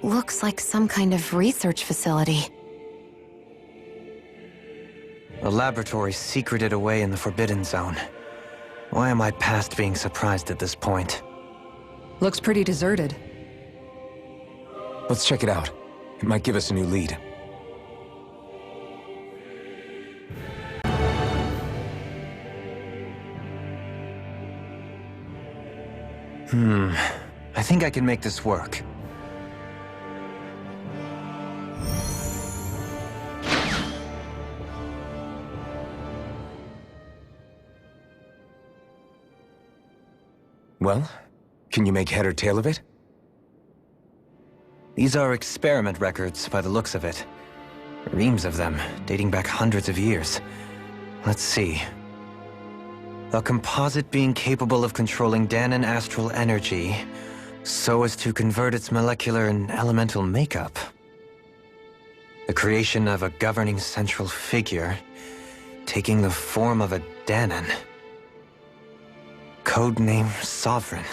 looks like some kind of research facility. A laboratory secreted away in the Forbidden Zone. Why am I past being surprised at this point? Looks pretty deserted. Let's check it out. It might give us a new lead. I think I can make this work. Well, can you make head or tail of it? These are experiment records by the looks of it. Reams of them, dating back hundreds of years. Let's see. A composite being capable of controlling Danon astral energy so as to convert its molecular and elemental makeup. The creation of a governing central figure taking the form of a Danon. Codename Sovereign.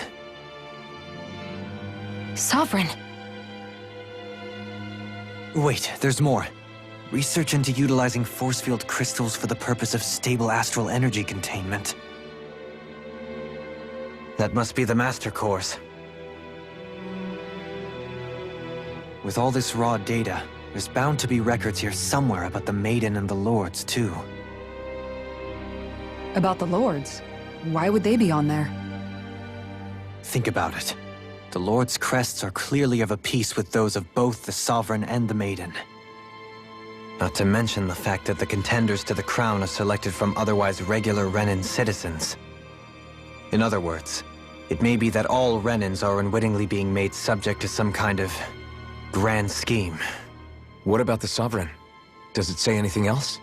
Sovereign. Wait, there's more. Research into utilizing force field crystals for the purpose of stable astral energy containment. That must be the Master Cores. With all this raw data, there's bound to be records here somewhere about the Maiden and the Lords, too. About the Lords? Why would they be on there? Think about it. The Lord's crests are clearly of a piece with those of both the Sovereign and the Maiden. Not to mention the fact that the contenders to the crown are selected from otherwise regular Renan citizens. In other words, it may be that all Renans are unwittingly being made subject to some kind of grand scheme. What about the Sovereign? Does it say anything else?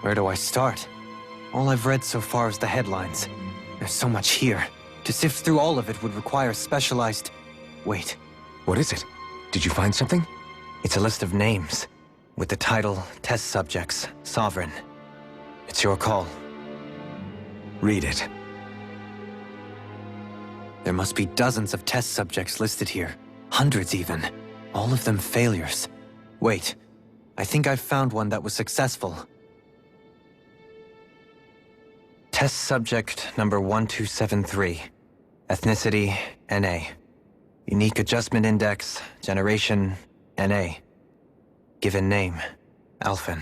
Where do I start? All I've read so far is the headlines. There's so much here. To sift through all of it would require specialized... Wait. What is it? Did you find something? It's a list of names, with the title, Test Subjects, Sovereign. It's your call. Read it. There must be dozens of test subjects listed here. Hundreds even. All of them failures. Wait, I think I've found one that was successful. Test subject number 1273. Ethnicity, NA. Unique adjustment index, generation, NA. Given name, Alphen.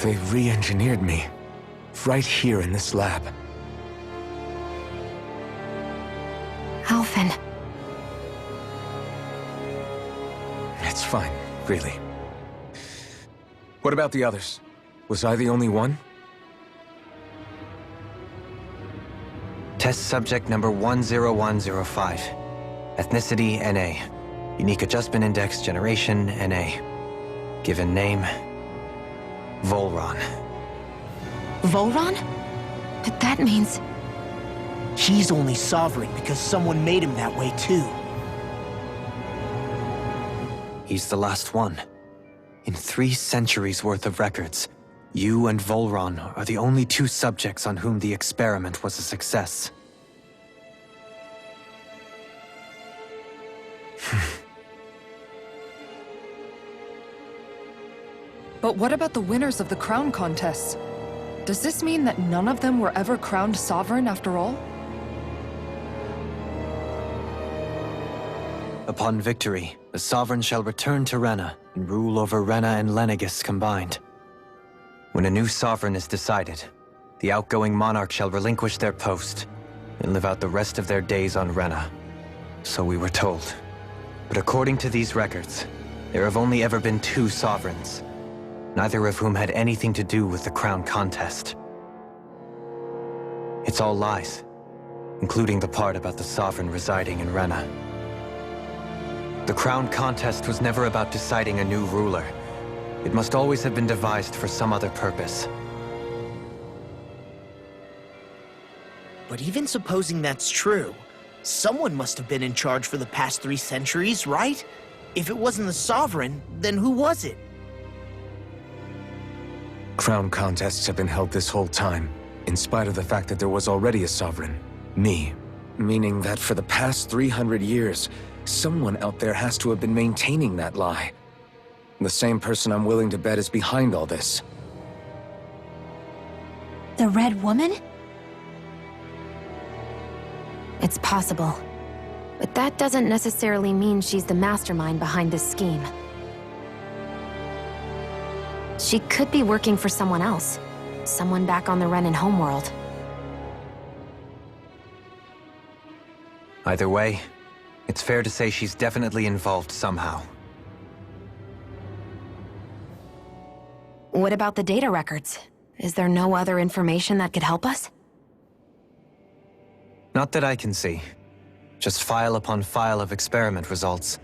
They re-engineered me. Right here in this lab. Alphen. It's fine, really. What about the others? Was I the only one? Test subject number 10105. Ethnicity, NA. Unique adjustment index, generation, NA. Given name, Volron. Volron? But that means... He's only Sovereign because someone made him that way too. He's the last one. In 3 centuries worth of records, you and Volron are the only 2 subjects on whom the experiment was a success. But what about the winners of the crown contests? Does this mean that none of them were ever crowned sovereign after all? Upon victory, the Sovereign shall return to Rena and rule over Rena and Lenegis combined. When a new Sovereign is decided, the outgoing monarch shall relinquish their post and live out the rest of their days on Rena. So we were told. But according to these records, there have only ever been 2 Sovereigns, neither of whom had anything to do with the crown contest. It's all lies, including the part about the Sovereign residing in Rena. The crown contest was never about deciding a new ruler. It must always have been devised for some other purpose. But even supposing that's true, someone must have been in charge for the past 3 centuries, right? If it wasn't the Sovereign, then who was it? Crown contests have been held this whole time, in spite of the fact that there was already a sovereign. Me. Meaning that for the past 300 years, someone out there has to have been maintaining that lie. The same person I'm willing to bet is behind all this. The Red Woman? It's possible. But that doesn't necessarily mean she's the mastermind behind this scheme. She could be working for someone else. Someone back on the Renan homeworld. Either way, it's fair to say she's definitely involved somehow. What about the data records? Is there no other information that could help us? Not that I can see. Just file upon file of experiment results.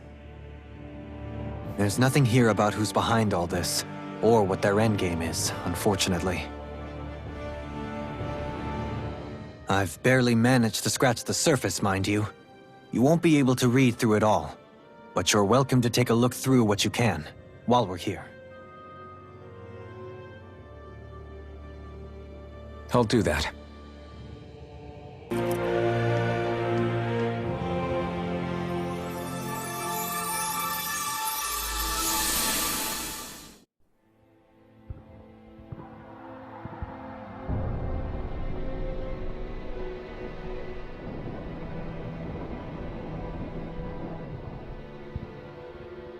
There's nothing here about who's behind all this, or what their endgame is, unfortunately. I've barely managed to scratch the surface, mind you. You won't be able to read through it all, but you're welcome to take a look through what you can, while we're here. I'll do that.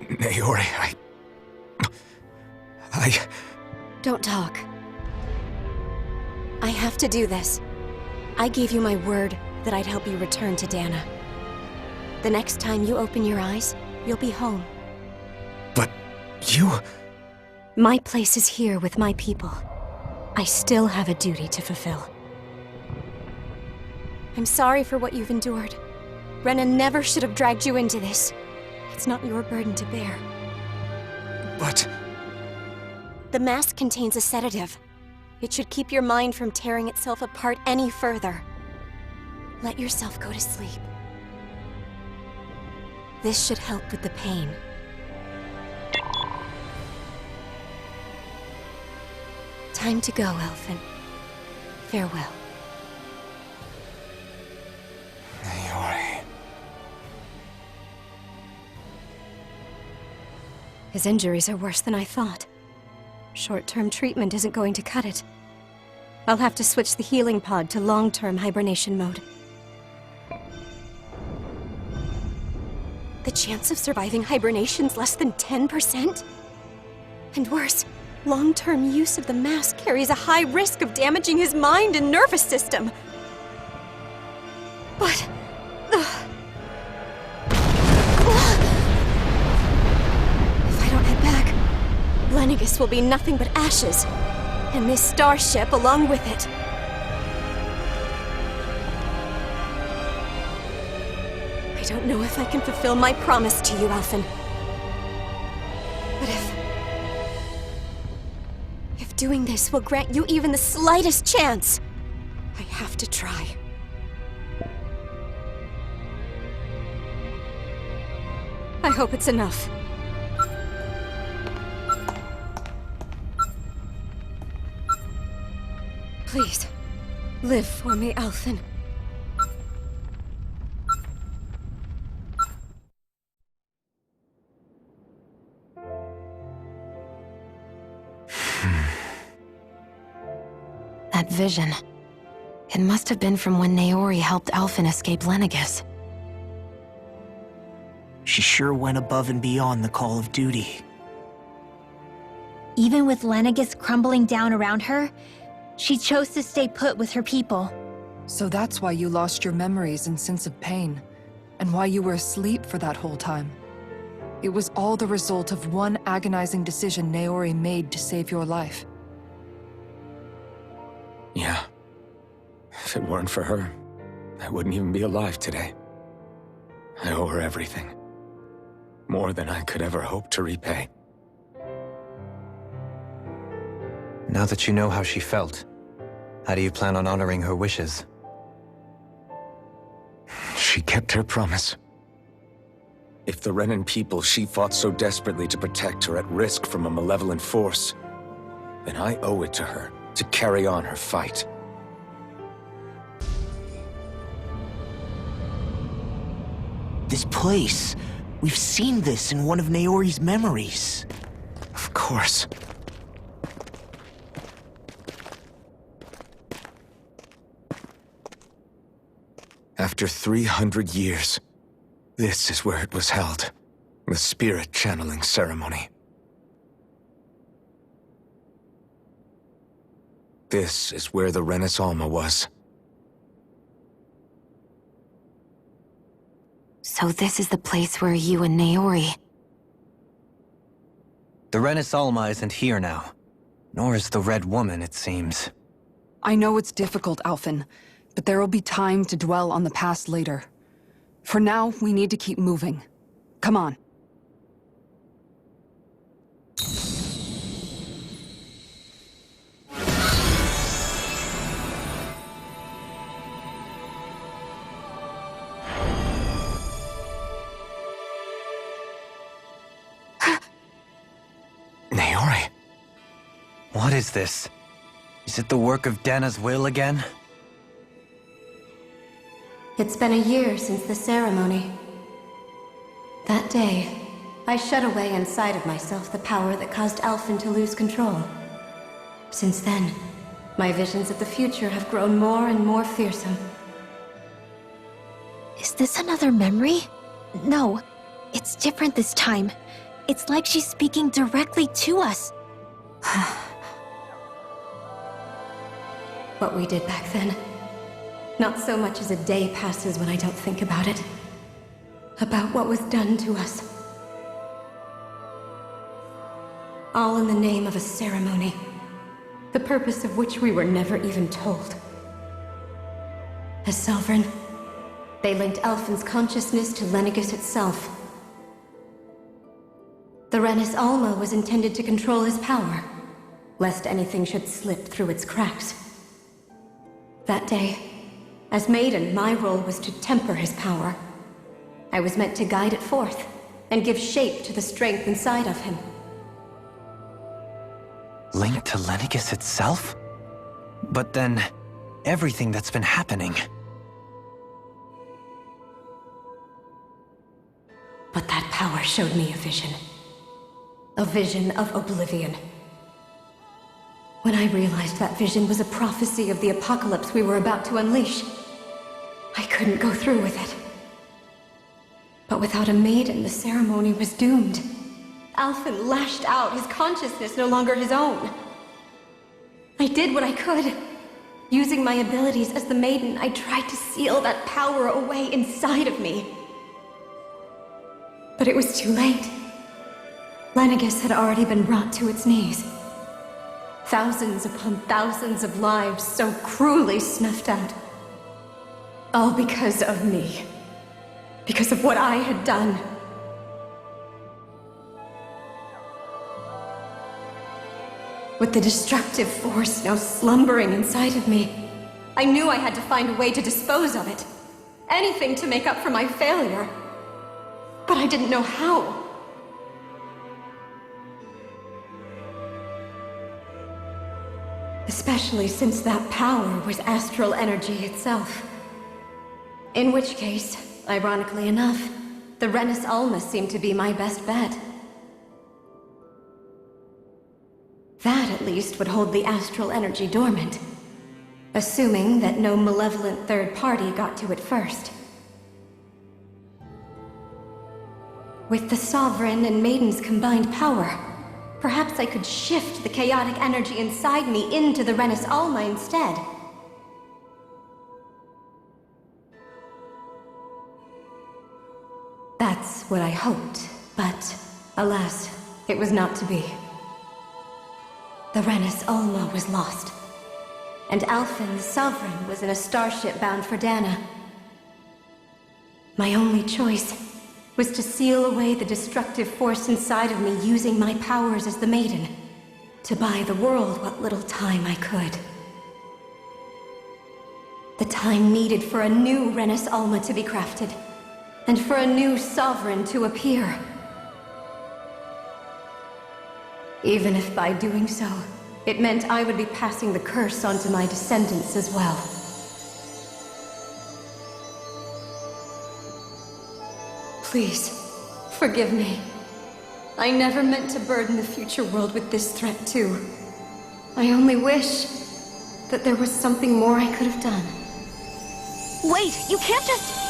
Naori, Don't talk. I have to do this. I gave you my word that I'd help you return to Dana. The next time you open your eyes, you'll be home. But you... My place is here with my people. I still have a duty to fulfill. I'm sorry for what you've endured. Renan never should have dragged you into this. It's not your burden to bear. But... The mask contains a sedative. It should keep your mind from tearing itself apart any further. Let yourself go to sleep. This should help with the pain. Time to go, Elfin. Farewell. Naori... His injuries are worse than I thought. Short-term treatment isn't going to cut it. I'll have to switch the healing pod to long-term hibernation mode. The chance of surviving hibernation's less than 10%? And worse, long-term use of the mask carries a high risk of damaging his mind and nervous system. But... If I don't head back, Lenegis will be nothing but ashes. And this starship along with it. I don't know if I can fulfill my promise to you, Alphen. But if doing this will grant you even the slightest chance, I have to try. I hope it's enough. Please, live for me, Alphen. That vision. It must have been from when Naori helped Alphen escape Lenegis. She sure went above and beyond the call of duty. Even with Lenegis crumbling down around her, she chose to stay put with her people. So that's why you lost your memories and sense of pain, and why you were asleep for that whole time. It was all the result of one agonizing decision Naori made to save your life. Yeah. If it weren't for her, I wouldn't even be alive today. I owe her everything. More than I could ever hope to repay. Now that you know how she felt, how do you plan on honoring her wishes? She kept her promise. If the Renan people she fought so desperately to protect are at risk from a malevolent force, and I owe it to her to carry on her fight. This place. We've seen this in one of Naori's memories. Of course. After 300 years, this is where it was held. The spirit channeling ceremony. This is where the Renis Alma was. So this is the place where you and Naori... The Renis Alma isn't here now. Nor is the Red Woman, it seems. I know it's difficult, Alphen, but there will be time to dwell on the past later. For now, we need to keep moving. Come on. Naori? What is this? Is it the work of Dana's will again? It's been a year since the ceremony. That day, I shut away inside of myself the power that caused Alphen to lose control. Since then, my visions of the future have grown more and more fearsome. Is this another memory? No, it's different this time. It's like she's speaking directly to us. What we did back then. Not so much as a day passes when I don't think about it. About what was done to us. All in the name of a ceremony. The purpose of which we were never even told. As Sovereign, they linked Alphen's consciousness to Lenegis itself. The Renis Alma was intended to control his power, lest anything should slip through its cracks. That day, as Maiden, my role was to temper his power. I was meant to guide it forth, and give shape to the strength inside of him. Linked to Lenegis itself? But then, everything that's been happening... But that power showed me a vision. A vision of oblivion. When I realized that vision was a prophecy of the apocalypse we were about to unleash, I couldn't go through with it. But without a maiden, the ceremony was doomed. Alphen lashed out, his consciousness no longer his own. I did what I could. Using my abilities as the maiden, I tried to seal that power away inside of me. But it was too late. Lenegis had already been brought to its knees. Thousands upon thousands of lives so cruelly snuffed out. All because of me. Because of what I had done. With the destructive force now slumbering inside of me, I knew I had to find a way to dispose of it. Anything to make up for my failure. But I didn't know how. Especially since that power was astral energy itself. In which case, ironically enough, the Renis Alma seemed to be my best bet. That, at least, would hold the astral energy dormant. Assuming that no malevolent third party got to it first. With the Sovereign and Maiden's combined power, perhaps I could shift the chaotic energy inside me into the Renis Alma instead. That's what I hoped, but alas, it was not to be. The Renis Alma was lost, and Alphen, the Sovereign, was in a starship bound for Dana. My only choice was to seal away the destructive force inside of me using my powers as the Maiden, to buy the world what little time I could. The time needed for a new Renis Alma to be crafted, and for a new Sovereign to appear. Even if by doing so, It meant I would be passing the curse on to my descendants as well. Please, forgive me. I never meant to burden the future world with this threat too. I only wish that there was something more I could have done. Wait, you can't just...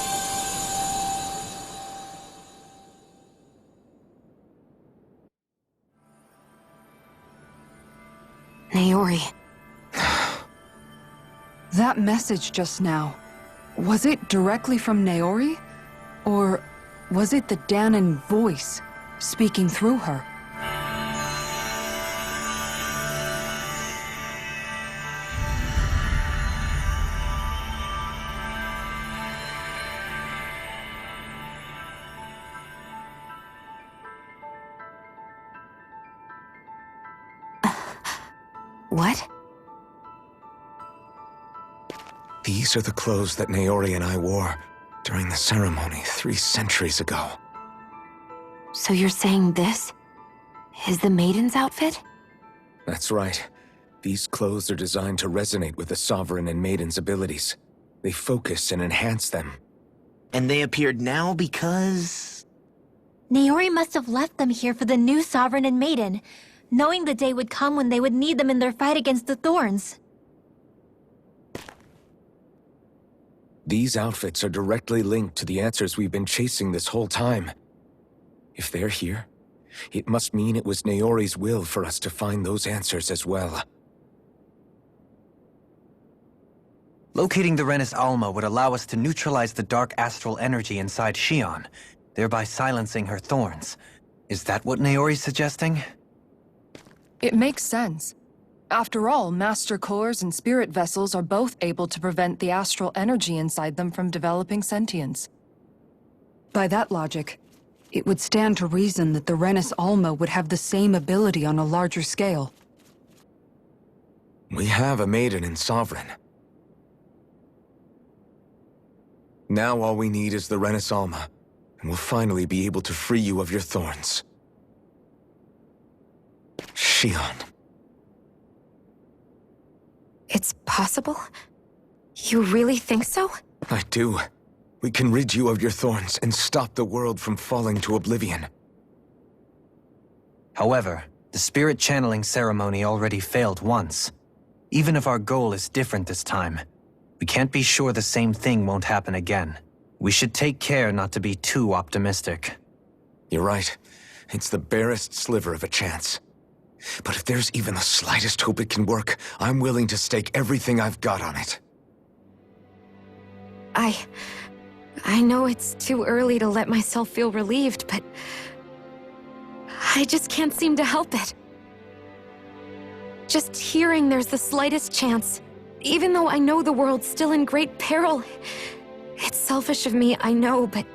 Naori. That message just now, was it directly from Naori? Or was it the Danon voice speaking through her? What? These are the clothes that Naori and I wore during the ceremony 3 centuries ago. So you're saying this is the Maiden's outfit? That's right. These clothes are designed to resonate with the Sovereign and Maiden's abilities. They focus and enhance them. And they appeared now because... Naori must have left them here for the new Sovereign and Maiden, knowing the day would come when they would need them in their fight against the Thorns. These outfits are directly linked to the answers we've been chasing this whole time. If they're here, it must mean it was Naori's will for us to find those answers as well. Locating the Renis Alma would allow us to neutralize the dark astral energy inside Xion, thereby silencing her thorns. Is that what Naori's suggesting? It makes sense. After all, Master Cores and Spirit Vessels are both able to prevent the astral energy inside them from developing sentience. By that logic, it would stand to reason that the Renis Alma would have the same ability on a larger scale. We have a Maiden and Sovereign. Now all we need is the Renis Alma, and we'll finally be able to free you of your thorns. Xion. It's possible? You really think so? I do. We can rid you of your thorns and stop the world from falling to oblivion. However, the spirit channeling ceremony already failed once. Even if our goal is different this time, we can't be sure the same thing won't happen again. We should take care not to be too optimistic. You're right. It's the barest sliver of a chance. But if there's even the slightest hope it can work, I'm willing to stake everything I've got on it. I know it's too early to let myself feel relieved, but I just can't seem to help it. Just hearing there's the slightest chance, even though I know the world's still in great peril. It's selfish of me, I know, but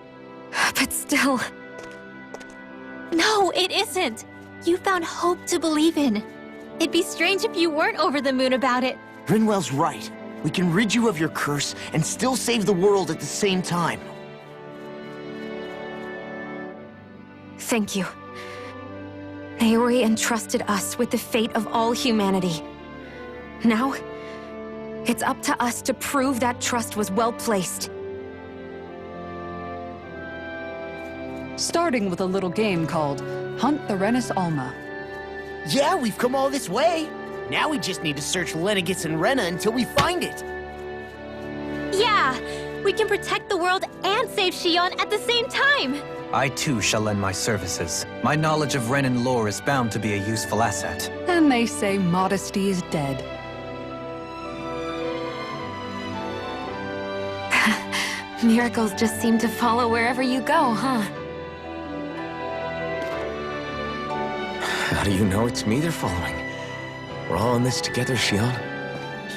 still. No, it isn't! You found hope to believe in. It'd be strange if you weren't over the moon about it. Rinwell's right. We can rid you of your curse and still save the world at the same time. Thank you. Naori entrusted us with the fate of all humanity. Now, it's up to us to prove that trust was well placed. Starting with a little game called Hunt the Renis Alma. Yeah, we've come all this way. Now we just need to search Lenegis and Rena until we find it. Yeah! We can protect the world and save Xion at the same time! I too shall lend my services. My knowledge of Renan lore is bound to be a useful asset. And they say modesty is dead. Miracles just seem to follow wherever you go, huh? How do you know it's me they're following? We're all in this together, Xion.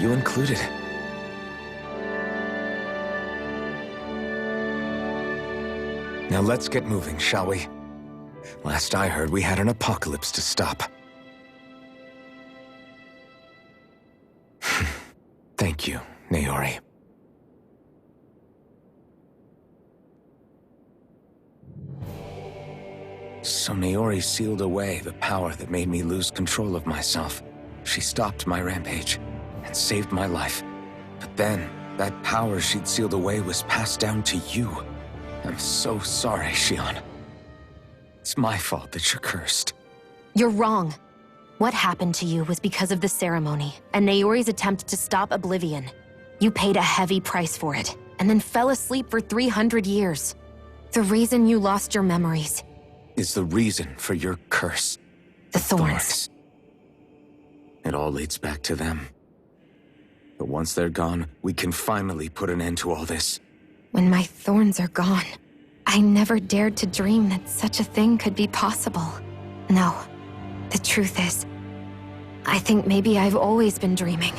You included. Now let's get moving, shall we? Last I heard, we had an apocalypse to stop. Thank you, Naori. So Naori sealed away the power that made me lose control of myself. She stopped my rampage and saved my life. But then, that power she'd sealed away was passed down to you. I'm so sorry, Shion. It's my fault that you're cursed. You're wrong. What happened to you was because of the ceremony and Naori's attempt to stop Oblivion. You paid a heavy price for it, and then fell asleep for 300 years. The reason you lost your memories Is the reason for your curse. the thorns. It all leads back to them. But once they're gone, we can finally put an end to all this. When my thorns are gone, I never dared to dream that such a thing could be possible. No, the truth is, I think maybe I've always been dreaming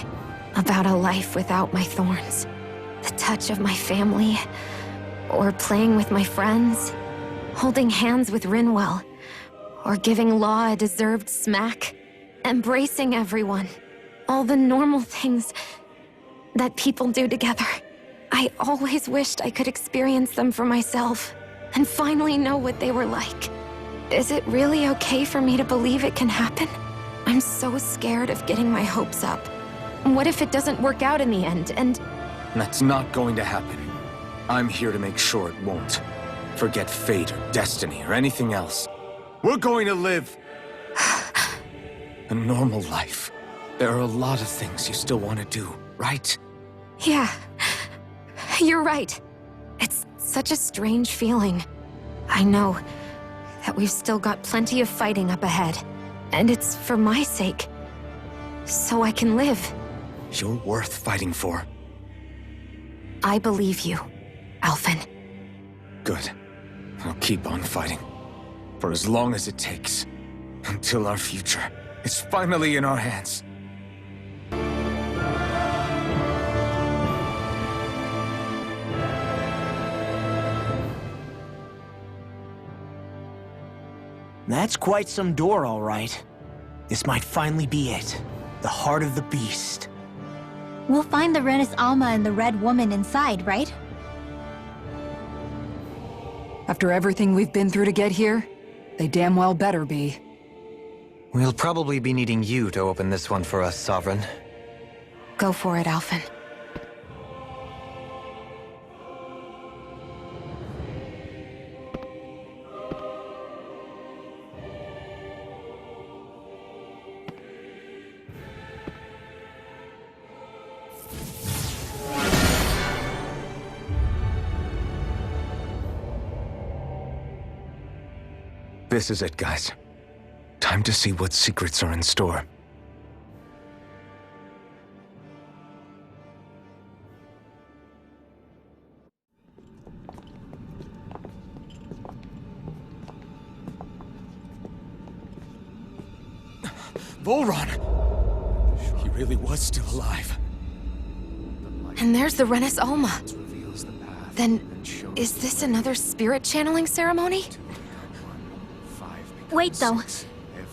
about a life without my thorns. The touch of my family, or playing with my friends, holding hands with Rinwell, or giving Law a deserved smack, embracing everyone. All the normal things that people do together. I always wished I could experience them for myself, and finally know what they were like. Is it really okay for me to believe it can happen? I'm so scared of getting my hopes up. What if it doesn't work out in the end, and... That's not going to happen. I'm here to make sure it won't. Forget fate or destiny or anything else. We're going to live a normal life. There are a lot of things you still want to do, right? Yeah, you're right. It's such a strange feeling. I know that we've still got plenty of fighting up ahead, and it's for my sake, so I can live. You're worth fighting for. I believe you, Alphen. Good. I'll keep on fighting. For as long as it takes. Until our future is finally in our hands. That's quite some door, all right. This might finally be it. The heart of the beast. We'll find the Renis Alma and the Red Woman inside, right? After everything we've been through to get here, they damn well better be. We'll probably be needing you to open this one for us, Sovereign. Go for it, Alphen. This is it, guys. Time to see what secrets are in store. Volron! He really was still alive. And there's the Renis Alma. Then, is this another spirit channeling ceremony? Wait, though.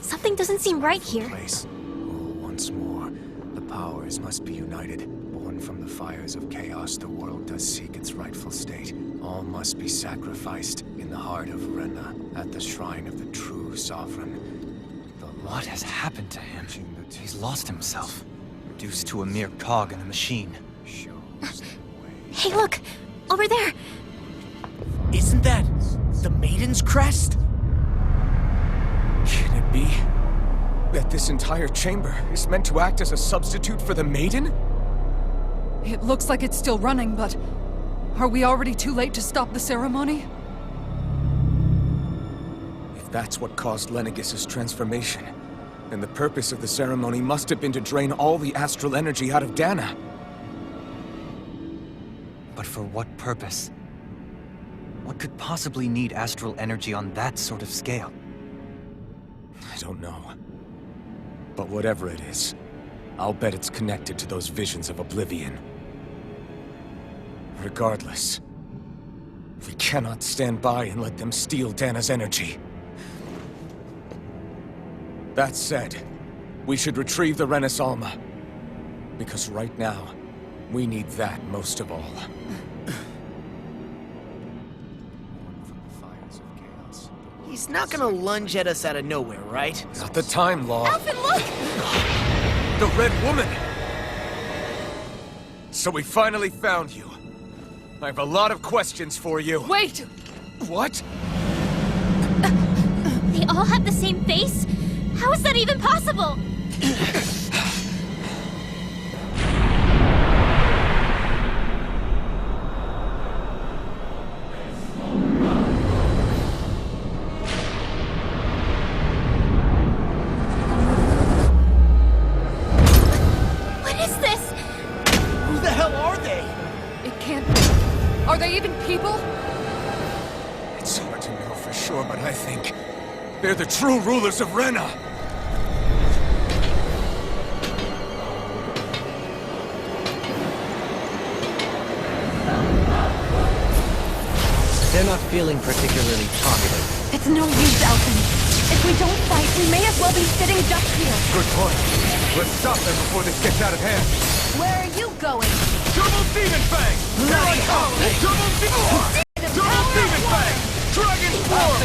Something doesn't seem right here. Once more, the powers must be united. Born from the fires of chaos, the world does seek its rightful state. All must be sacrificed in the heart of Rena, at the shrine of the true sovereign. What has happened to him? He's lost himself, reduced to a mere cog in the machine. Hey, look! Over there! Isn't that the Maiden's crest? Can it be that this entire chamber is meant to act as a substitute for the Maiden? It looks like it's still running, but are we already too late to stop the ceremony? If that's what caused Lenegis' transformation, then the purpose of the ceremony must have been to drain all the astral energy out of Dana. But for what purpose? What could possibly need astral energy on that sort of scale? I don't know. But whatever it is, I'll bet it's connected to those visions of Oblivion. Regardless, we cannot stand by and let them steal Dana's energy. That said, we should retrieve the Renis Alma. Because right now, we need that most of all. He's not gonna lunge at us out of nowhere, right? Not the time, Law. Alphen, look! The Red Woman! So we finally found you. I have a lot of questions for you. Wait! What? They all have the same face? How is that even possible? What is this? Who the hell are they? It can't be. Are they even people? It's hard to know for sure, but I think they're the true rulers of Rena. They're not feeling particularly talkative. It's no use, Elton. If we don't fight, we may as well be sitting ducks here. Good point. Let's stop them before this gets out of hand. Where are you going? Double Demon Fang! Bloody hell! Double Demon Fang! Dragon Form!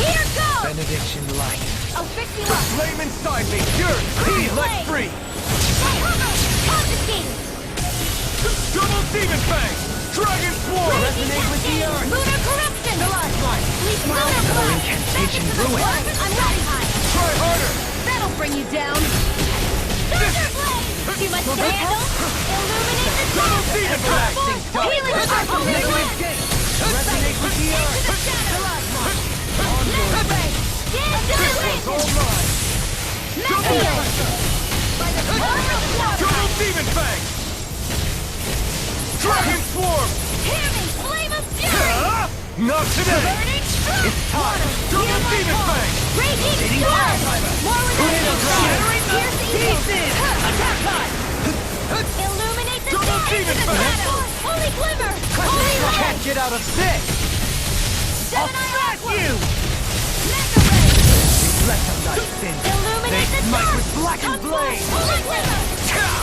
Here goes! Benediction light. I'll fix you The up. flame inside me! Pure! He left free! Confiscate! Double Demon Fang! Dragon Swarm! Resonate with the earth! Lunar corruption! Please lunar blast! Incantation ruin. I'm riding high! Try harder! That'll bring you down. Thunder blade! Too much to handle? Illuminate the Double dark! Demon Fang! Healing with our holy wind! Resonate with the Into earth. the shadows! Laser ray! Annihilation! All mine! Meteor! By the power of love! Double Demon Fang! Dragon Swarm! Hear me! Flame of fury! Not today! Burning strike! It's time! Double Demon Fang! Raging storm! More shattering pieces! Attack time! Illuminate the Double dark! Demon Into the Fang! shadows! Holy glimmer! Holy light! Can't get out of this. Seven-eye aqua! Mega ray! Let them not sin. Illuminate the smite dark! with blackened blade. Holy glimmer!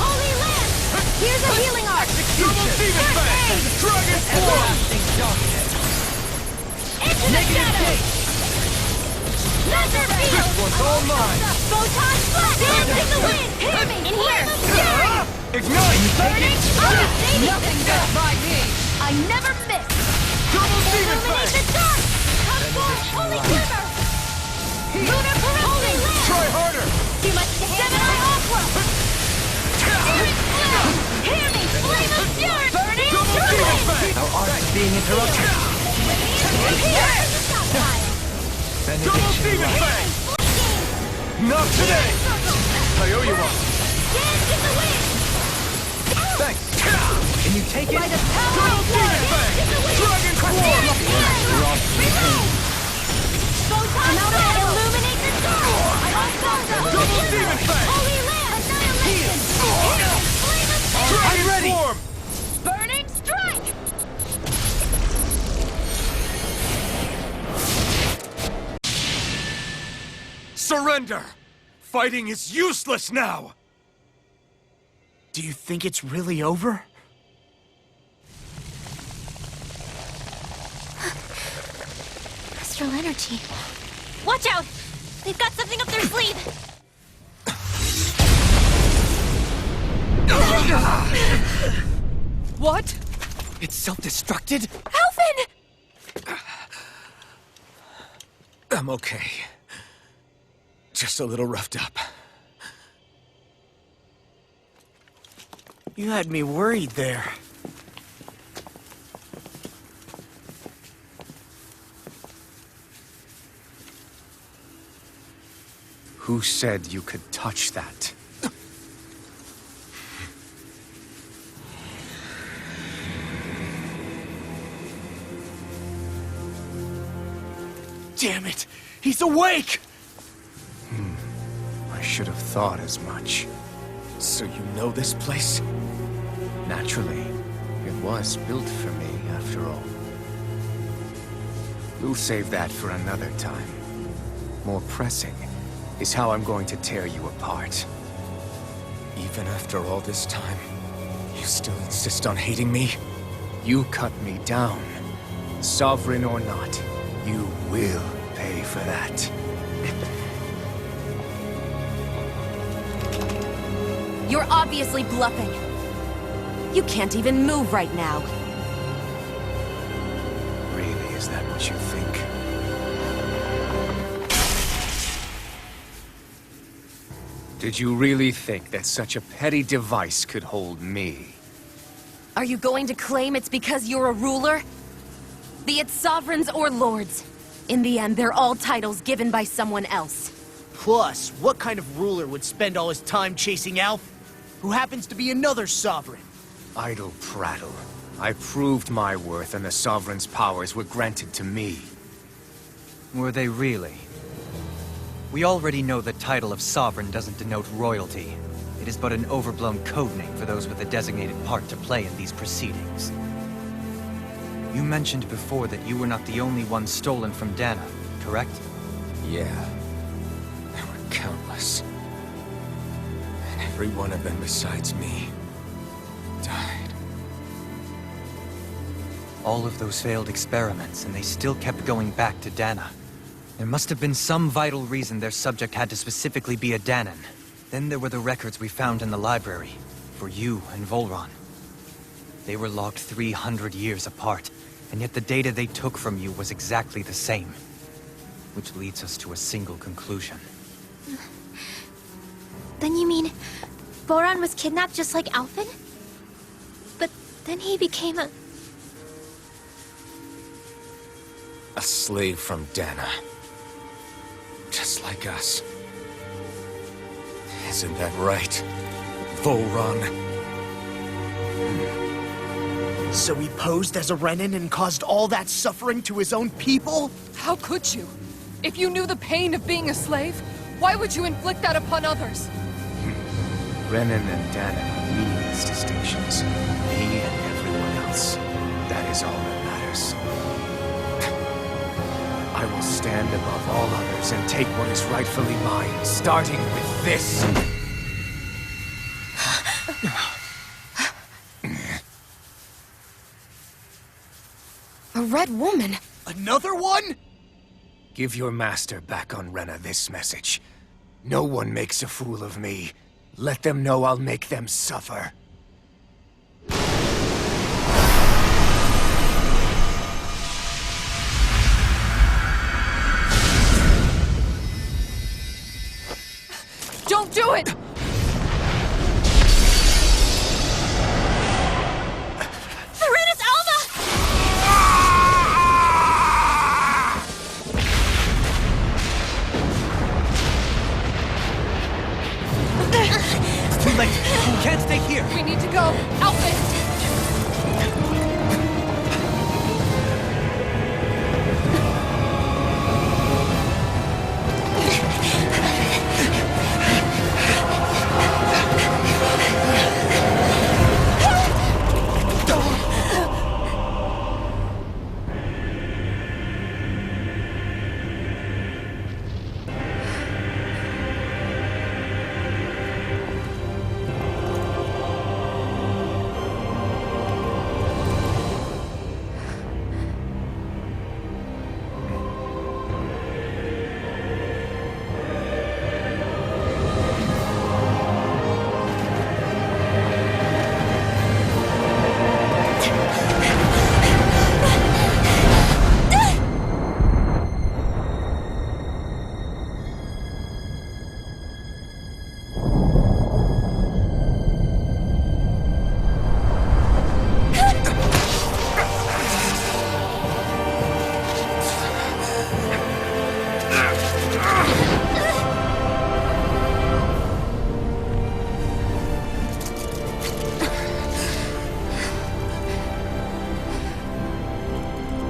Holy lamp! Here's a healing art! Double Demon Fang! Dragon Swarm! Everlasting darkness. Into the shadows! Laser field! This one's all mine! Photon blast! Dance in the wind! Hear me! In here! Fury! Ignite! Burning strike! Nothing got by me! I never miss! Double Demon Illuminate Fang! the dark! Come forth, holy glimmer! Lunar corruption! Try harder! Too much to handle! Seven-eye aqua! Spirit flow! Hear me! Flame of fury! Burning Double Demon strike! Fang! Our art is being interrupted. Here! Stop! Double Benediction Demon light. Fang! Not today! I owe you one. Dance in the wind! Thanks. Can you take it? By the power Double of Demon love! Fang! Dance in the wind! Dragon Swarm! Reload! Photon blast! Illuminate the dark! Double Demon Fang! Holy lamp! Annihilation! Flame of Dragon I'm ready. Swarm! burning strike! Surrender! Fighting is useless now! Do you think it's really over? Astral energy. Watch out! They've got something up their sleeve! What? It's self-destructed? Alvin! I'm okay. Just a little roughed up. You had me worried there. Who said you could touch that? Damn it! He's awake! I should have thought as much. So you know this place? Naturally, it was built for me, after all. We'll save that for another time. More pressing is how I'm going to tear you apart. Even after all this time, you still insist on hating me? You cut me down. Sovereign or not, you will pay for that. You're obviously bluffing. You can't even move right now. Really, is that what you think? Did you really think that such a petty device could hold me? Are you going to claim it's because you're a ruler? Be it sovereigns or lords. In the end, they're all titles given by someone else. Plus, what kind of ruler would spend all his time chasing Alf, who happens to be another sovereign? Idle prattle. I proved my worth and the Sovereign's powers were granted to me. Were they really? We already know the title of Sovereign doesn't denote royalty. It is but an overblown codename for those with a designated part to play in these proceedings. You mentioned before that you were not the only one stolen from Dana, correct? Yeah. There were countless. And every one of them besides me died. All of those failed experiments, and they still kept going back to Dana. There must have been some vital reason their subject had to specifically be a Danan. Then there were the records we found in the library, for you and Volron. They were logged 300 years apart, and yet the data they took from you was exactly the same. Which leads us to a single conclusion. Then you mean Boron was kidnapped just like Alphen? But then he became a slave from Dana. Just like us. Isn't that right, Volron? So he posed as a Renan and caused all that suffering to his own people? How could you? If you knew the pain of being a slave, why would you inflict that upon others? Renan and Danan are meaningless distinctions. Me and everyone else. That is all that matters. I will stand above all others and take what is rightfully mine, starting with this. A red woman? Another one? Give your master back on Rena this message. No one makes a fool of me. Let them know I'll make them suffer. Don't do it! Serenus Alva! It's too late! We can't stay here! We need to go! Alphen!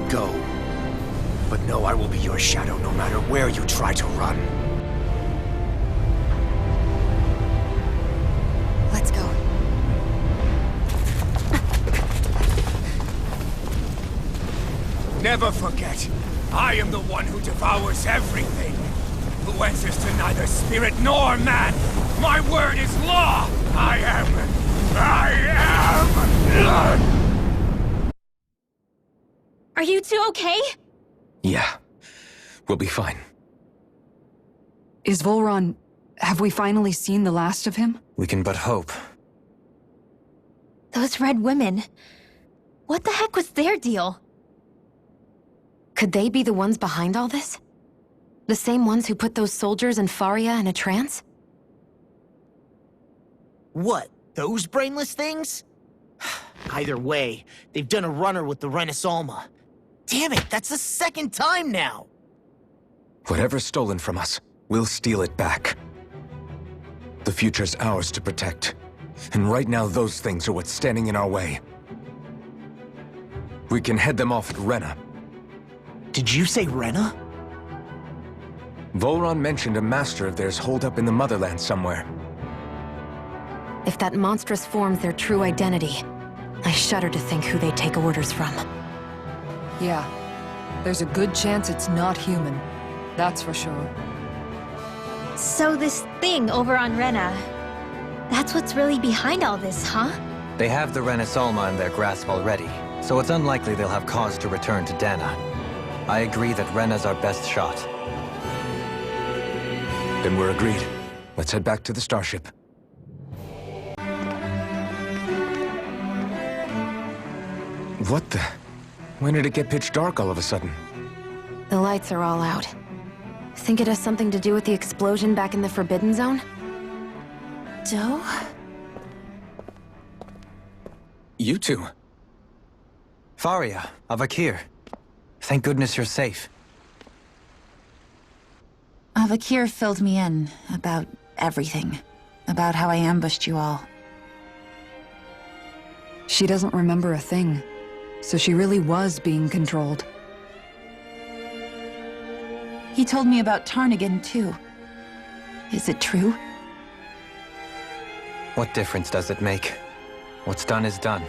Go. But know I will be your shadow no matter where you try to run. Let's go. Never forget, I am the one who devours everything. Who answers to neither spirit nor man. My word is law. I am. Are you two okay? Yeah. We'll be fine. Is Volron Have we finally seen the last of him? We can but hope. Those red women. What the heck was their deal? Could they be the ones behind all this? The same ones who put those soldiers and Faria in a trance? What, those brainless things? Either way, they've done a runner with the Renasalma. Damn it, that's the second time now! Whatever's stolen from us, we'll steal it back. The future's ours to protect. And right now, those things are what's standing in our way. We can head them off at Rena. Did you say Rena? Volron mentioned a master of theirs holed up in the motherland somewhere. If that monstrous form's their true identity, I shudder to think who they take orders from. Yeah. There's a good chance it's not human. That's for sure. So this thing over on Rena, that's what's really behind all this, huh? They have the Renasalma in their grasp already, so it's unlikely they'll have cause to return to Dana. I agree that Rena's our best shot. Then we're agreed. Let's head back to the starship. What the? When did it get pitch dark all of a sudden? The lights are all out. Think it has something to do with the explosion back in the Forbidden Zone? Doe? You two. Faria, Avakir. Thank goodness you're safe. Avakir filled me in about everything. About how I ambushed you all. She doesn't remember a thing. So she really was being controlled. He told me about Tarnigan, too. Is it true? What difference does it make? What's done is done.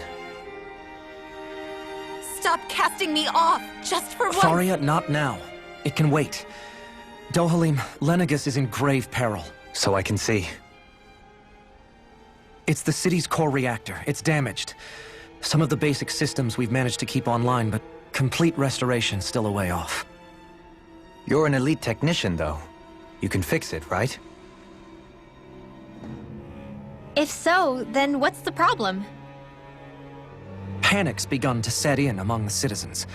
Stop casting me off, just for once! Faria, not now. It can wait. Dohalim, Lenegis is in grave peril. So I can see. It's the city's core reactor. It's damaged. Some of the basic systems we've managed to keep online, but complete restoration's still a way off. You're an elite technician, though. You can fix it, right? If so, then what's the problem? Panic's begun to set in among the citizens.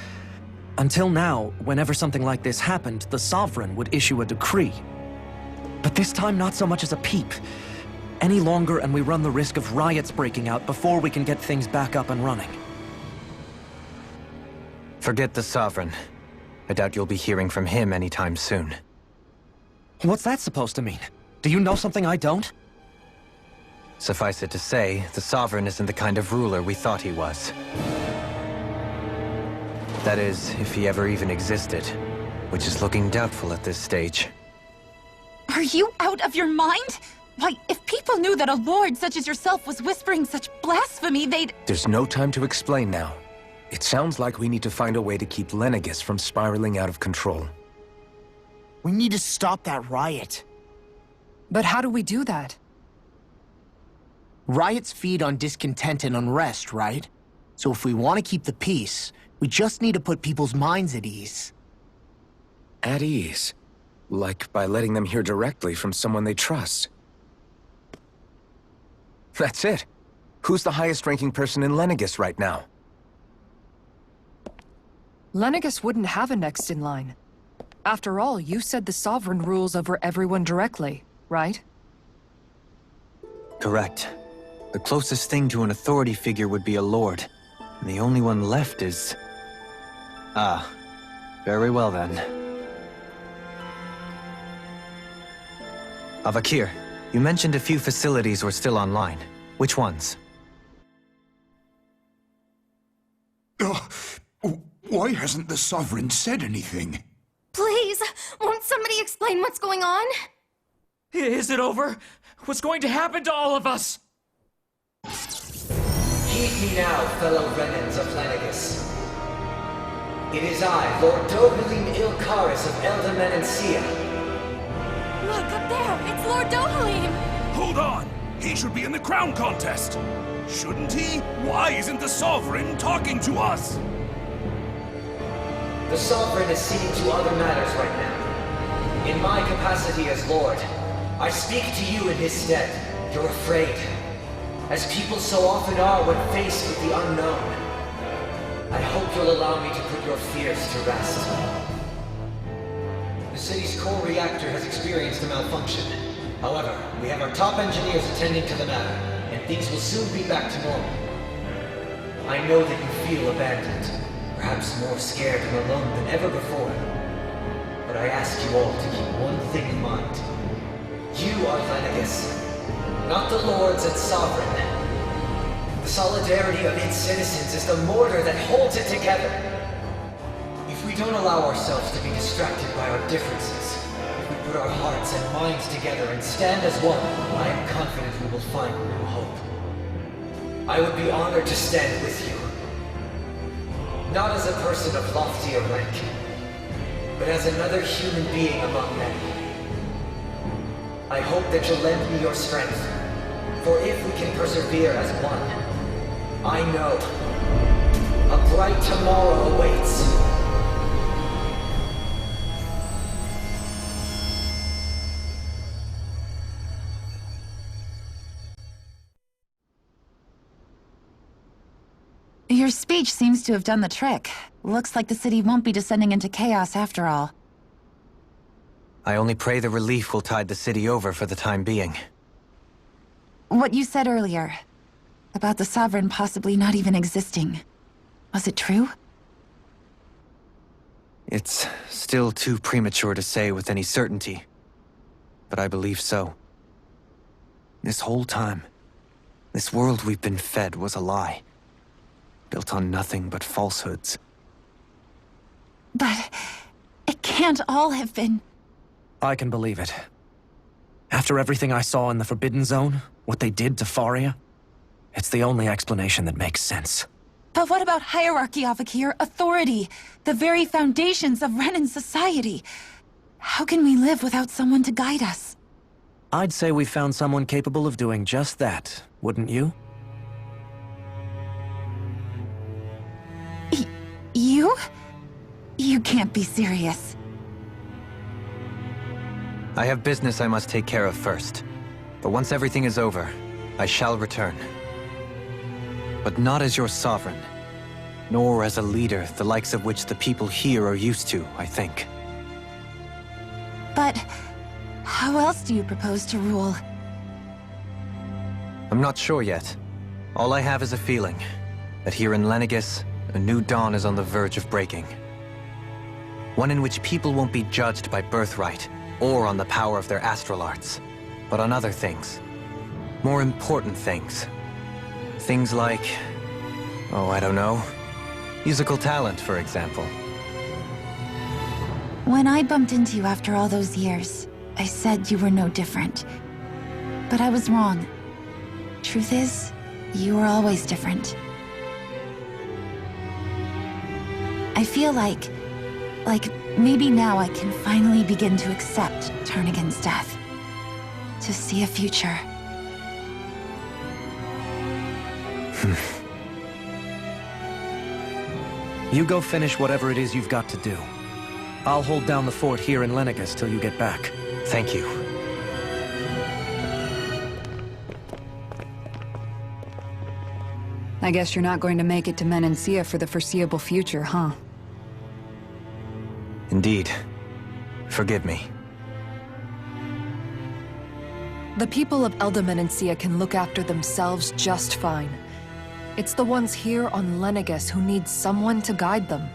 Until now, whenever something like this happened, the Sovereign would issue a decree. But this time, not so much as a peep. Any longer, and we run the risk of riots breaking out before we can get things back up and running. Forget the Sovereign. I doubt you'll be hearing from him anytime soon. What's that supposed to mean? Do you know something I don't? Suffice it to say, the Sovereign isn't the kind of ruler we thought he was. That is, if he ever even existed, which is looking doubtful at this stage. Are you out of your mind? Why, if people knew that a lord such as yourself was whispering such blasphemy, they'd— There's no time to explain now. It sounds like we need to find a way to keep Lenegis from spiraling out of control. We need to stop that riot. But how do we do that? Riots feed on discontent and unrest, right? So if we want to keep the peace, we just need to put people's minds at ease. At ease? Like by letting them hear directly from someone they trust. That's it. Who's the highest-ranking person in Lenegis right now? Lenegis wouldn't have a next in line. After all, you said the Sovereign rules over everyone directly, right? Correct. The closest thing to an authority figure would be a lord. And the only one left is... Ah. Very well then. Avakir, you mentioned a few facilities were still online. Which ones? Why hasn't the Sovereign said anything? Please, won't somebody explain what's going on? Is it over? What's going to happen to all of us? Heed me now, fellow remnants of Lenegis. It is I, Lord Dohalim Ilkaris of Elda Menancia. Look, up there! It's Lord Dohalim! Hold on! He should be in the crown contest! Shouldn't he? Why isn't the Sovereign talking to us? The Sovereign is seeing to other matters right now. In my capacity as Lord, I speak to you in his stead. You're afraid, as people so often are when faced with the unknown. I hope you'll allow me to put your fears to rest. The city's core reactor has experienced a malfunction. However, we have our top engineers attending to the matter, and things will soon be back to normal. I know that you feel abandoned, perhaps more scared and alone than ever before. But I ask you all to keep one thing in mind. You are Lenegis, not the Lords and Sovereign. The solidarity of its citizens is the mortar that holds it together. If we don't allow ourselves to be distracted by our differences, if we put our hearts and minds together and stand as one, I am confident we will find new hope. I would be honored to stand with you. Not as a person of loftier rank, but as another human being among many. I hope that you'll lend me your strength, for if we can persevere as one, I know a bright tomorrow awaits. Your speech seems to have done the trick. Looks like the city won't be descending into chaos after all. I only pray the relief will tide the city over for the time being. What you said earlier, about the Sovereign possibly not even existing, was it true? It's still too premature to say with any certainty, but I believe so. This whole time, this world we've been fed was a lie, built on nothing but falsehoods. But it can't all have been... I can believe it. After everything I saw in the Forbidden Zone, what they did to Faria, it's the only explanation that makes sense. But what about hierarchy, Avakir? Authority? The very foundations of Renan society? How can we live without someone to guide us? I'd say we found someone capable of doing just that, wouldn't you? You? You can't be serious. I have business I must take care of first. But once everything is over, I shall return. But not as your sovereign, nor as a leader the likes of which the people here are used to, I think. But how else do you propose to rule? I'm not sure yet. All I have is a feeling that here in Lenegis, a new dawn is on the verge of breaking. One in which people won't be judged by birthright or on the power of their astral arts, but on other things. More important things. Things like, oh, I don't know, musical talent, for example. When I bumped into you after all those years, I said you were no different. But I was wrong. Truth is, you were always different. I feel like maybe now I can finally begin to accept Turnagain's death. To see a future. You go finish whatever it is you've got to do. I'll hold down the fort here in Lenegis till you get back. Thank you. I guess you're not going to make it to Menancia for the foreseeable future, huh? Indeed. Forgive me. The people of Elda Menancia can look after themselves just fine. It's the ones here on Lenegis who need someone to guide them.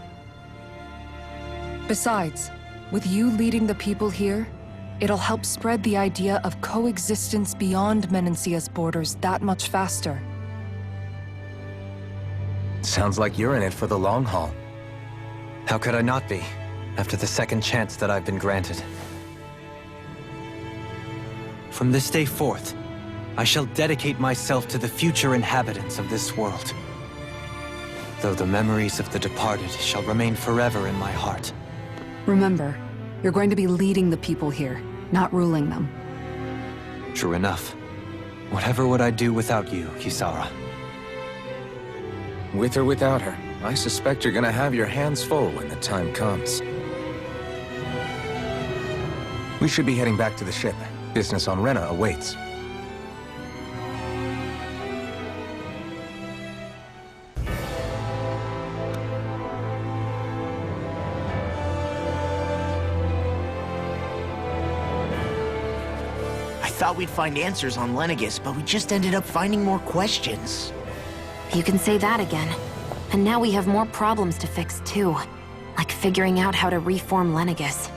Besides, with you leading the people here, it'll help spread the idea of coexistence beyond Menancia's borders that much faster. Sounds like you're in it for the long haul. How could I not be, after the second chance that I've been granted? From this day forth, I shall dedicate myself to the future inhabitants of this world. Though the memories of the departed shall remain forever in my heart. Remember, you're going to be leading the people here, not ruling them. True enough. Whatever would I do without you, Kisara? With or without her, I suspect you're gonna have your hands full when the time comes. We should be heading back to the ship. Business on Rena awaits. I thought we'd find answers on Lenegis, but we just ended up finding more questions. You can say that again. And now we have more problems to fix, too. Like figuring out how to reform Lenegis.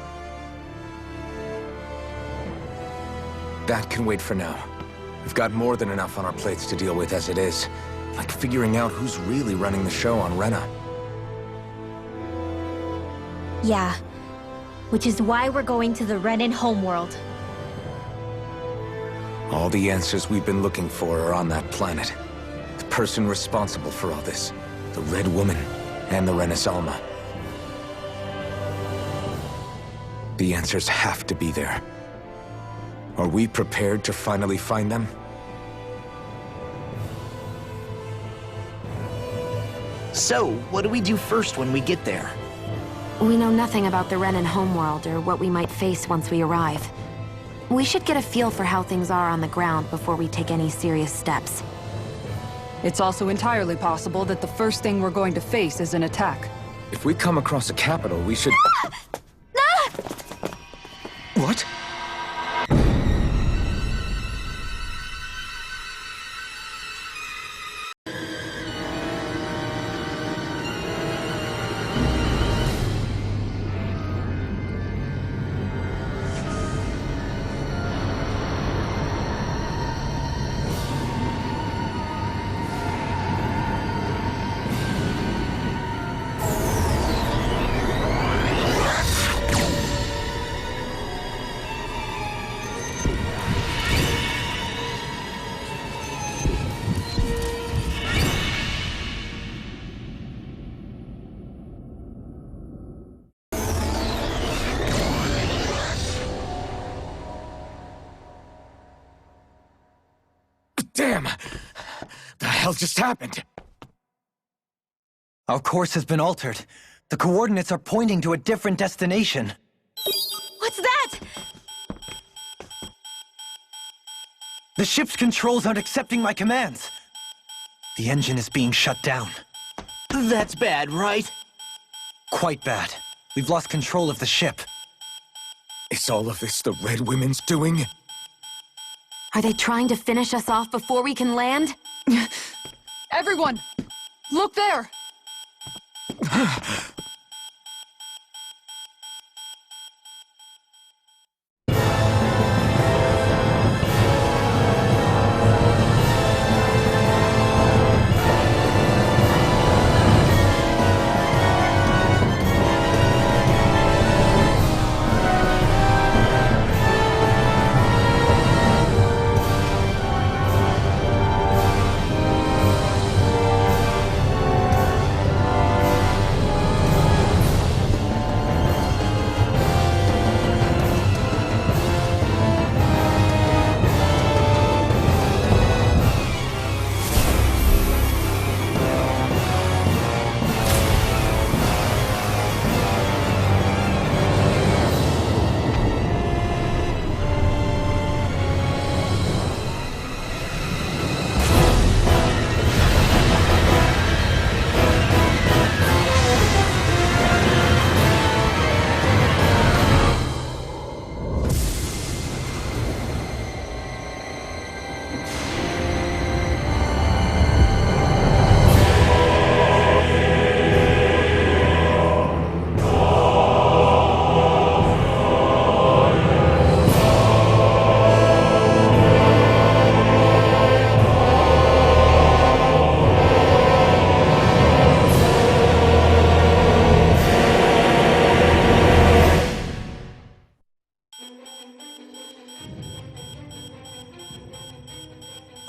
That can wait for now. We've got more than enough on our plates to deal with as it is. Like figuring out who's really running the show on Rena. Yeah. Which is why we're going to the Renan homeworld. All the answers we've been looking for are on that planet. The person responsible for all this. The Red Woman and the Renaissance. The answers have to be there. Are we prepared to finally find them? So, what do we do first when we get there? We know nothing about the Renan homeworld or what we might face once we arrive. We should get a feel for how things are on the ground before we take any serious steps. It's also entirely possible that the first thing we're going to face is an attack. If we come across a capital, we should... What? Damn! The hell just happened? Our course has been altered. The coordinates are pointing to a different destination. What's that? The ship's controls aren't accepting my commands. The engine is being shut down. That's bad, right? Quite bad. We've lost control of the ship. Is all of this the Red Women's doing? Are they trying to finish us off before we can land? Everyone! Look there!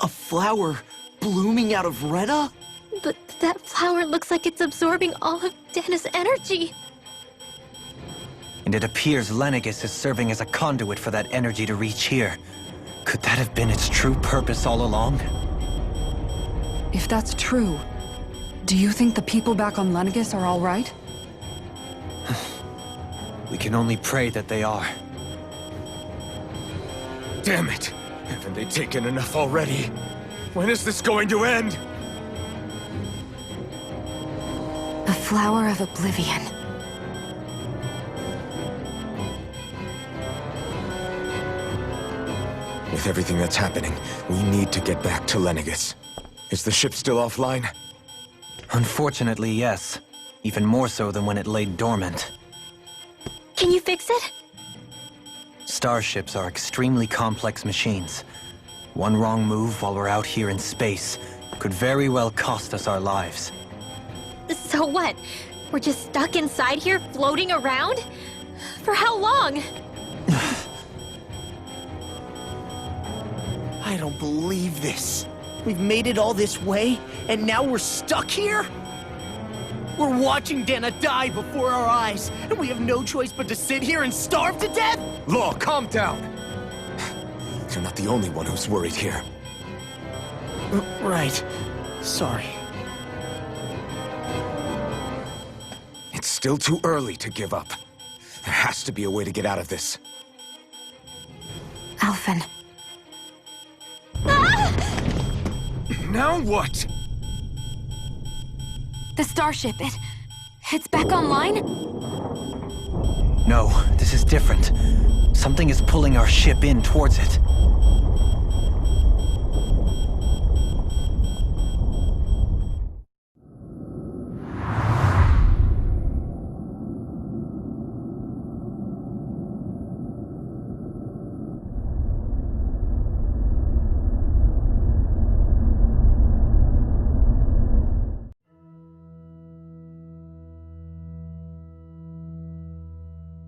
A flower blooming out of Rena? But that flower looks like it's absorbing all of Dana's energy. And it appears Lenegis is serving as a conduit for that energy to reach here. Could that have been its true purpose all along? If that's true, do you think the people back on Lenegis are all right? We can only pray that they are. Damn it! Haven't they taken enough already? When is this going to end? The Flower of Oblivion. With everything that's happening, we need to get back to Lenegis. Is the ship still offline? Unfortunately, yes. Even more so than when it lay dormant. Can you fix it? Starships are extremely complex machines. One wrong move while we're out here in space could very well cost us our lives. So what? We're just stuck inside here, floating around? For how long? I don't believe this. We've made it all this way, and now we're stuck here? We're watching Dana die before our eyes, and we have no choice but to sit here and starve to death? Law, calm down! You're not the only one who's worried here. Right. Sorry. It's still too early to give up. There has to be a way to get out of this. Alphen. Now what? The starship, it's back online? No, this is different. Something is pulling our ship in towards it.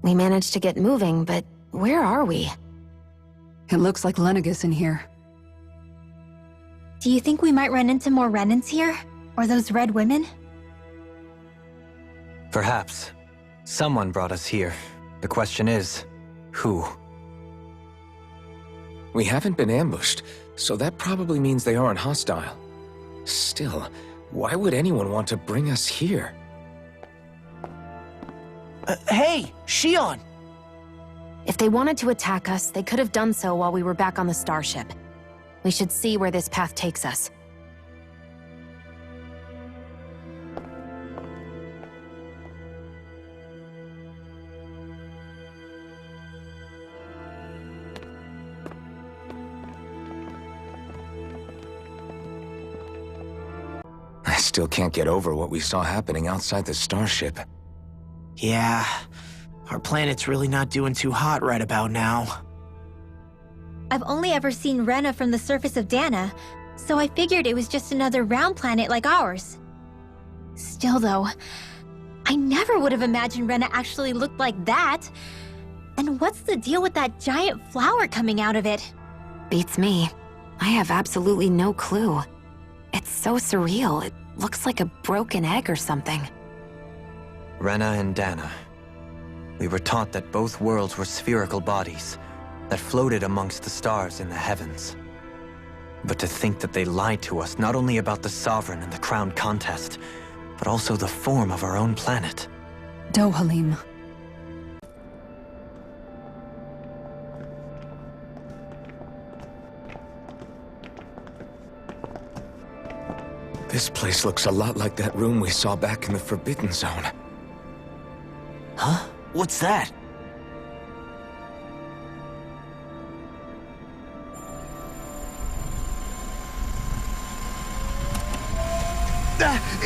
We managed to get moving, but where are we? It looks like Lenegis in here. Do you think we might run into more Renans here? Or those red women? Perhaps. Someone brought us here. The question is, who? We haven't been ambushed, so that probably means they aren't hostile. Still, why would anyone want to bring us here? Hey, Shion! If they wanted to attack us, they could have done so while we were back on the starship. We should see where this path takes us. I still can't get over what we saw happening outside the starship. Yeah, our planet's really not doing too hot right about now. I've only ever seen Rena from the surface of Dana, so I figured it was just another round planet like ours. Still though, I never would have imagined Rena actually looked like that. And what's the deal with that giant flower coming out of it? Beats me. I have absolutely no clue. It's so surreal. It looks like a broken egg or something. Rena and Dana. We were taught that both worlds were spherical bodies that floated amongst the stars in the heavens. But to think that they lied to us not only about the Sovereign and the Crown contest, but also the form of our own planet. Dohalim. This place looks a lot like that room we saw back in the Forbidden Zone. Huh? What's that?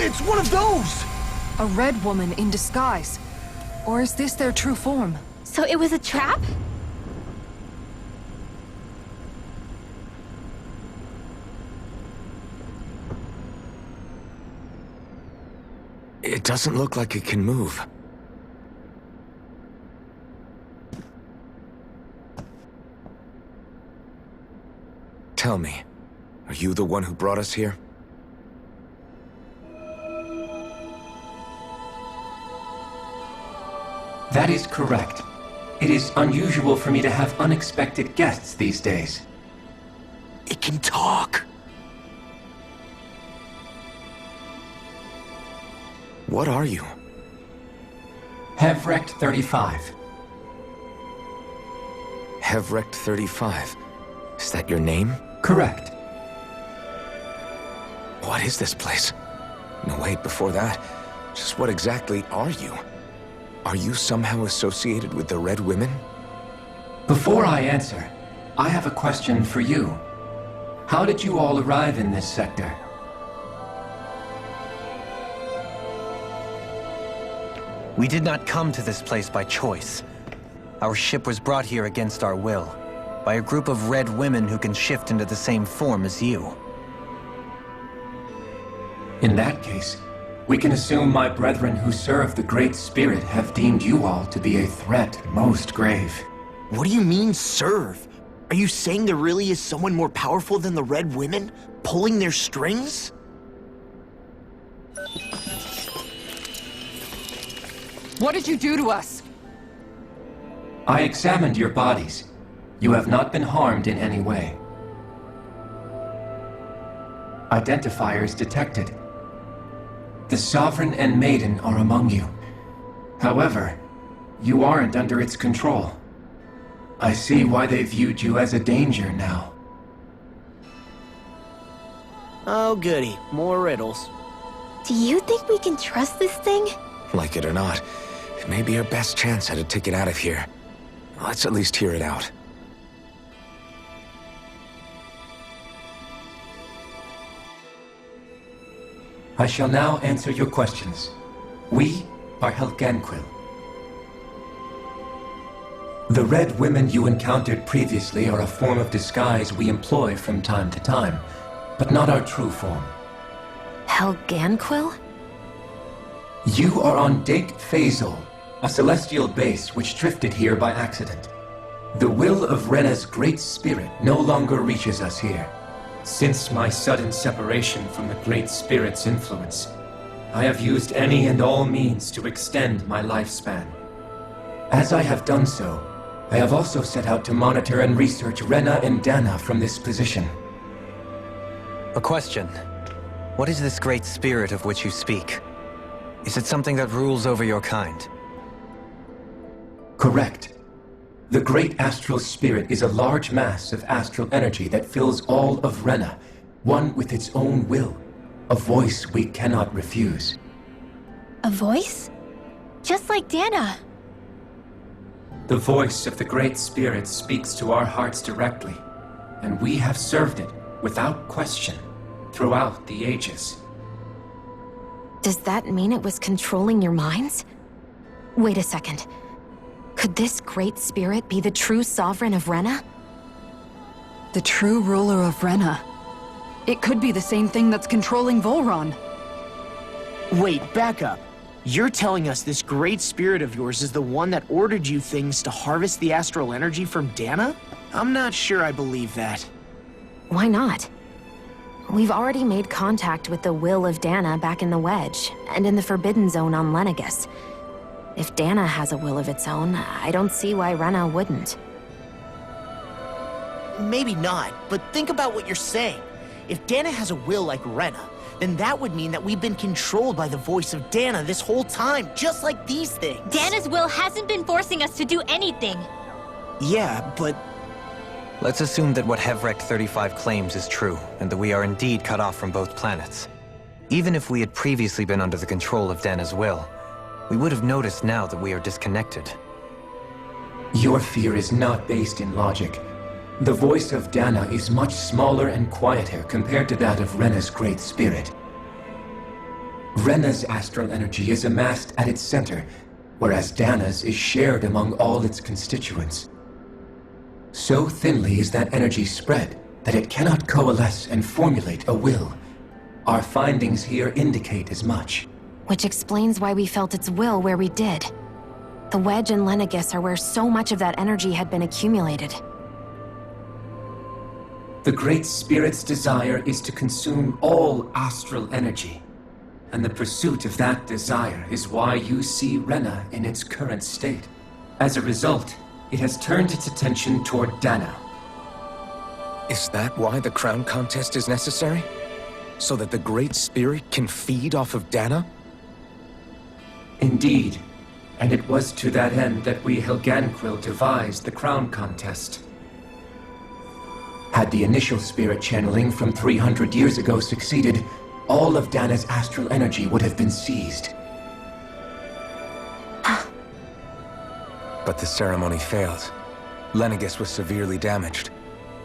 It's one of those! A red woman in disguise. Or is this their true form? So it was a trap? It doesn't look like it can move. Tell me, are you the one who brought us here? That is correct. It is unusual for me to have unexpected guests these days. It can talk. What are you? Hevrect 35. Hevrect 35. Is that your name? Correct. What is this place? No, wait, before that, just what exactly are you? Are you somehow associated with the Red Women? Before I answer, I have a question for you. How did you all arrive in this sector? We did not come to this place by choice. Our ship was brought here against our will, by a group of red women who can shift into the same form as you. In that case, we can assume my brethren who serve the Great Spirit have deemed you all to be a threat most grave. What do you mean, serve? Are you saying there really is someone more powerful than the Red Women, pulling their strings? What did you do to us? I examined your bodies. You have not been harmed in any way. Identifiers detected. The Sovereign and Maiden are among you. However, you aren't under its control. I see why they viewed you as a danger now. Oh goody, more riddles. Do you think we can trust this thing? Like it or not, it may be our best chance at a ticket out of here. Let's at least hear it out. I shall now answer your questions. We are Helganquil. The Red Women you encountered previously are a form of disguise we employ from time to time, but not our true form. Helganquil? You are on Dake Phasol, a celestial base which drifted here by accident. The will of Rena's Great Spirit no longer reaches us here. Since my sudden separation from the Great Spirit's influence, I have used any and all means to extend my lifespan. As I have done so, I have also set out to monitor and research Rena and Dana from this position. A question. What is this Great Spirit of which you speak? Is it something that rules over your kind? Correct. The Great Astral Spirit is a large mass of astral energy that fills all of Rena, one with its own will, a voice we cannot refuse. A voice? Just like Dana. The voice of the Great Spirit speaks to our hearts directly, and we have served it without question throughout the ages. Does that mean it was controlling your minds? Wait a second. Could this Great Spirit be the true Sovereign of Rena? The true ruler of Rena. It could be the same thing that's controlling Volron. Wait, back up. You're telling us this Great Spirit of yours is the one that ordered you things to harvest the astral energy from Dana? I'm not sure I believe that. Why not? We've already made contact with the will of Dana back in the Wedge, and in the Forbidden Zone on Lenegus. If Dana has a will of its own, I don't see why Rena wouldn't. Maybe not, but think about what you're saying. If Dana has a will like Rena, then that would mean that we've been controlled by the voice of Dana this whole time, just like these things. Dana's will hasn't been forcing us to do anything. Yeah, but... Let's assume that what Hevrek 35 claims is true, and that we are indeed cut off from both planets. Even if we had previously been under the control of Dana's will, we would have noticed now that we are disconnected. Your fear is not based in logic. The voice of Dana is much smaller and quieter compared to that of Rena's Great Spirit. Rena's astral energy is amassed at its center, whereas Dana's is shared among all its constituents. So thinly is that energy spread that it cannot coalesce and formulate a will. Our findings here indicate as much. Which explains why we felt its will where we did. The Wedge and Lenegus are where so much of that energy had been accumulated. The Great Spirit's desire is to consume all astral energy. And the pursuit of that desire is why you see Rena in its current state. As a result, it has turned its attention toward Dana. Is that why the crown contest is necessary? So that the Great Spirit can feed off of Dana? Indeed. And it was to that end that we Helganquil devised the crown contest. Had the initial spirit channeling from 300 years ago succeeded, all of Dana's astral energy would have been seized. But the ceremony failed. Lenegis was severely damaged,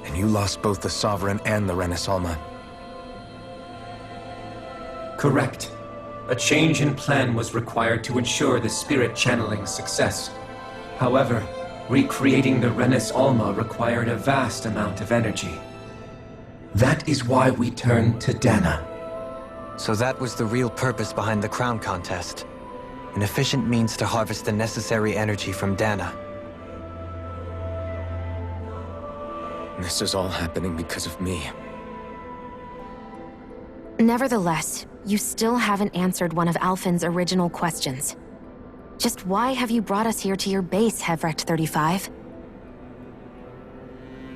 and you lost both the Sovereign and the Renis Alma. Correct. A change in plan was required to ensure the spirit channeling's success. However, recreating the Renis Alma required a vast amount of energy. That is why we turned to Dana. So that was the real purpose behind the crown contest. An efficient means to harvest the necessary energy from Dana. This is all happening because of me. Nevertheless, you still haven't answered one of Alphen's original questions. Just why have you brought us here to your base, Hevrecht 35?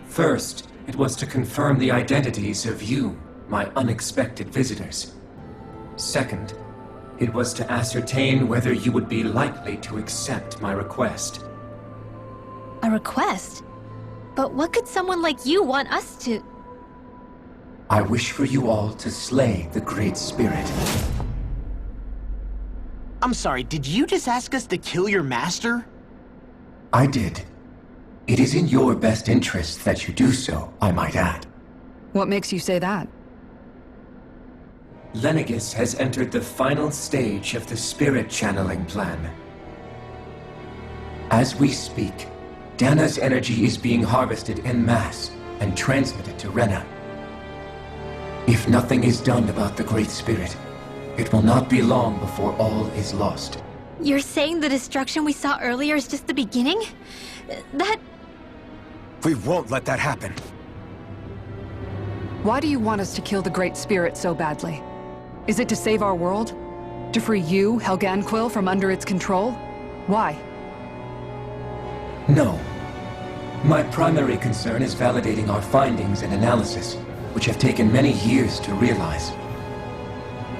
First, it was to confirm the identities of you, my unexpected visitors. Second, it was to ascertain whether you would be likely to accept my request. A request? But what could someone like you want us to... I wish for you all to slay the Great Spirit. I'm sorry, did you just ask us to kill your master? I did. It is in your best interest that you do so, I might add. What makes you say that? Lenegis has entered the final stage of the spirit channeling plan. As we speak, Dana's energy is being harvested en masse and transmitted to Rena. If nothing is done about the Great Spirit, it will not be long before all is lost. You're saying the destruction we saw earlier is just the beginning? That... We won't let that happen. Why do you want us to kill the Great Spirit so badly? Is it to save our world? To free you, Helganquil, from under its control? Why? No. My primary concern is validating our findings and analysis, which have taken many years to realize.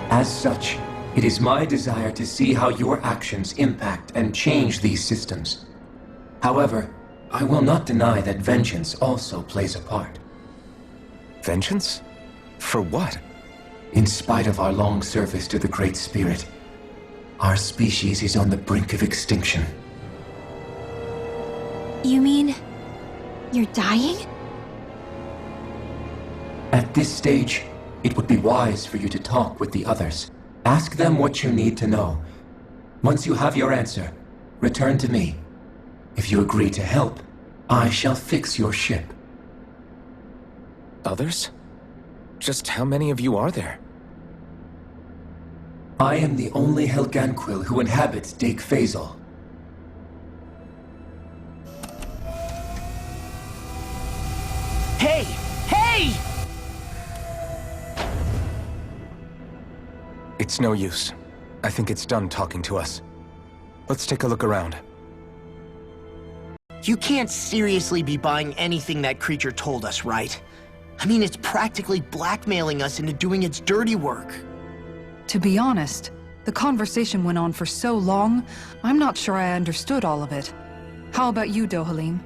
As such, it is my desire to see how your actions impact and change these systems. However, I will not deny that vengeance also plays a part. Vengeance? For what? In spite of our long service to the Great Spirit, our species is on the brink of extinction. You mean... you're dying? At this stage, it would be wise for you to talk with the others. Ask them what you need to know. Once you have your answer, return to me. If you agree to help, I shall fix your ship. Others? Just how many of you are there? I am the only Helganquil who inhabits Dake Faisal. Hey! Hey! It's no use. I think it's done talking to us. Let's take a look around. You can't seriously be buying anything that creature told us, right? I mean, it's practically blackmailing us into doing its dirty work. To be honest, the conversation went on for so long, I'm not sure I understood all of it. How about you, Dohalim?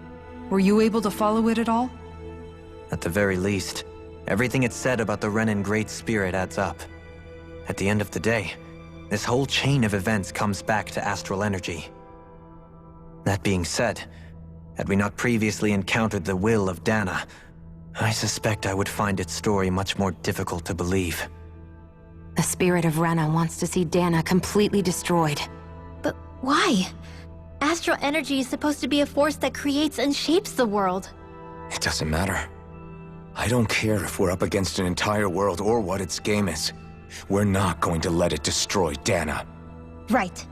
Were you able to follow it at all? At the very least, everything it said about the Renan Great Spirit adds up. At the end of the day, this whole chain of events comes back to astral energy. That being said, had we not previously encountered the will of Dana, I suspect I would find its story much more difficult to believe. The spirit of Rena wants to see Dana completely destroyed. But why? Astral energy is supposed to be a force that creates and shapes the world. It doesn't matter. I don't care if we're up against an entire world or what its game is. We're not going to let it destroy Dana. Right.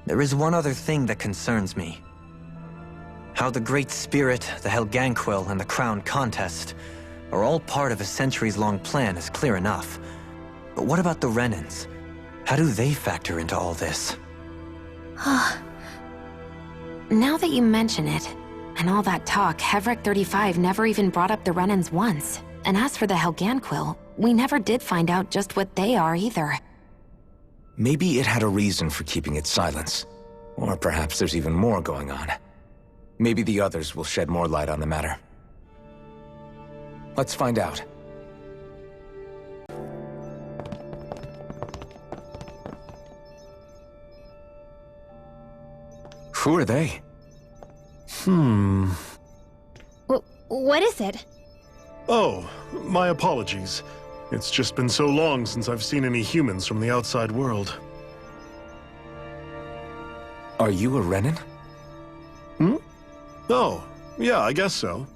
There is one other thing that concerns me. How the Great Spirit, the Helganquil, and the Crown Contest are all part of a centuries-long plan is clear enough. But what about the Renans? How do they factor into all this? Now that you mention it, and all that talk, Hevrecht 35 never even brought up the Renans once. And as for the Helganquil, we never did find out just what they are either. Maybe it had a reason for keeping its silence. Or perhaps there's even more going on. Maybe the others will shed more light on the matter. Let's find out. Who are they? What is it? Oh, my apologies. It's just been so long since I've seen any humans from the outside world. Are you a Renan? Oh, yeah, I guess so.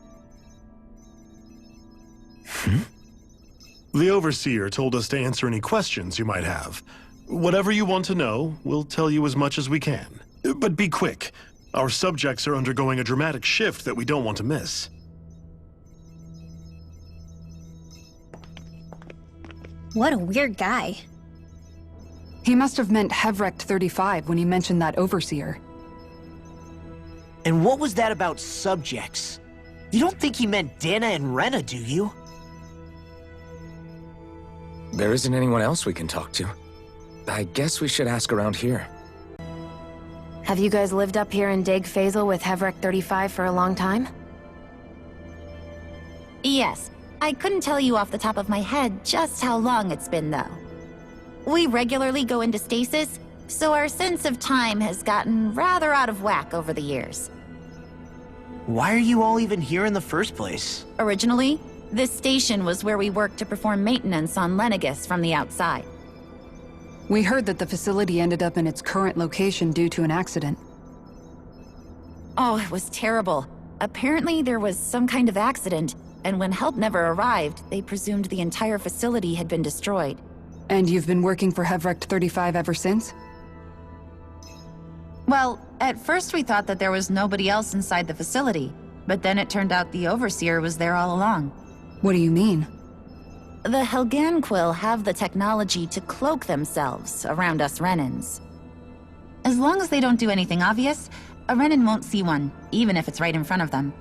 The Overseer told us to answer any questions you might have. Whatever you want to know, we'll tell you as much as we can. But be quick. Our subjects are undergoing a dramatic shift that we don't want to miss. What a weird guy. He must have meant Hevrecht 35 when he mentioned that Overseer. And what was that about subjects? You don't think he meant Dana and Rena, do you? There isn't anyone else we can talk to. I guess we should ask around here. Have you guys lived up here in Dig Faisal with Hevrecht 35 for a long time? Yes. I couldn't tell you off the top of my head just how long it's been, though. We regularly go into stasis, so our sense of time has gotten rather out of whack over the years. Why are you all even here in the first place? Originally, this station was where we worked to perform maintenance on Lenegis from the outside. We heard that the facility ended up in its current location due to an accident. Oh, it was terrible. Apparently there was some kind of accident, and when help never arrived, they presumed the entire facility had been destroyed. And you've been working for Hevrecht 35 ever since? Well, at first we thought that there was nobody else inside the facility, but then it turned out the Overseer was there all along. What do you mean? The Helganquil have the technology to cloak themselves around us Renans. As long as they don't do anything obvious, a Renan won't see one, even if it's right in front of them.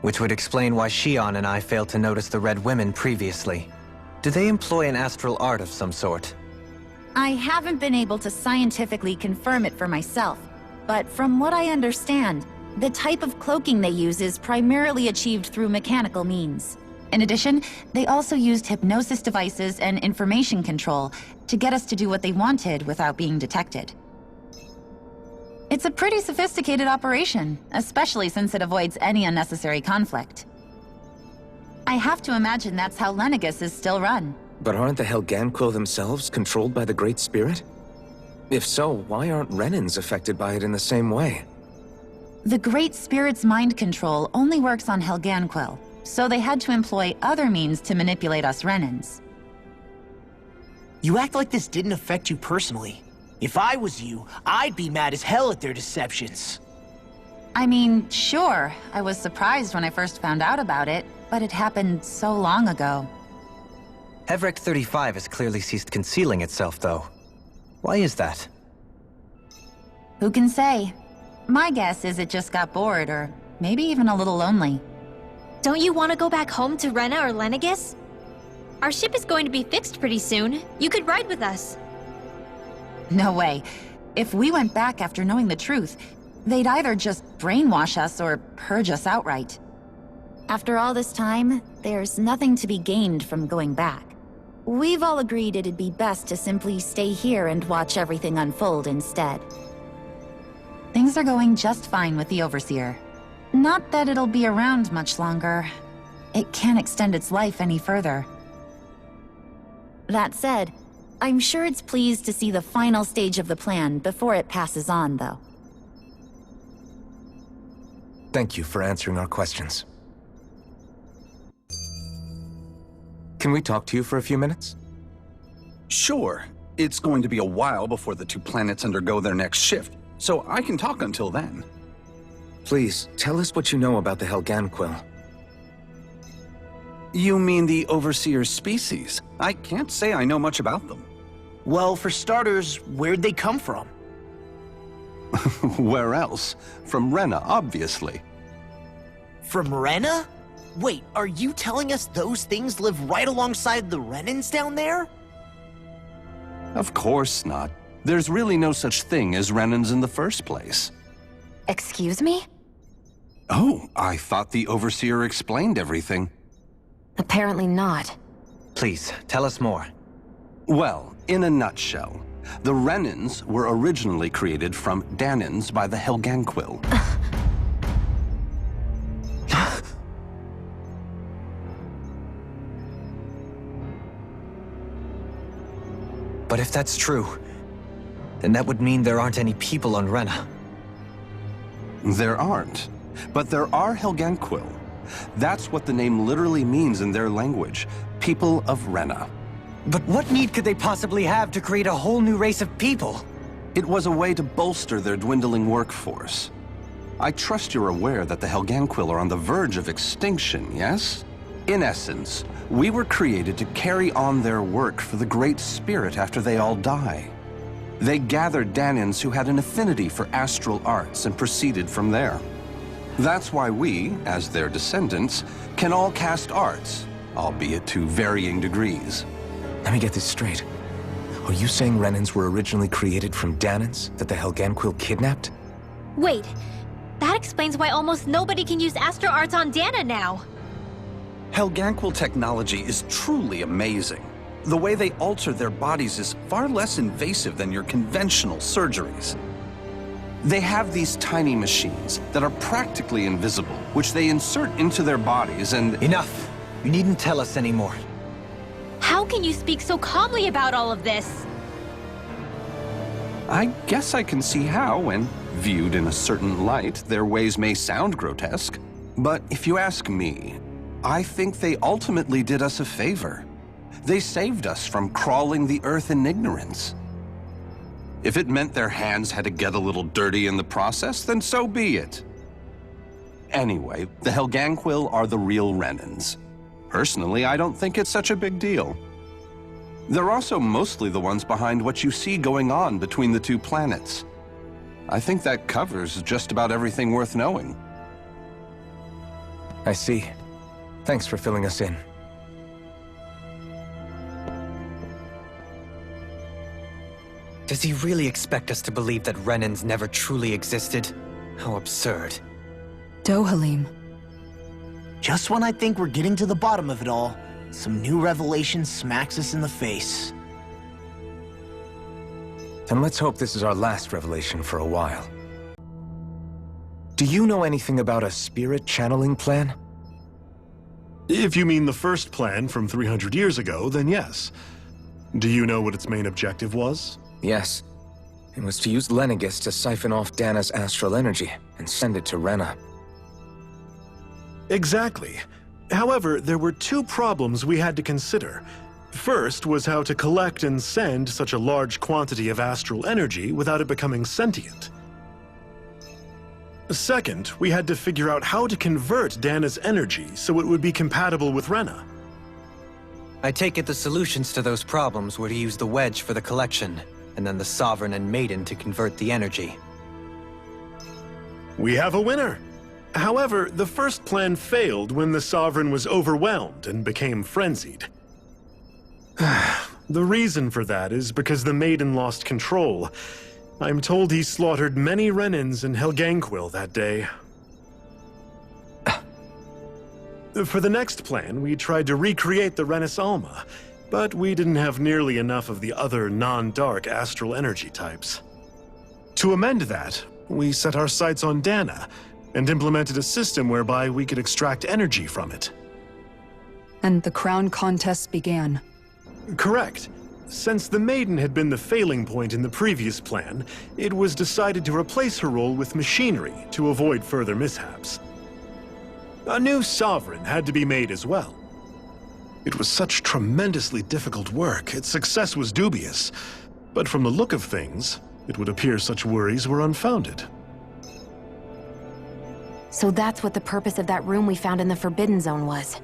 Which would explain why Shion and I failed to notice the Red Women previously. Do they employ an astral art of some sort? I haven't been able to scientifically confirm it for myself, but from what I understand, the type of cloaking they use is primarily achieved through mechanical means. In addition, they also used hypnosis devices and information control to get us to do what they wanted without being detected. It's a pretty sophisticated operation, especially since it avoids any unnecessary conflict. I have to imagine that's how Lenegis is still run. But aren't the Helganquil themselves controlled by the Great Spirit? If so, why aren't Renans affected by it in the same way? The Great Spirit's mind control only works on Helganquil, so they had to employ other means to manipulate us Renans. You act like this didn't affect you personally. If I was you, I'd be mad as hell at their deceptions. I mean, sure, I was surprised when I first found out about it, but it happened so long ago. Hevrecht 35 has clearly ceased concealing itself, though. Why is that? Who can say? My guess is it just got bored, or maybe even a little lonely. Don't you want to go back home to Rena or Lenegis? Our ship is going to be fixed pretty soon. You could ride with us. No way. If we went back after knowing the truth, they'd either just brainwash us or purge us outright. After all this time, there's nothing to be gained from going back. We've all agreed it'd be best to simply stay here and watch everything unfold instead. Things are going just fine with the Overseer. Not that it'll be around much longer. It can't extend its life any further. That said, I'm sure it's pleased to see the final stage of the plan before it passes on, though. Thank you for answering our questions. Can we talk to you for a few minutes? Sure. It's going to be a while before the two planets undergo their next shift, so I can talk until then. Please, tell us what you know about the Helganquil. You mean the Overseer's species? I can't say I know much about them. Well, for starters, where'd they come from? Where else? From Rena, obviously. From Rena? Wait, are you telling us those things live right alongside the Renans down there? Of course not. There's really no such thing as Renans in the first place. Excuse me? Oh, I thought the Overseer explained everything. Apparently not. Please, tell us more. Well, in a nutshell, the Renans were originally created from Danans by the Helganquil. But if that's true, then that would mean there aren't any people on Rena. There aren't, but there are Helganquil. That's what the name literally means in their language, people of Rena. But what need could they possibly have to create a whole new race of people? It was a way to bolster their dwindling workforce. I trust you're aware that the Helganquil are on the verge of extinction, yes? In essence, we were created to carry on their work for the Great Spirit after they all die. They gathered Danans who had an affinity for astral arts and proceeded from there. That's why we, as their descendants, can all cast arts, albeit to varying degrees. Let me get this straight. Are you saying Renans were originally created from Danans that the Helganquil kidnapped? Wait, that explains why almost nobody can use astral arts on Dana now. Helganquil technology is truly amazing. The way they alter their bodies is far less invasive than your conventional surgeries. They have these tiny machines that are practically invisible, which they insert into their bodies and— Enough! You needn't tell us anymore. How can you speak so calmly about all of this? I guess I can see how, when viewed in a certain light, their ways may sound grotesque. But if you ask me, I think they ultimately did us a favor. They saved us from crawling the earth in ignorance. If it meant their hands had to get a little dirty in the process, then so be it. Anyway, the Helganquil are the real Renans. Personally, I don't think it's such a big deal. They're also mostly the ones behind what you see going on between the two planets. I think that covers just about everything worth knowing. I see. Thanks for filling us in. Does he really expect us to believe that Renans never truly existed? How absurd. Dohalim. Just when I think we're getting to the bottom of it all, some new revelation smacks us in the face. And let's hope this is our last revelation for a while. Do you know anything about a spirit channeling plan? If you mean the first plan from 300 years ago, then yes. Do you know what its main objective was? Yes. It was to use Lenegis to siphon off Dana's astral energy and send it to Rena. Exactly. However, there were two problems we had to consider. First was how to collect and send such a large quantity of astral energy without it becoming sentient. Second, we had to figure out how to convert Dana's energy so it would be compatible with Rena. I take it the solutions to those problems were to use the wedge for the collection, and then the Sovereign and Maiden to convert the energy. We have a winner! However, the first plan failed when the Sovereign was overwhelmed and became frenzied. The reason for that is because the Maiden lost control. I'm told he slaughtered many Renans and Helganquil that day. For the next plan, we tried to recreate the Renis Alma, but we didn't have nearly enough of the other non-dark astral energy types. To amend that, we set our sights on Dana, and implemented a system whereby we could extract energy from it. And the crown contest began. Correct. Since the Maiden had been the failing point in the previous plan, it was decided to replace her role with machinery to avoid further mishaps. A new Sovereign had to be made as well. It was such tremendously difficult work, its success was dubious. But from the look of things, it would appear such worries were unfounded. So that's what the purpose of that room we found in the Forbidden Zone was.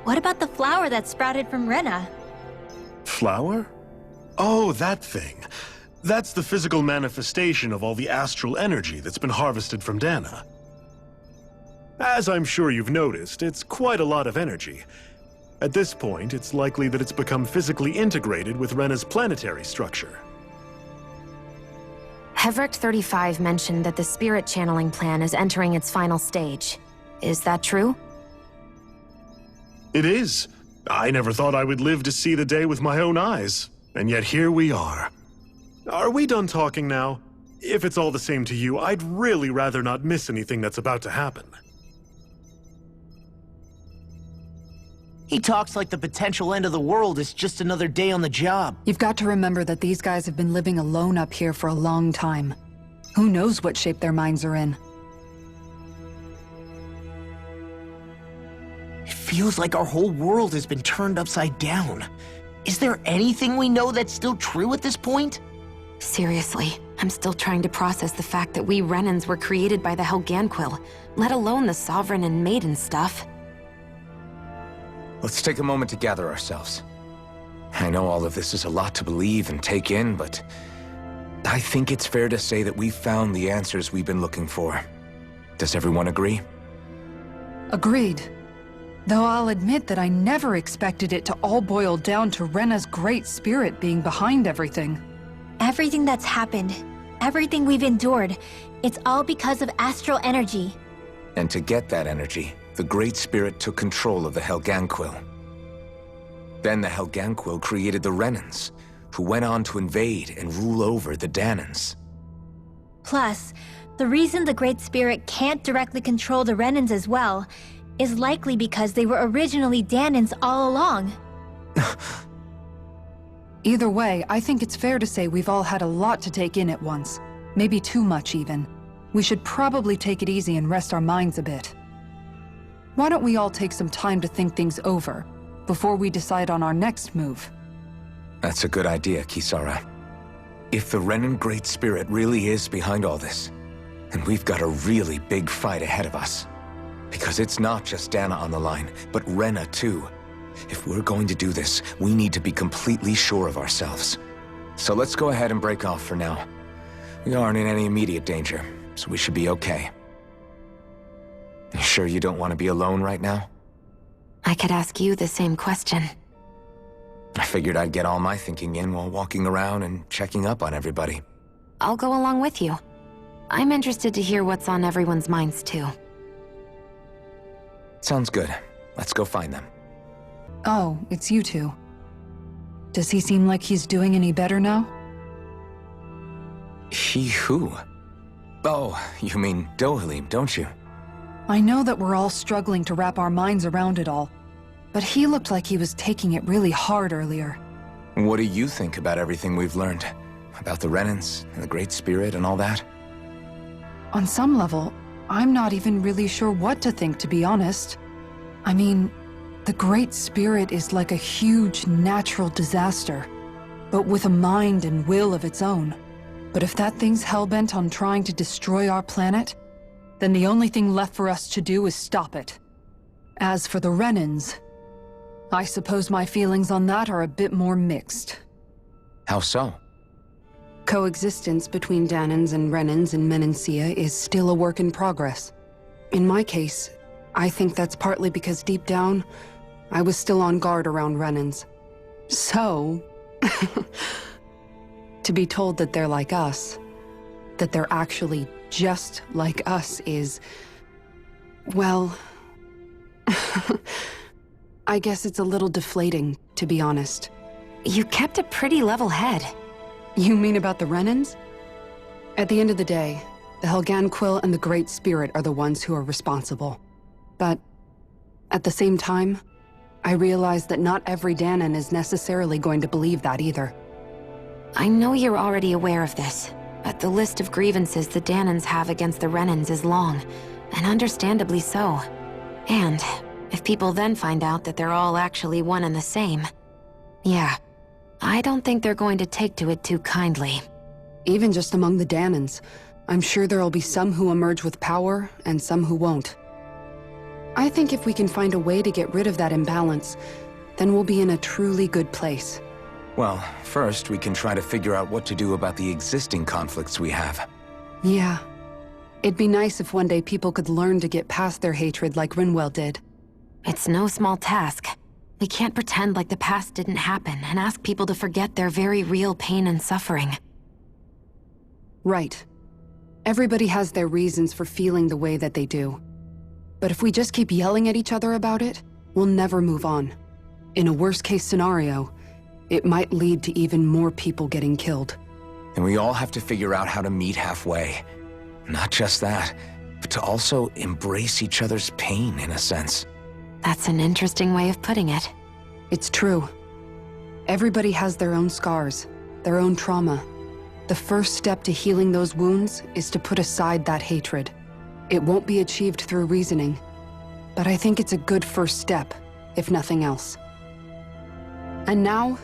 What about the flower that sprouted from Rena? Flower? Oh, that thing. That's the physical manifestation of all the astral energy that's been harvested from Dana. As I'm sure you've noticed, it's quite a lot of energy. At this point, it's likely that it's become physically integrated with Rena's planetary structure. Hevrecht 35 mentioned that the spirit channeling plan is entering its final stage. Is that true? It is. I never thought I would live to see the day with my own eyes, and yet here we are. Are we done talking now? If it's all the same to you, I'd really rather not miss anything that's about to happen. He talks like the potential end of the world is just another day on the job. You've got to remember that these guys have been living alone up here for a long time. Who knows what shape their minds are in? It feels like our whole world has been turned upside down. Is there anything we know that's still true at this point? Seriously, I'm still trying to process the fact that we Renans were created by the Helganquil, let alone the Sovereign and Maiden stuff. Let's take a moment to gather ourselves. I know all of this is a lot to believe and take in, but I think it's fair to say that we've found the answers we've been looking for. Does everyone agree? Agreed. Though I'll admit that I never expected it to all boil down to Rena's great spirit being behind everything. Everything that's happened, everything we've endured, it's all because of astral energy. And to get that energy, the Great Spirit took control of the Helganquil. Then the Helganquil created the Renans, who went on to invade and rule over the Danans. Plus, the reason the Great Spirit can't directly control the Renans as well is likely because they were originally Danans all along. Either way, I think it's fair to say we've all had a lot to take in at once. Maybe too much, even. We should probably take it easy and rest our minds a bit. Why don't we all take some time to think things over, before we decide on our next move? That's a good idea, Kisara. If the Renan Great Spirit really is behind all this, then we've got a really big fight ahead of us. Because it's not just Dana on the line, but Rena too. If we're going to do this, we need to be completely sure of ourselves. So let's go ahead and break off for now. We aren't in any immediate danger, so we should be okay. You sure you don't want to be alone right now? I could ask you the same question. I figured I'd get all my thinking in while walking around and checking up on everybody. I'll go along with you. I'm interested to hear what's on everyone's minds too. Sounds good. Let's go find them. Oh, it's you two. Does he seem like he's doing any better now? He who? Oh, you mean Dohalim, don't you? I know that we're all struggling to wrap our minds around it all, but he looked like he was taking it really hard earlier. What do you think about everything we've learned? About the Renans and the Great Spirit and all that? On some level, I'm not even really sure what to think, to be honest. I mean, the Great Spirit is like a huge natural disaster, but with a mind and will of its own. But if that thing's hellbent on trying to destroy our planet, then the only thing left for us to do is stop it. As for the Renans, I suppose my feelings on that are a bit more mixed. How so? Coexistence between Danans and Renans in Menancia is still a work in progress. In my case, I think that's partly because deep down, I was still on guard around Renans. So, to be told that they're like us, that they're actually just like us is, well, I guess it's a little deflating, to be honest. You kept a pretty level head. You mean about the Renans? At the end of the day, the Helganquil and the Great Spirit are the ones who are responsible. But at the same time, I realize that not every Danan is necessarily going to believe that either. I know you're already aware of this, but the list of grievances the Danans have against the Renans is long, and understandably so. And if people then find out that they're all actually one and the same, yeah, I don't think they're going to take to it too kindly. Even just among the Danans, I'm sure there'll be some who emerge with power and some who won't. I think if we can find a way to get rid of that imbalance, then we'll be in a truly good place. Well, first we can try to figure out what to do about the existing conflicts we have. Yeah. It'd be nice if one day people could learn to get past their hatred like Rinwell did. It's no small task. We can't pretend like the past didn't happen and ask people to forget their very real pain and suffering. Right. Everybody has their reasons for feeling the way that they do. But if we just keep yelling at each other about it, we'll never move on. In a worst-case scenario, it might lead to even more people getting killed. And we all have to figure out how to meet halfway. Not just that, but to also embrace each other's pain, in a sense. That's an interesting way of putting it. It's true. Everybody has their own scars, their own trauma. The first step to healing those wounds is to put aside that hatred. It won't be achieved through reasoning, but I think it's a good first step, if nothing else. And now,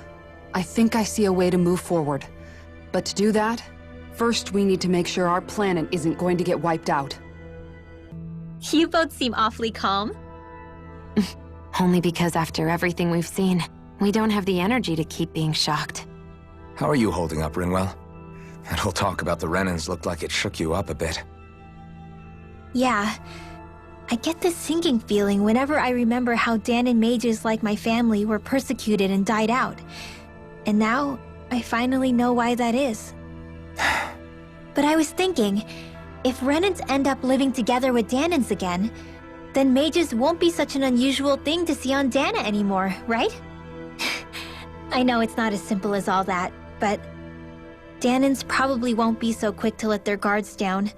I think I see a way to move forward. But to do that, first we need to make sure our planet isn't going to get wiped out. You both seem awfully calm. Only because after everything we've seen, we don't have the energy to keep being shocked. How are you holding up, Rinwell? That whole talk about the Renans looked like it shook you up a bit. Yeah. I get this sinking feeling whenever I remember how Dan and mages like my family were persecuted and died out. And now, I finally know why that is. But I was thinking, if Renans end up living together with Danans again, then mages won't be such an unusual thing to see on Dana anymore, right? I know it's not as simple as all that, but Danans probably won't be so quick to let their guards down,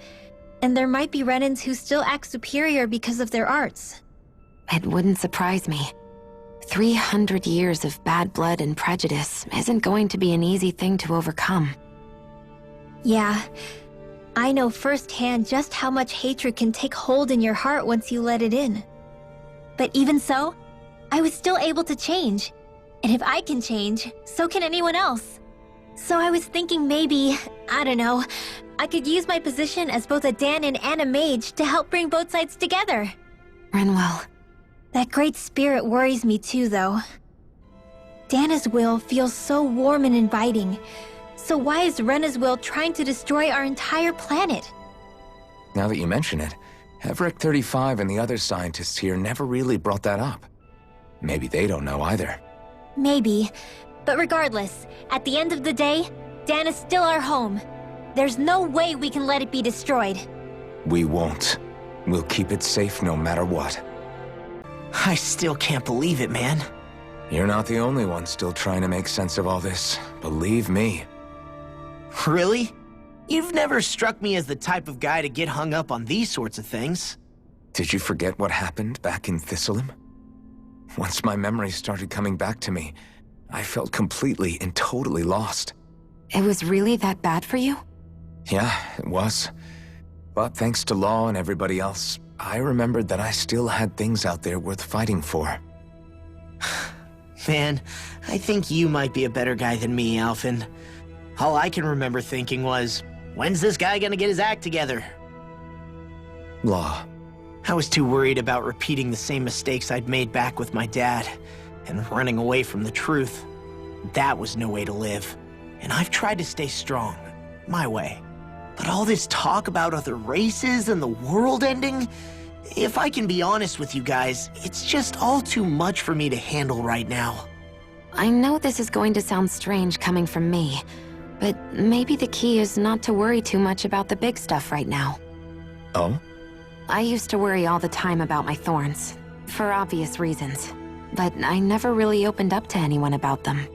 and there might be Renans who still act superior because of their arts. It wouldn't surprise me. 300 years of bad blood and prejudice isn't going to be an easy thing to overcome. Yeah, I know firsthand just how much hatred can take hold in your heart once you let it in. But even so, I was still able to change. And if I can change, so can anyone else. So I was thinking maybe, I don't know, I could use my position as both a Danan and a mage to help bring both sides together. Rinwell. That great spirit worries me too, though. Dana's will feels so warm and inviting. So why is Rena's will trying to destroy our entire planet? Now that you mention it, Everett 35 and the other scientists here never really brought that up. Maybe they don't know either. Maybe. But regardless, at the end of the day, Dana's still our home. There's no way we can let it be destroyed. We won't. We'll keep it safe no matter what. I still can't believe it, man. You're not the only one still trying to make sense of all this. Believe me. Really? You've never struck me as the type of guy to get hung up on these sorts of things. Did you forget what happened back in Thistleum? Once my memories started coming back to me, I felt completely and totally lost. It was really that bad for you? Yeah, it was. But thanks to Law and everybody else, I remembered that I still had things out there worth fighting for. Man, I think you might be a better guy than me, Alphen. All I can remember thinking was, when's this guy gonna get his act together? Law. I was too worried about repeating the same mistakes I'd made back with my dad, and running away from the truth. That was no way to live. And I've tried to stay strong, my way. But all this talk about other races and the world ending, if I can be honest with you guys, it's just all too much for me to handle right now. I know this is going to sound strange coming from me, but maybe the key is not to worry too much about the big stuff right now. Oh? I used to worry all the time about my thorns, for obvious reasons, but I never really opened up to anyone about them.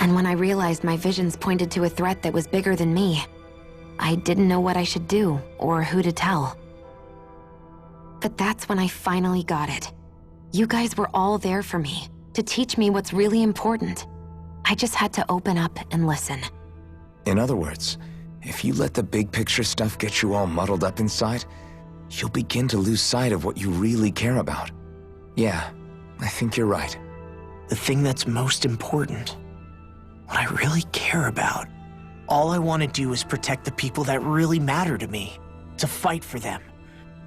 And when I realized my visions pointed to a threat that was bigger than me, I didn't know what I should do or who to tell. But that's when I finally got it. You guys were all there for me, to teach me what's really important. I just had to open up and listen. In other words, if you let the big picture stuff get you all muddled up inside, you'll begin to lose sight of what you really care about. Yeah, I think you're right. The thing that's most important, what I really care about, all I want to do is protect the people that really matter to me, to fight for them.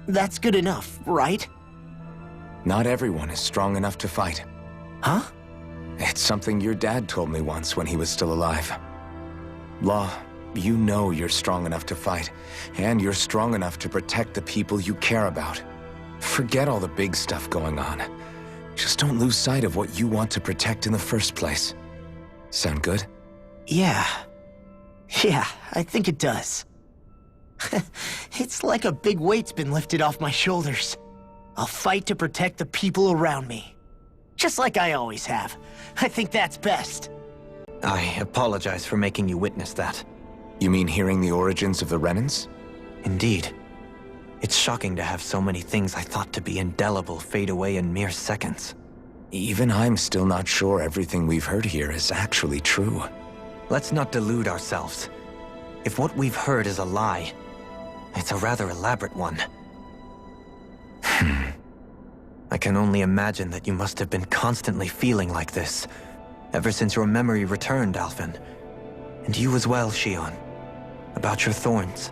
That's good enough, right? Not everyone is strong enough to fight. Huh? It's something your dad told me once when he was still alive. Law, you know you're strong enough to fight, and you're strong enough to protect the people you care about. Forget all the big stuff going on. Just don't lose sight of what you want to protect in the first place. Sound good? Yeah, I think it does. It's like a big weight's been lifted off my shoulders. I'll fight to protect the people around me. Just like I always have. I think that's best. I apologize for making you witness that. You mean hearing the origins of the Renans? Indeed. It's shocking to have so many things I thought to be indelible fade away in mere seconds. Even I'm still not sure everything we've heard here is actually true. Let's not delude ourselves. If what we've heard is a lie, it's a rather elaborate one. I can only imagine that you must have been constantly feeling like this, ever since your memory returned, Alphen. And you as well, Shion. About your thorns,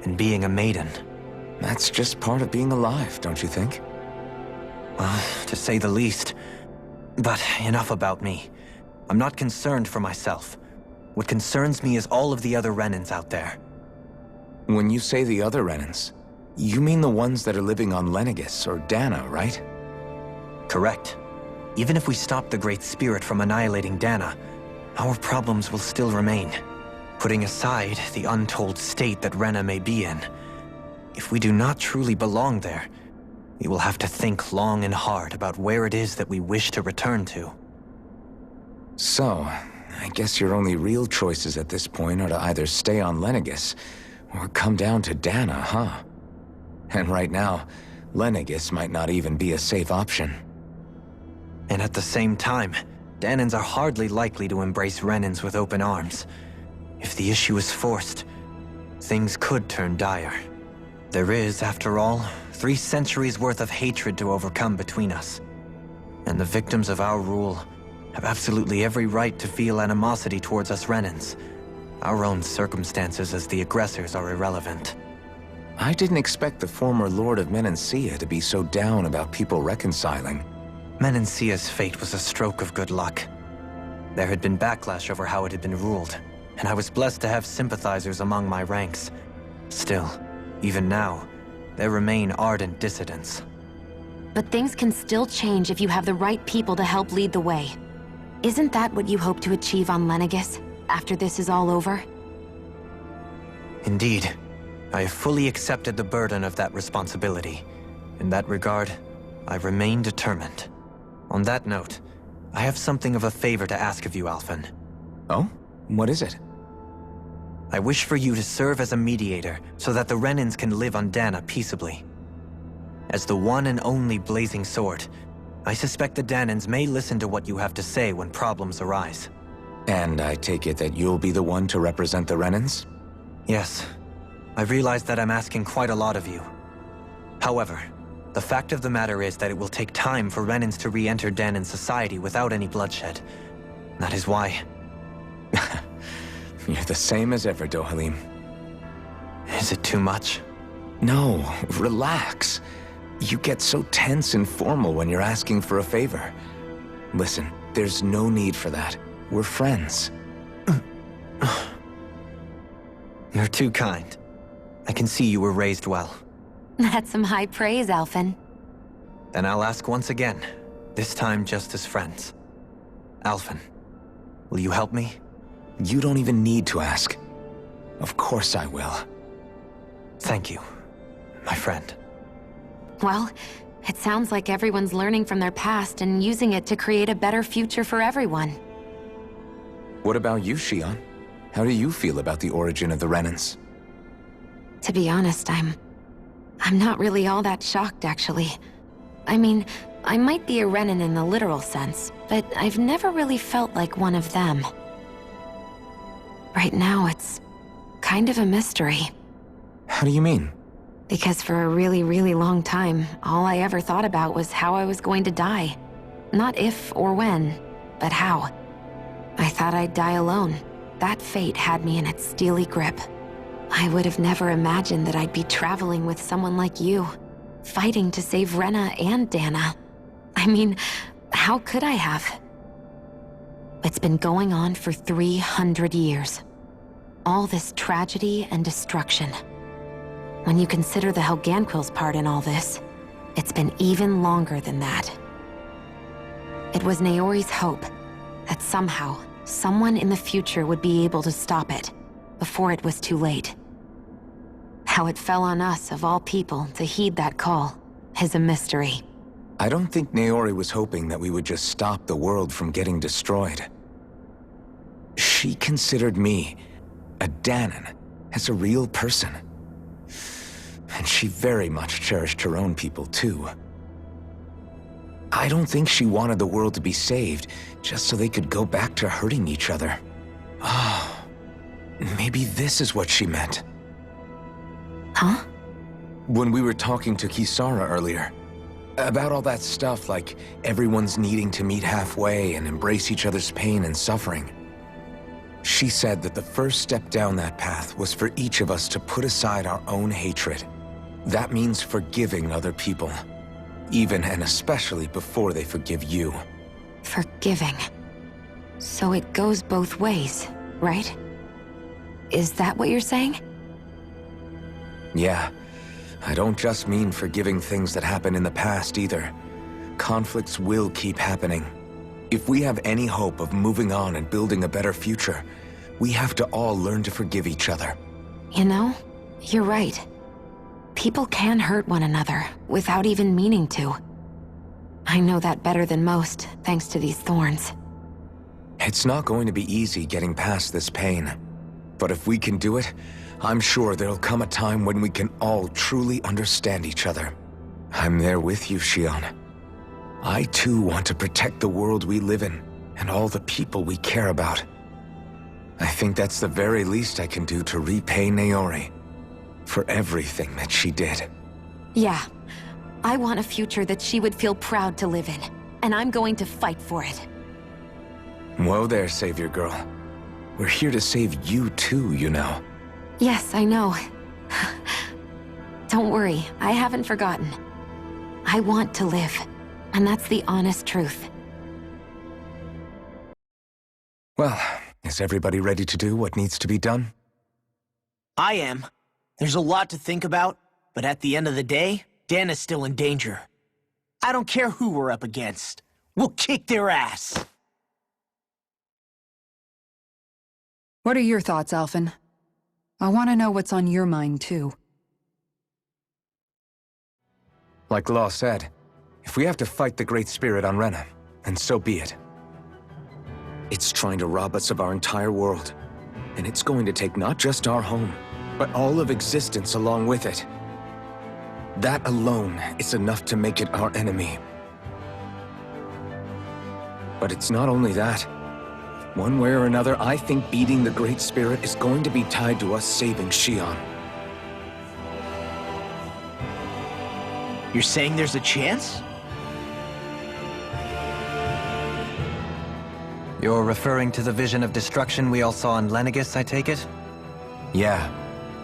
and being a maiden. That's just part of being alive, don't you think? Well, to say the least. But enough about me. I'm not concerned for myself. What concerns me is all of the other Renans out there. When you say the other Renans, you mean the ones that are living on Lenegis or Dana, right? Correct. Even if we stop the Great Spirit from annihilating Dana, our problems will still remain. Putting aside the untold state that Rena may be in, if we do not truly belong there, we will have to think long and hard about where it is that we wish to return to. So, I guess your only real choices at this point are to either stay on Lenegis, or come down to Dana, huh? And right now, Lenegis might not even be a safe option. And at the same time, Danans are hardly likely to embrace Renans with open arms. If the issue is forced, things could turn dire. There is, after all, 3 centuries worth of hatred to overcome between us. And the victims of our rule have absolutely every right to feel animosity towards us Renans. Our own circumstances as the aggressors are irrelevant. I didn't expect the former Lord of Menancia to be so down about people reconciling. Menancia's fate was a stroke of good luck. There had been backlash over how it had been ruled, and I was blessed to have sympathizers among my ranks. Still, even now, there remain ardent dissidents. But things can still change if you have the right people to help lead the way. Isn't that what you hope to achieve on Lenegis, after this is all over? Indeed. I have fully accepted the burden of that responsibility. In that regard, I remain determined. On that note, I have something of a favor to ask of you, Alphen. Oh? What is it? I wish for you to serve as a mediator so that the Renans can live on Dana peaceably. As the one and only Blazing Sword, I suspect the Danans may listen to what you have to say when problems arise. And I take it that you'll be the one to represent the Renans? Yes. I realize that I'm asking quite a lot of you. However, the fact of the matter is that it will take time for Renans to re-enter Danan society without any bloodshed. That is why... You're the same as ever, Dohalim. Is it too much? No, relax. You get so tense and formal when you're asking for a favor. Listen, there's no need for that. We're friends. You're too kind. I can see you were raised well. That's some high praise, Alphen. Then I'll ask once again, this time just as friends. Alphen, will you help me? You don't even need to ask. Of course I will. Thank you, my friend. Well, it sounds like everyone's learning from their past and using it to create a better future for everyone. What about you, Shion? How do you feel about the origin of the Renans? To be honest, I'm not really all that shocked, actually. I mean, I might be a Renan in the literal sense, but I've never really felt like one of them. Right now, it's kind of a mystery. How do you mean? Because for a really, really long time, all I ever thought about was how I was going to die. Not if or when, but how. I thought I'd die alone. That fate had me in its steely grip. I would have never imagined that I'd be traveling with someone like you, fighting to save Rena and Dana. I mean, how could I have? It's been going on for 300 years. All this tragedy and destruction. When you consider the Helganquil's part in all this, it's been even longer than that. It was Naori's hope that somehow, someone in the future would be able to stop it, before it was too late. How it fell on us, of all people, to heed that call is a mystery. I don't think Naori was hoping that we would just stop the world from getting destroyed. She considered me, a Danon, as a real person. And she very much cherished her own people, too. I don't think she wanted the world to be saved just so they could go back to hurting each other. Oh, maybe this is what she meant. Huh? When we were talking to Kisara earlier, about all that stuff like everyone's needing to meet halfway and embrace each other's pain and suffering. She said that the first step down that path was for each of us to put aside our own hatred. That means forgiving other people, even and especially before they forgive you. Forgiving. So it goes both ways, right? Is that what you're saying? Yeah. I don't just mean forgiving things that happened in the past either. Conflicts will keep happening. If we have any hope of moving on and building a better future, we have to all learn to forgive each other. You know, you're right. People can hurt one another without even meaning to. I know that better than most, thanks to these thorns. It's not going to be easy getting past this pain. But if we can do it, I'm sure there'll come a time when we can all truly understand each other. I'm there with you, Shion. I too want to protect the world we live in, and all the people we care about. I think that's the very least I can do to repay Naori for everything that she did. Yeah. I want a future that she would feel proud to live in, and I'm going to fight for it. Whoa there, Savior Girl. We're here to save you too, you know. Yes, I know. Don't worry, I haven't forgotten. I want to live, and that's the honest truth. Well, is everybody ready to do what needs to be done? I am. There's a lot to think about, but at the end of the day, Dan is still in danger. I don't care who we're up against. We'll kick their ass. What are your thoughts, Alphen? I want to know what's on your mind, too. Like Law said, if we have to fight the Great Spirit on Rena, then so be it. It's trying to rob us of our entire world, and it's going to take not just our home, but all of existence along with it. That alone is enough to make it our enemy. But it's not only that. One way or another, I think beating the Great Spirit is going to be tied to us saving Shion. You're saying there's a chance? You're referring to the vision of destruction we all saw in Lenegis, I take it? Yeah.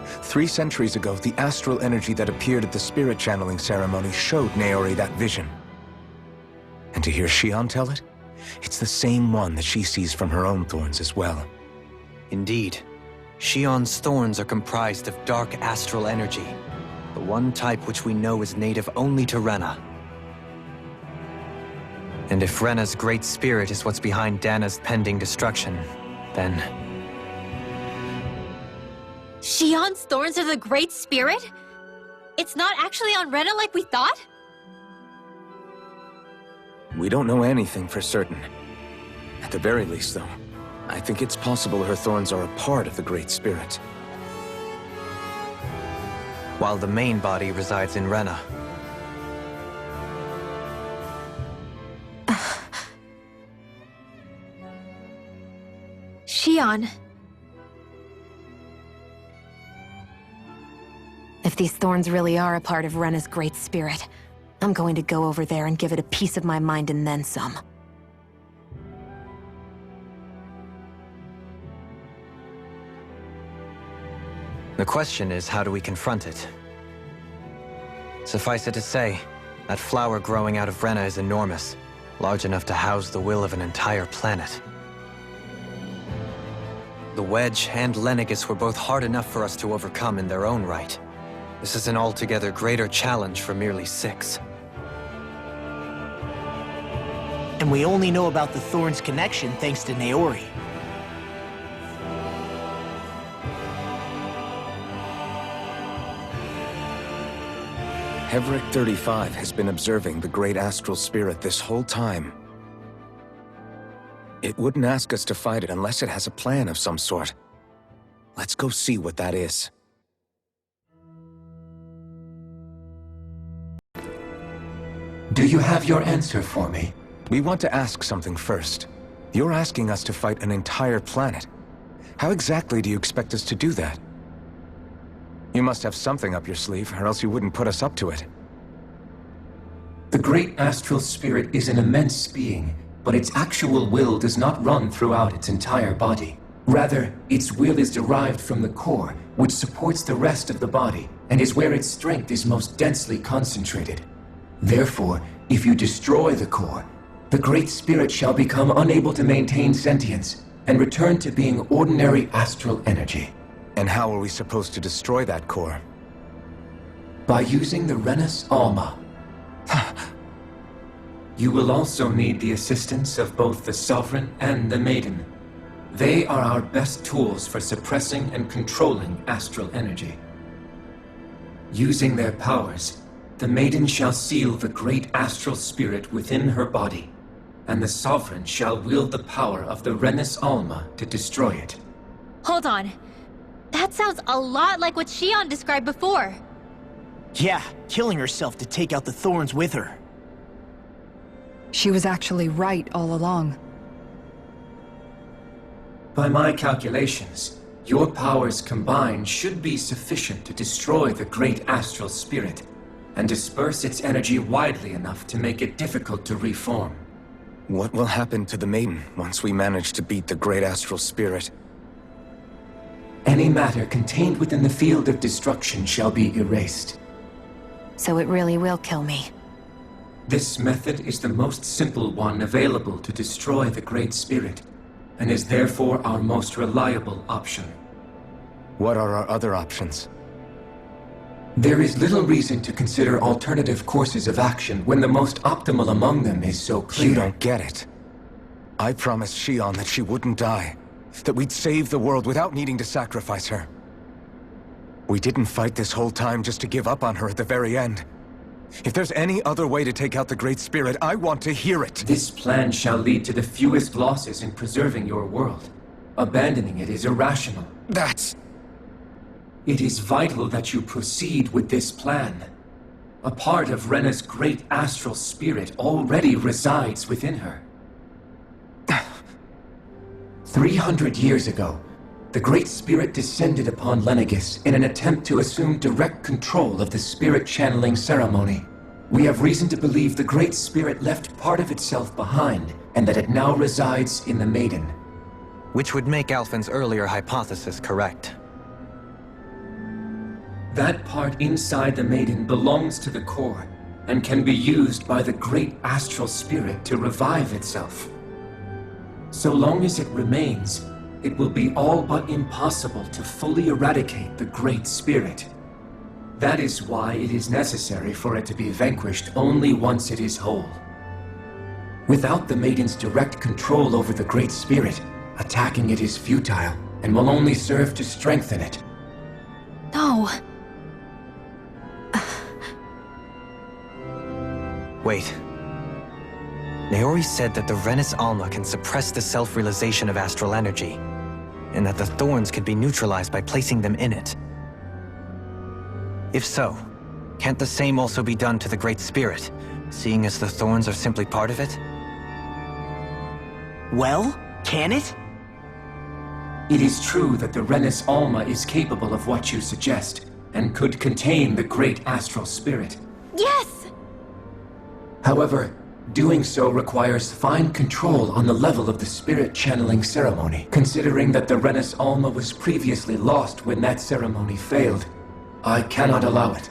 3 centuries ago, the astral energy that appeared at the spirit channeling ceremony showed Naori that vision. And to hear Shion tell it, it's the same one that she sees from her own thorns as well. Indeed. Shion's thorns are comprised of dark astral energy, the one type which we know is native only to Rena. And if Rena's great spirit is what's behind Dana's pending destruction, then... Shion's thorns are the Great Spirit? It's not actually on Rena like we thought? We don't know anything for certain. At the very least, though, I think it's possible her thorns are a part of the Great Spirit. While the main body resides in Rena. Shion. If these thorns really are a part of Rena's great spirit, I'm going to go over there and give it a piece of my mind and then some. The question is, how do we confront it? Suffice it to say, that flower growing out of Rena is enormous, large enough to house the will of an entire planet. The Wedge and Lenegis were both hard enough for us to overcome in their own right. This is an altogether greater challenge for merely 6. And we only know about the Thorns connection thanks to Naori. Heverick 35 has been observing the great astral spirit this whole time. It wouldn't ask us to fight it unless it has a plan of some sort. Let's go see what that is. Do you have your answer for me? We want to ask something first. You're asking us to fight an entire planet. How exactly do you expect us to do that? You must have something up your sleeve, or else you wouldn't put us up to it. The great astral spirit is an immense being, but its actual will does not run throughout its entire body. Rather, its will is derived from the core, which supports the rest of the body, and is where its strength is most densely concentrated. Therefore, if you destroy the core, the Great Spirit shall become unable to maintain sentience, and return to being ordinary astral energy. And how are we supposed to destroy that core? By using the Renus Alma. You will also need the assistance of both the Sovereign and the Maiden. They are our best tools for suppressing and controlling astral energy. Using their powers, the Maiden shall seal the great astral spirit within her body, and the Sovereign shall wield the power of the Renus Alma to destroy it. Hold on. That sounds a lot like what Shion described before. Yeah, killing herself to take out the thorns with her. She was actually right all along. By my calculations, your powers combined should be sufficient to destroy the great astral spirit, and disperse its energy widely enough to make it difficult to reform. What will happen to the Maiden once we manage to beat the great astral spirit? Any matter contained within the field of destruction shall be erased. So it really will kill me. This method is the most simple one available to destroy the Great Spirit, and is therefore our most reliable option. What are our other options? There is little reason to consider alternative courses of action when the most optimal among them is so clear. You don't get it. I promised Shion that she wouldn't die, that we'd save the world without needing to sacrifice her. We didn't fight this whole time just to give up on her at the very end. If there's any other way to take out the Great Spirit, I want to hear it. This plan shall lead to the fewest losses in preserving your world. Abandoning it is irrational. It is vital that you proceed with this plan. A part of Rena's great astral spirit already resides within her. 300 years ago, the Great Spirit descended upon Lenegis in an attempt to assume direct control of the spirit channeling ceremony. We have reason to believe the Great Spirit left part of itself behind, and that it now resides in the Maiden. Which would make Alphen's earlier hypothesis correct. That part inside the Maiden belongs to the core, and can be used by the great astral spirit to revive itself. So long as it remains, it will be all but impossible to fully eradicate the Great Spirit. That is why it is necessary for it to be vanquished only once it is whole. Without the Maiden's direct control over the Great Spirit, attacking it is futile, and will only serve to strengthen it. No. Wait. Naori said that the Renus Alma can suppress the self-realization of astral energy, and that the thorns could be neutralized by placing them in it. If so, can't the same also be done to the Great Spirit, seeing as the thorns are simply part of it? Well, can it? It is true that the Renus Alma is capable of what you suggest, and could contain the great astral spirit. Yes! However, doing so requires fine control on the level of the spirit channeling ceremony, considering that the Renus Alma was previously lost when that ceremony failed. I cannot allow it.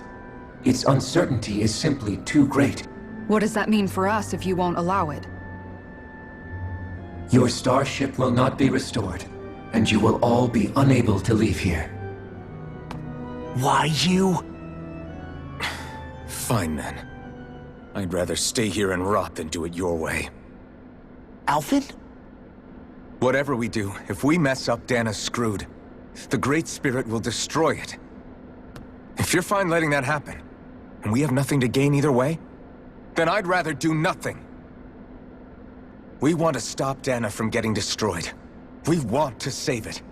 Its uncertainty is simply too great. What does that mean for us if you won't allow it? Your starship will not be restored, and you will all be unable to leave here. Why you? Fine then. I'd rather stay here and rot than do it your way. Alphen? Whatever we do, if we mess up, Dana's screwed. The Great Spirit will destroy it. If you're fine letting that happen, and we have nothing to gain either way, then I'd rather do nothing. We want to stop Dana from getting destroyed. We want to save it.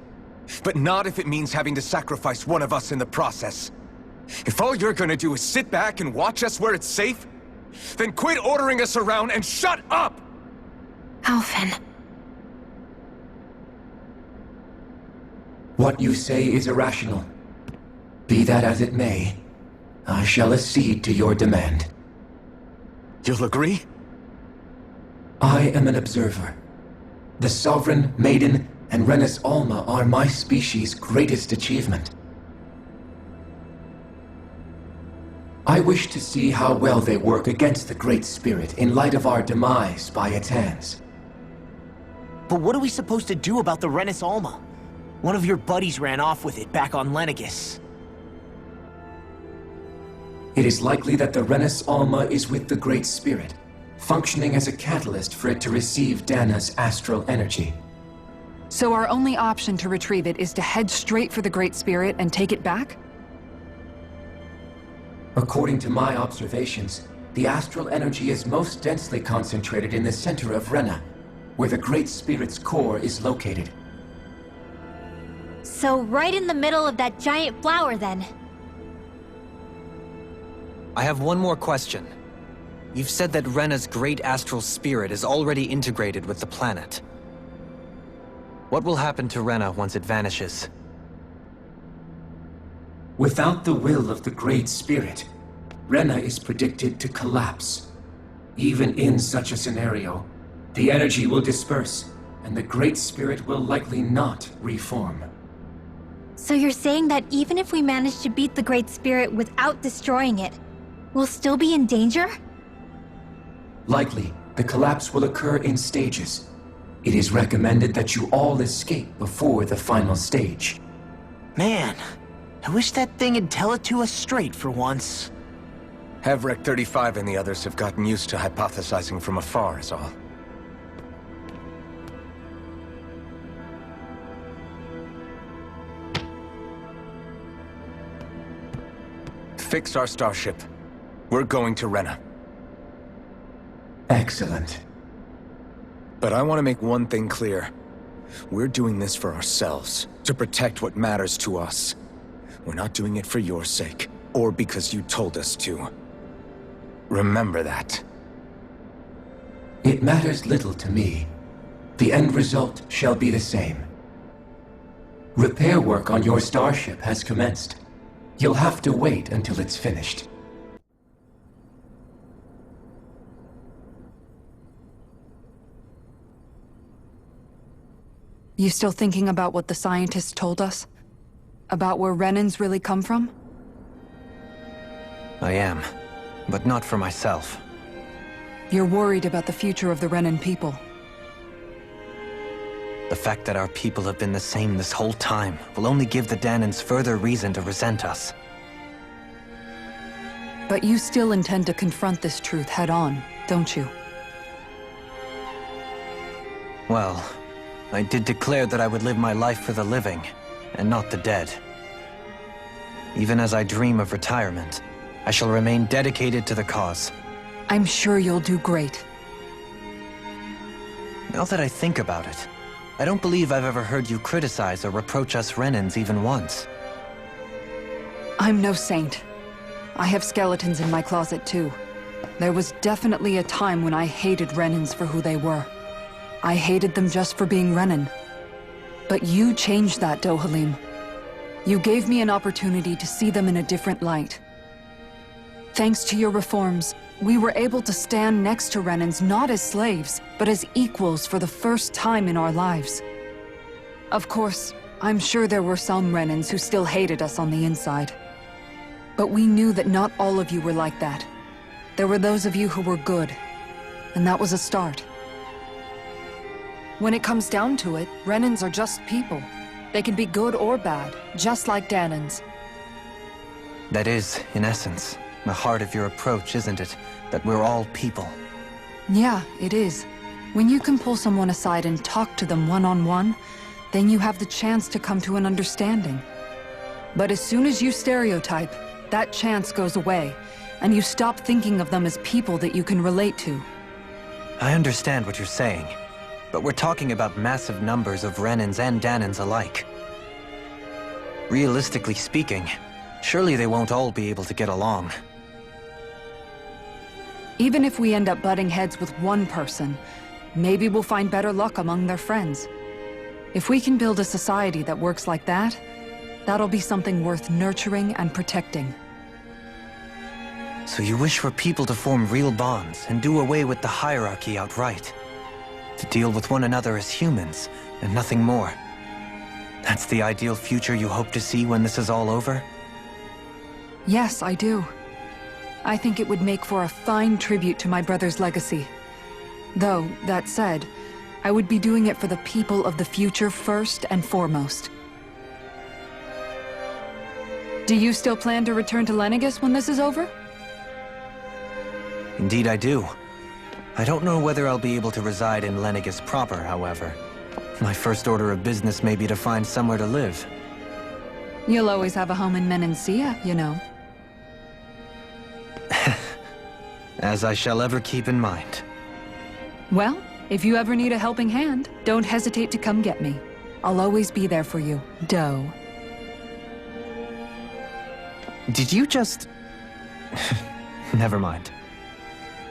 But not if it means having to sacrifice one of us in the process. If all you're gonna do is sit back and watch us where it's safe, then quit ordering us around and shut up! Alvin. What you say is irrational. Be that as it may, I shall accede to your demand. You'll agree? I am an observer. The Sovereign, Maiden, and Renis Alma are my species' greatest achievement. I wish to see how well they work against the Great Spirit in light of our demise by its hands. But what are we supposed to do about the Renis Alma? One of your buddies ran off with it back on Lenegis. It is likely that the Renis Alma is with the Great Spirit, functioning as a catalyst for it to receive Dana's astral energy. So our only option to retrieve it is to head straight for the Great Spirit and take it back? According to my observations, the astral energy is most densely concentrated in the center of Rena, where the Great Spirit's core is located. So right in the middle of that giant flower, then. I have one more question. You've said that Rena's great astral spirit is already integrated with the planet. What will happen to Rena once it vanishes? Without the will of the Great Spirit, Rena is predicted to collapse. Even in such a scenario, the energy will disperse, and the Great Spirit will likely not reform. So you're saying that even if we manage to beat the Great Spirit without destroying it, we'll still be in danger? Likely, the collapse will occur in stages. It is recommended that you all escape before the final stage. Man, I wish that thing would tell it to us straight for once. Havrek 35 and the others have gotten used to hypothesizing from afar is all. Fix our starship. We're going to Rena. Excellent. But I want to make one thing clear. We're doing this for ourselves, to protect what matters to us. We're not doing it for your sake, or because you told us to. Remember that. It matters little to me. The end result shall be the same. Repair work on your starship has commenced. You'll have to wait until it's finished. You still thinking about what the scientists told us? About where Renans really come from? I am, but not for myself. You're worried about the future of the Renan people. The fact that our people have been the same this whole time will only give the Danans further reason to resent us. But you still intend to confront this truth head-on, don't you? Well, I did declare that I would live my life for the living, and not the dead. Even as I dream of retirement, I shall remain dedicated to the cause. I'm sure you'll do great. Now that I think about it, I don't believe I've ever heard you criticize or reproach us Renans even once. I'm no saint. I have skeletons in my closet too. There was definitely a time when I hated Renans for who they were. I hated them just for being Renan. But you changed that, Dohalim. You gave me an opportunity to see them in a different light. Thanks to your reforms, we were able to stand next to Renans not as slaves, but as equals for the first time in our lives. Of course, I'm sure there were some Renans who still hated us on the inside. But we knew that not all of you were like that. There were those of you who were good, and that was a start. When it comes down to it, Renans are just people. They can be good or bad, just like Danans. That is, in essence, the heart of your approach, isn't it? That we're all people. Yeah, it is. When you can pull someone aside and talk to them one-on-one, then you have the chance to come to an understanding. But as soon as you stereotype, that chance goes away, and you stop thinking of them as people that you can relate to. I understand what you're saying, but we're talking about massive numbers of Renans and Danans alike. Realistically speaking, surely they won't all be able to get along. Even if we end up butting heads with one person, maybe we'll find better luck among their friends. If we can build a society that works like that, that'll be something worth nurturing and protecting. So you wish for people to form real bonds and do away with the hierarchy outright? To deal with one another as humans, and nothing more? That's the ideal future you hope to see when this is all over? Yes, I do. I think it would make for a fine tribute to my brother's legacy. Though, that said, I would be doing it for the people of the future first and foremost. Do you still plan to return to Lenegis when this is over? Indeed I do. I don't know whether I'll be able to reside in Lenegis proper, however. My first order of business may be to find somewhere to live. You'll always have a home in Menancia, you know. As I shall ever keep in mind. Well, if you ever need a helping hand, don't hesitate to come get me. I'll always be there for you, Doe. Did you just... Never mind.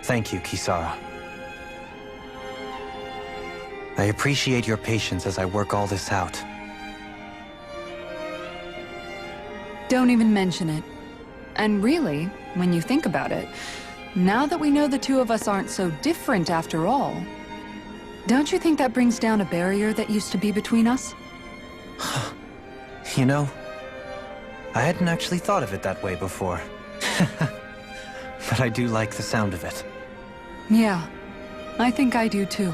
Thank you, Kisara. I appreciate your patience as I work all this out. Don't even mention it. And really, when you think about it, now that we know the two of us aren't so different after all, don't you think that brings down a barrier that used to be between us? You know, I hadn't actually thought of it that way before. But I do like the sound of it. Yeah, I think I do too.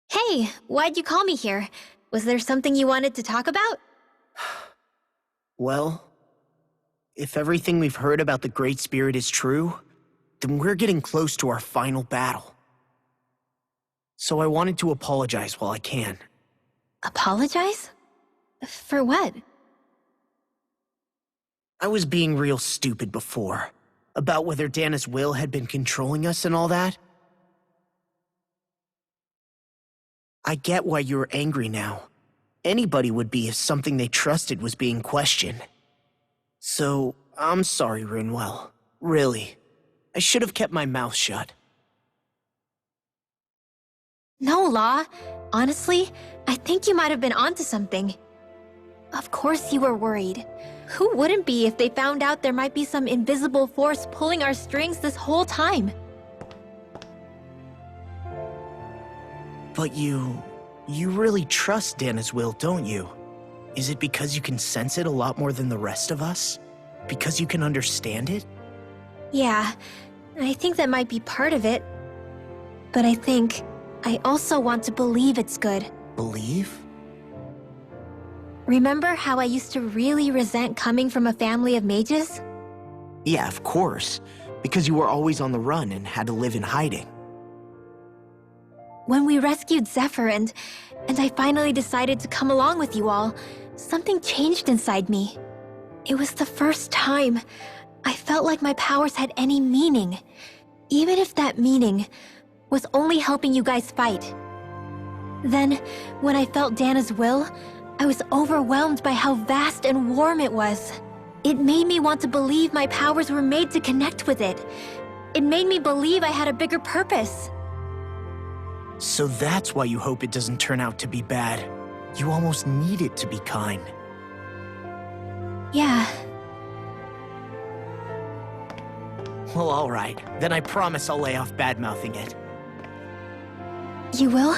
Hey, why'd you call me here? Was there something you wanted to talk about? Well, if everything we've heard about the Great Spirit is true, then we're getting close to our final battle. So I wanted to apologize while I can. Apologize? For what? I was being real stupid before, about whether Dana's will had been controlling us and all that. I get why you're angry now. Anybody would be if something they trusted was being questioned. So, I'm sorry, Rinwell. Really. I should have kept my mouth shut. No, Law. Honestly, I think you might have been onto something. Of course you were worried. Who wouldn't be if they found out there might be some invisible force pulling our strings this whole time? But you really trust Dana's will, don't you? Is it because you can sense it a lot more than the rest of us? Because you can understand it? Yeah, I think that might be part of it. But I think I also want to believe it's good. Believe? Remember how I used to really resent coming from a family of mages? Yeah, of course. Because you were always on the run and had to live in hiding. When we rescued Zephyr and I finally decided to come along with you all, something changed inside me. It was the first time I felt like my powers had any meaning, even if that meaning was only helping you guys fight. Then, when I felt Dana's will, I was overwhelmed by how vast and warm it was. It made me want to believe my powers were made to connect with it. It made me believe I had a bigger purpose. So that's why you hope it doesn't turn out to be bad. You almost need it to be kind. Yeah. Well, alright. Then I promise I'll lay off bad-mouthing it. You will?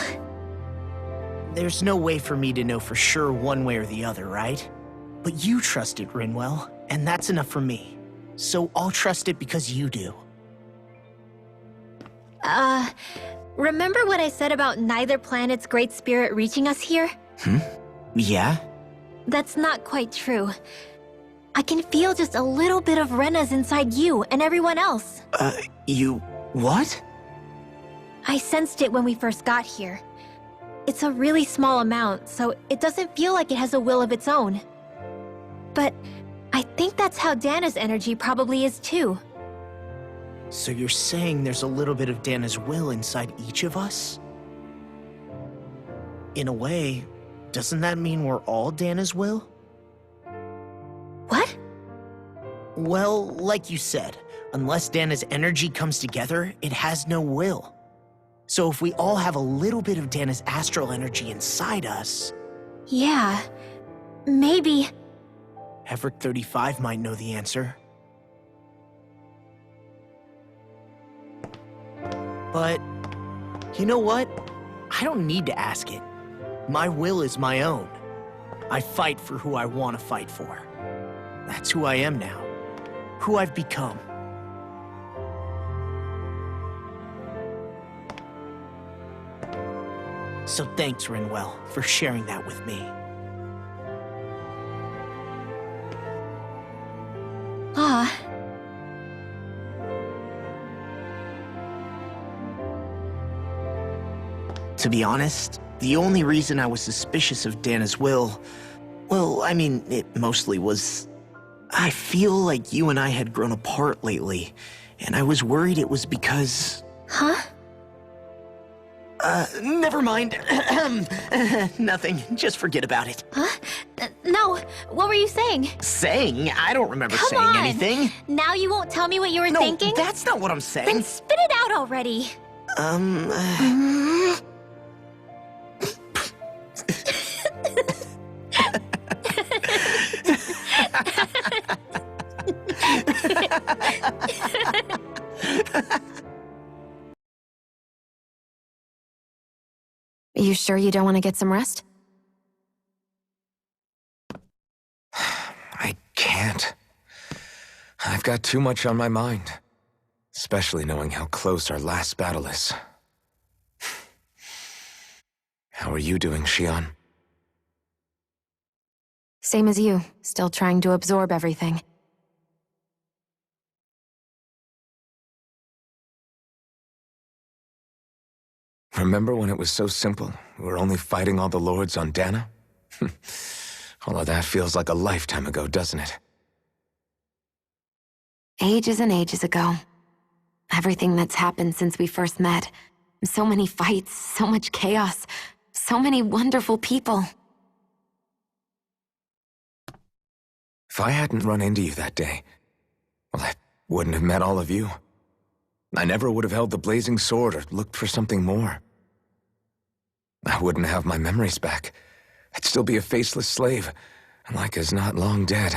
There's no way for me to know for sure one way or the other, right? But you trust it, Rinwell, and that's enough for me. So I'll trust it because you do. Remember what I said about neither planet's great spirit reaching us here? Yeah? That's not quite true. I can feel just a little bit of Rena's inside you and everyone else. You... what? I sensed it when we first got here. It's a really small amount, so it doesn't feel like it has a will of its own. But I think that's how Dana's energy probably is too. So you're saying there's a little bit of Dana's will inside each of us? In a way, doesn't that mean we're all Dana's will? What? Well, like you said, unless Dana's energy comes together, it has no will. So if we all have a little bit of Dana's astral energy inside us... Yeah, maybe... Everett 35 might know the answer. But, you know what? I don't need to ask it. My will is my own. I fight for who I want to fight for. That's who I am now. Who I've become. So thanks, Rinwell, for sharing that with me. Ah. To be honest, the only reason I was suspicious of Dana's will, well, I mean, it mostly was... I feel like you and I had grown apart lately, and I was worried it was because... Huh? Never mind. Nothing. Just forget about it. Huh? No, what were you saying? Saying? I don't remember Come saying on. anything. Now you won't tell me what you were thinking? No, that's not what I'm saying. Then spit it out already. Are you sure you don't want to get some rest? I can't. I've got too much on my mind. Especially knowing how close our last battle is. How are you doing, Shion? Same as you, still trying to absorb everything. Remember when it was so simple? We were only fighting all the lords on Dana? All of that feels like a lifetime ago, doesn't it? Ages and ages ago. Everything that's happened since we first met. So many fights, so much chaos, so many wonderful people. If I hadn't run into you that day, well, I wouldn't have met all of you. I never would have held the blazing sword or looked for something more. I wouldn't have my memories back. I'd still be a faceless slave, like as not long dead.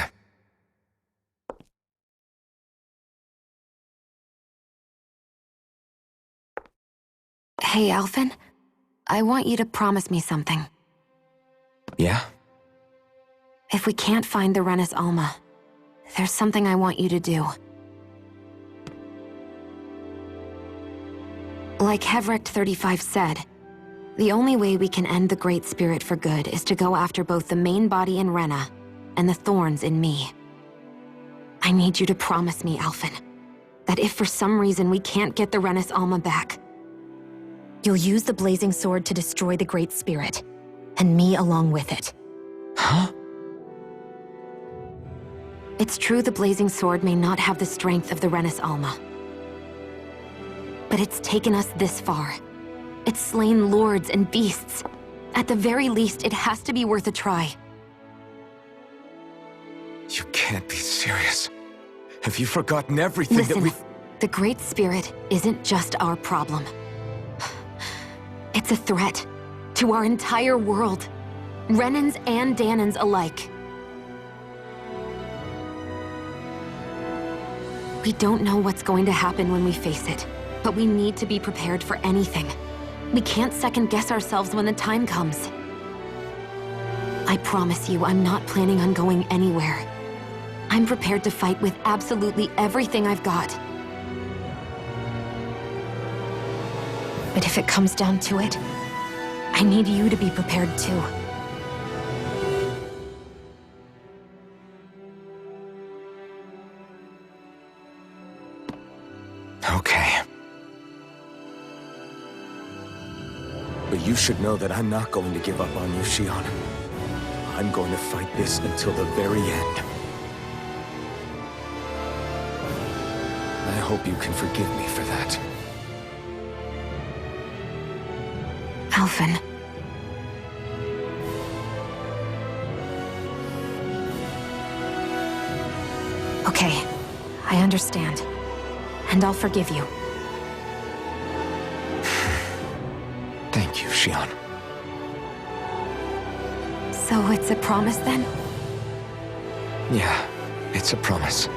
Hey, Alphen. I want you to promise me something. Yeah? If we can't find the Rena's Alma, there's something I want you to do. Like Hevrecht 35 said, the only way we can end the Great Spirit for good is to go after both the main body in Rena and the thorns in me. I need you to promise me, Alphen, that if for some reason we can't get the Rena's Alma back, you'll use the blazing sword to destroy the Great Spirit, and me along with it. Huh? It's true the blazing sword may not have the strength of the Rena's Alma, but it's taken us this far. It's slain lords and beasts. At the very least, it has to be worth a try. You can't be serious. Have you forgotten everything Listen, that we've... the Great Spirit isn't just our problem. It's a threat to our entire world. Renans and Danans alike. We don't know what's going to happen when we face it, but we need to be prepared for anything. We can't second-guess ourselves when the time comes. I promise you, I'm not planning on going anywhere. I'm prepared to fight with absolutely everything I've got. But if it comes down to it, I need you to be prepared too. Okay. But you should know that I'm not going to give up on you, Shion. I'm going to fight this until the very end. I hope you can forgive me for that. Alphen. Okay, I understand. And I'll forgive you. Thank you, Shion. So it's a promise then? Yeah, it's a promise.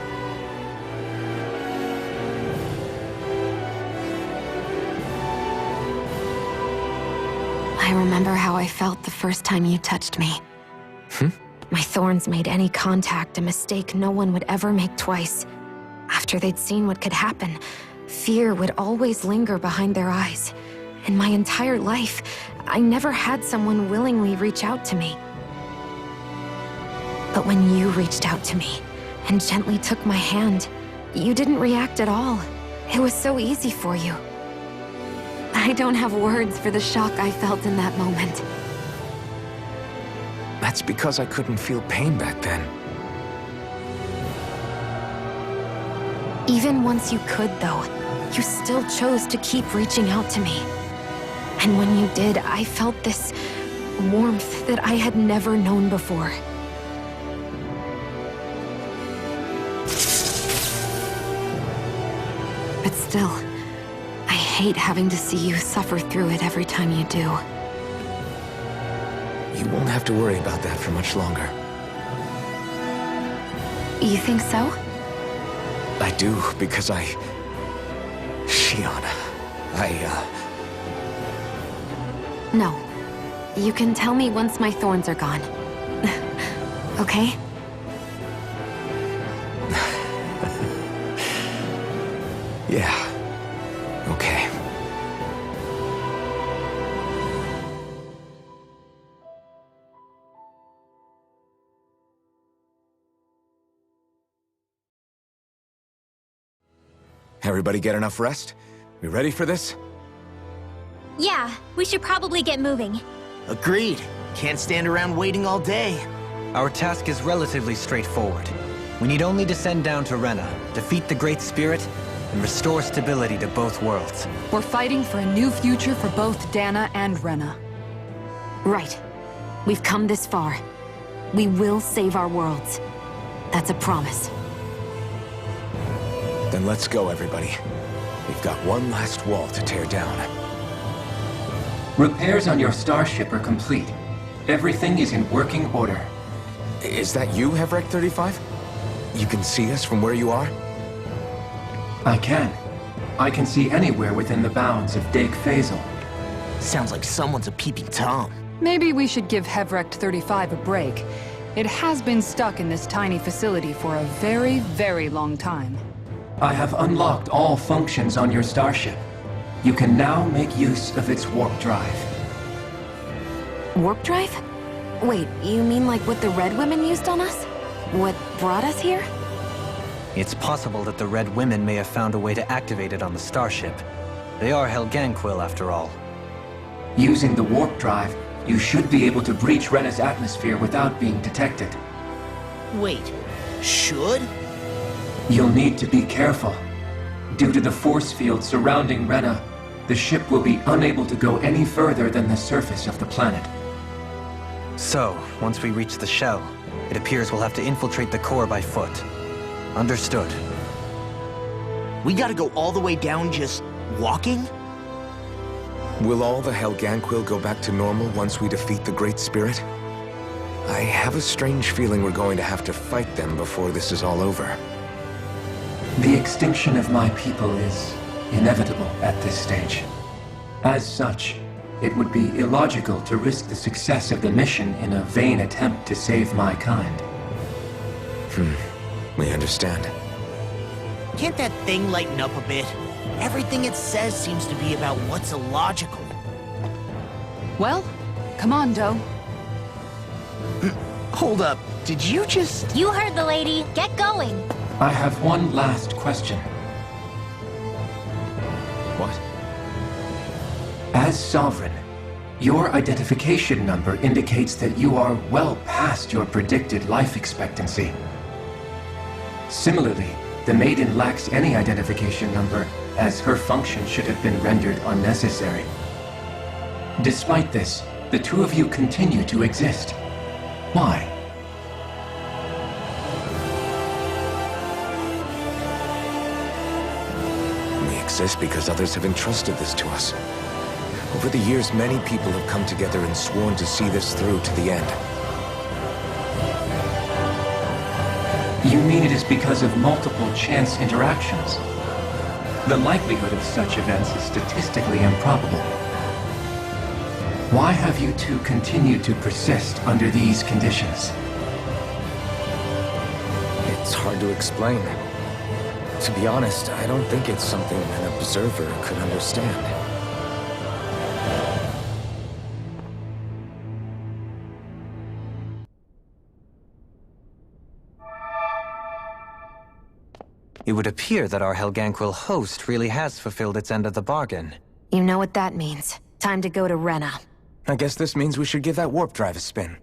I remember how I felt the first time you touched me. My thorns made any contact a mistake no one would ever make twice. After they'd seen what could happen, fear would always linger behind their eyes. In my entire life, I never had someone willingly reach out to me. But when you reached out to me and gently took my hand, you didn't react at all. It was so easy for you. I don't have words for the shock I felt in that moment. That's because I couldn't feel pain back then. Even once you could, though, you still chose to keep reaching out to me. And when you did, I felt this warmth that I had never known before. But still, I hate having to see you suffer through it every time you do. You won't have to worry about that for much longer. You think so? I do, because Shion, No. You can tell me once my thorns are gone. Okay? Yeah. Okay. Everybody get enough rest? We ready for this? Yeah, we should probably get moving. Agreed. Can't stand around waiting all day. Our task is relatively straightforward. We need only descend down to Rena, defeat the Great Spirit, and restore stability to both worlds. We're fighting for a new future for both Dana and Rena. Right. We've come this far. We will save our worlds. That's a promise. Then let's go, everybody. We've got one last wall to tear down. Repairs on your starship are complete. Everything is in working order. Is that you, Hevrek 35? You can see us from where you are? I can. I can see anywhere within the bounds of Dake Faisal. Sounds like someone's a peeping Tom. Maybe we should give Hevrek 35 a break. It has been stuck in this tiny facility for a very, very long time. I have unlocked all functions on your starship. You can now make use of its warp drive. Warp drive? Wait, you mean like what the Red Women used on us? What brought us here? It's possible that the Red Women may have found a way to activate it on the starship. They are Helganquil, after all. Using the warp drive, you should be able to breach Rena's atmosphere without being detected. Wait, should? You'll need to be careful. Due to the force field surrounding Rena, the ship will be unable to go any further than the surface of the planet. So, once we reach the shell, it appears we'll have to infiltrate the core by foot. Understood. We gotta go all the way down just walking? Will all the Helganquil go back to normal once we defeat the Great Spirit? I have a strange feeling we're going to have to fight them before this is all over. The extinction of my people is inevitable at this stage. As such, it would be illogical to risk the success of the mission in a vain attempt to save my kind. We understand. Can't that thing lighten up a bit? Everything it says seems to be about what's illogical. Well, come on, Doe. Hold up, did you just... You heard the lady. Get going. I have one last question. What? As Sovereign, Your identification number indicates that you are well past your predicted life expectancy. Similarly, the Maiden lacks any identification number, as her function should have been rendered unnecessary. Despite this, the two of you continue to exist. Why? We exist because others have entrusted this to us. Over the years, many people have come together and sworn to see this through to the end. You mean it is because of multiple chance interactions? The likelihood of such events is statistically improbable. Why have you two continued to persist under these conditions? It's hard to explain. To be honest, I don't think it's something an observer could understand. It would appear that our Helganquil host really has fulfilled its end of the bargain. You know what that means. Time to go to Rena. I guess this means we should give that warp drive a spin.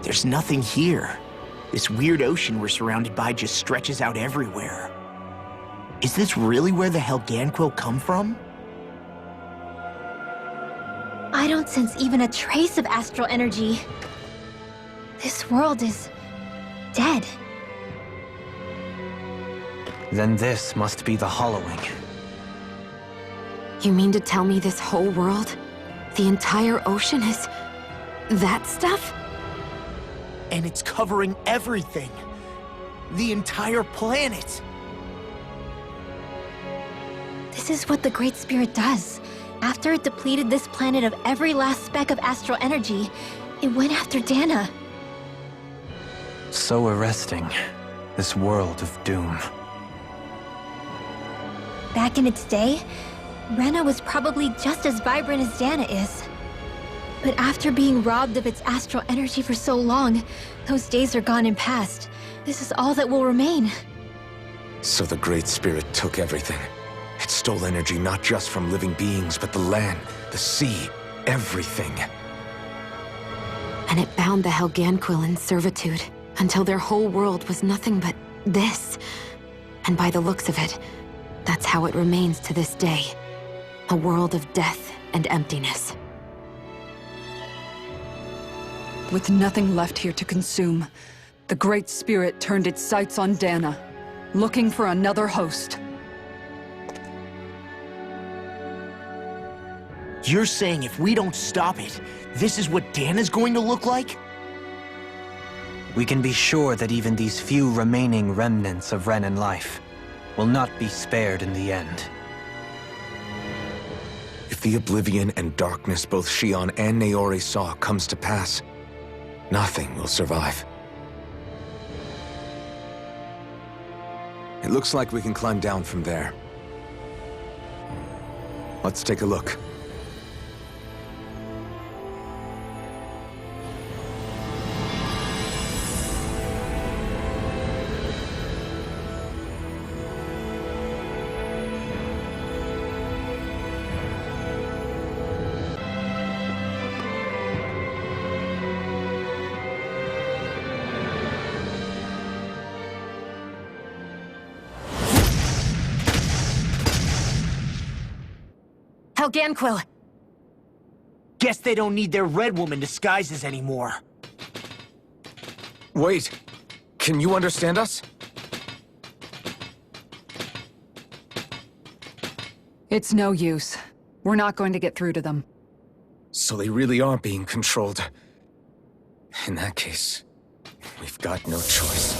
There's nothing here. This weird ocean we're surrounded by just stretches out everywhere. Is this really where the Helganquil come from? I don't sense even a trace of astral energy. This world is dead. Then this must be the Hollowing. You mean to tell me this whole world, the entire ocean is that stuff? And it's covering everything. The entire planet. This is what the Great Spirit does. After it depleted this planet of every last speck of astral energy, it went after Dana. So arresting. This world of doom. Back in its day, Rena was probably just as vibrant as Dana is. But after being robbed of its astral energy for so long, those days are gone and past. This is all that will remain. So the Great Spirit took everything. It stole energy not just from living beings, but the land, the sea, everything. And it bound the Helganquil in servitude, until their whole world was nothing but this. And by the looks of it, that's how it remains to this day. A world of death and emptiness. With nothing left here to consume, the Great Spirit turned its sights on Dana, looking for another host. You're saying if we don't stop it, this is what Dana's going to look like? We can be sure that even these few remaining remnants of Renan life will not be spared in the end. If the oblivion and darkness both Shion and Naori saw comes to pass, nothing will survive. It looks like we can climb down from there. Let's take a look. Helganquil! Guess they don't need their Red Woman disguises anymore. Wait, can you understand us? It's no use. We're not going to get through to them. So they really are being controlled. In that case, we've got no choice.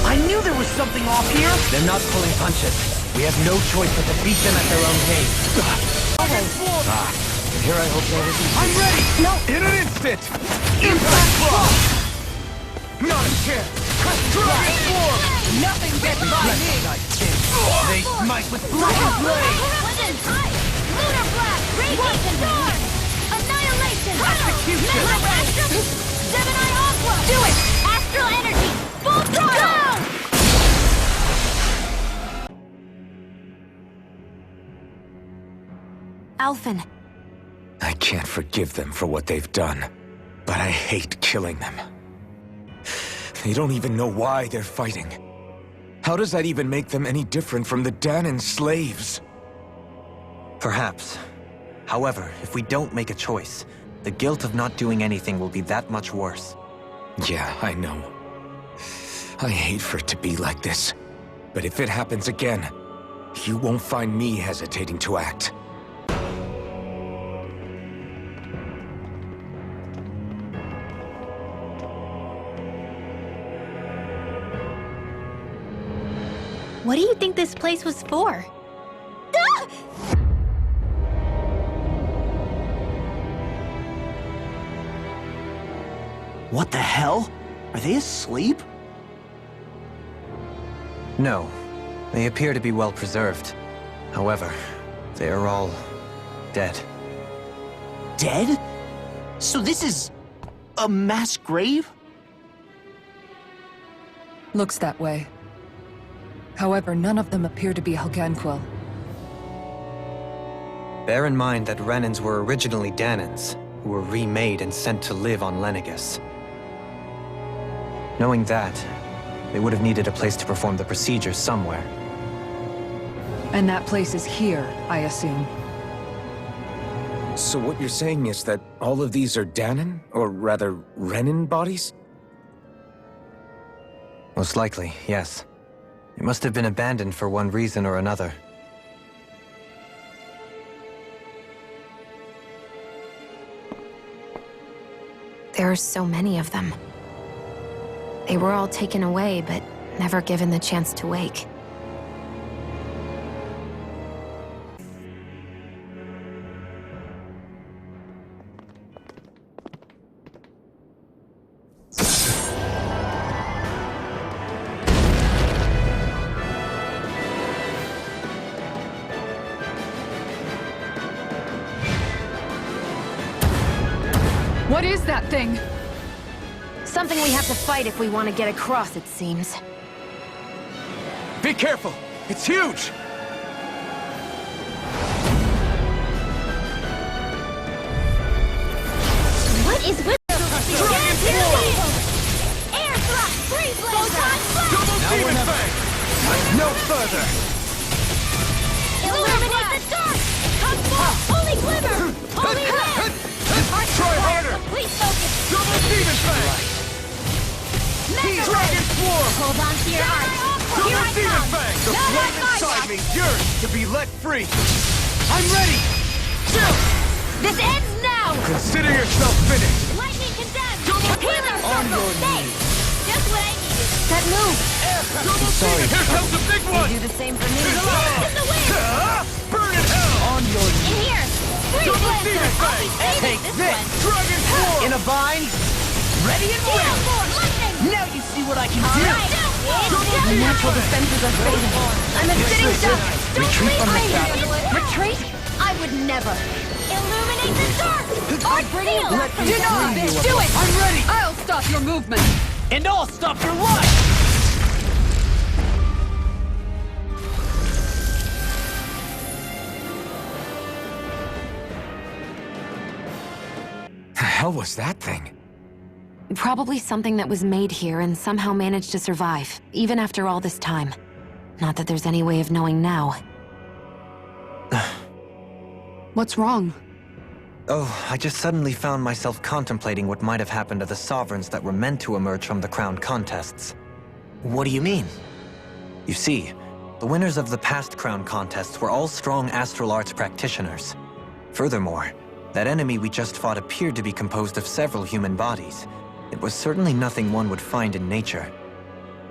I knew there was something off here! They're not pulling punches. We have no choice but to beat them at their own game. And here I hope that isn't... I'm ready! No! In an instant! Impact block! Not a chance! Dragon form! Nothing gets by me! They smite with Dragon blade! Lunar blast! Raging storm! Annihilation! Execution! Gemini Aqua! Do it! Astral energy! Full throttle! Alphen. I can't forgive them for what they've done, but I hate killing them. They don't even know why they're fighting. How does that even make them any different from the Danon slaves? Perhaps. However, if we don't make a choice, the guilt of not doing anything will be that much worse. Yeah, I know. I hate for it to be like this. But if it happens again, you won't find me hesitating to act. What do you think this place was for? What the hell? Are they asleep? No. They appear to be well preserved. However, they are all dead. Dead? So this is a mass grave? Looks that way. However, none of them appear to be Helganquil. Bear in mind that Renans were originally Danons, who were remade and sent to live on Lenegis. Knowing that, they would have needed a place to perform the procedures somewhere. And that place is here, I assume. So what you're saying is that all of these are Danon, or rather, Renan bodies? Most likely, yes. It must have been abandoned for one reason or another. There are so many of them. They were all taken away, but never given the chance to wake. What is that thing? Something we have to fight if we want to get across, it seems. Be careful! It's huge! What is with Dragon form! Air thrust! Freeze laser! Double demon fang! No further! Illuminate the dark! Come forth! Holy glimmer! Holy wind! Try harder! Complete focus! Double demon fang! Dragon swarm! Hold on to your arms! Double Here I demon come! fang! The Not flame on my inside watch. me yearns to be let free! I'm ready! Still! This ends now! Consider yourself finished! Lightning condemned! Healer circle! Safe! Just what I needed! That move! Double demon! Here comes the big one! Do the same for me. In the wind! Burn in hell! On your In here! Freeze Double laser! demon I'll fang! be saving Take this this! one! Dragon swarm! In a bind? Ready and Gale ready! form! Lightning! Now you see what I can All do! right! My natural defenses are fading. I'm a sitting duck. Don't Retreat from this battle. Retreat? I would never. Illuminate the dark! I'll bring you back from Do not! Do it! I'm ready! I'll stop your movement! And I'll stop your life! The hell was that thing? Probably something that was made here and somehow managed to survive, even after all this time. Not that there's any way of knowing now. What's wrong? Oh, I just suddenly found myself contemplating what might have happened to the sovereigns that were meant to emerge from the crown contests. What do you mean? You see, the winners of the past crown contests were all strong astral arts practitioners. Furthermore, that enemy we just fought appeared to be composed of several human bodies. It was certainly nothing one would find in nature.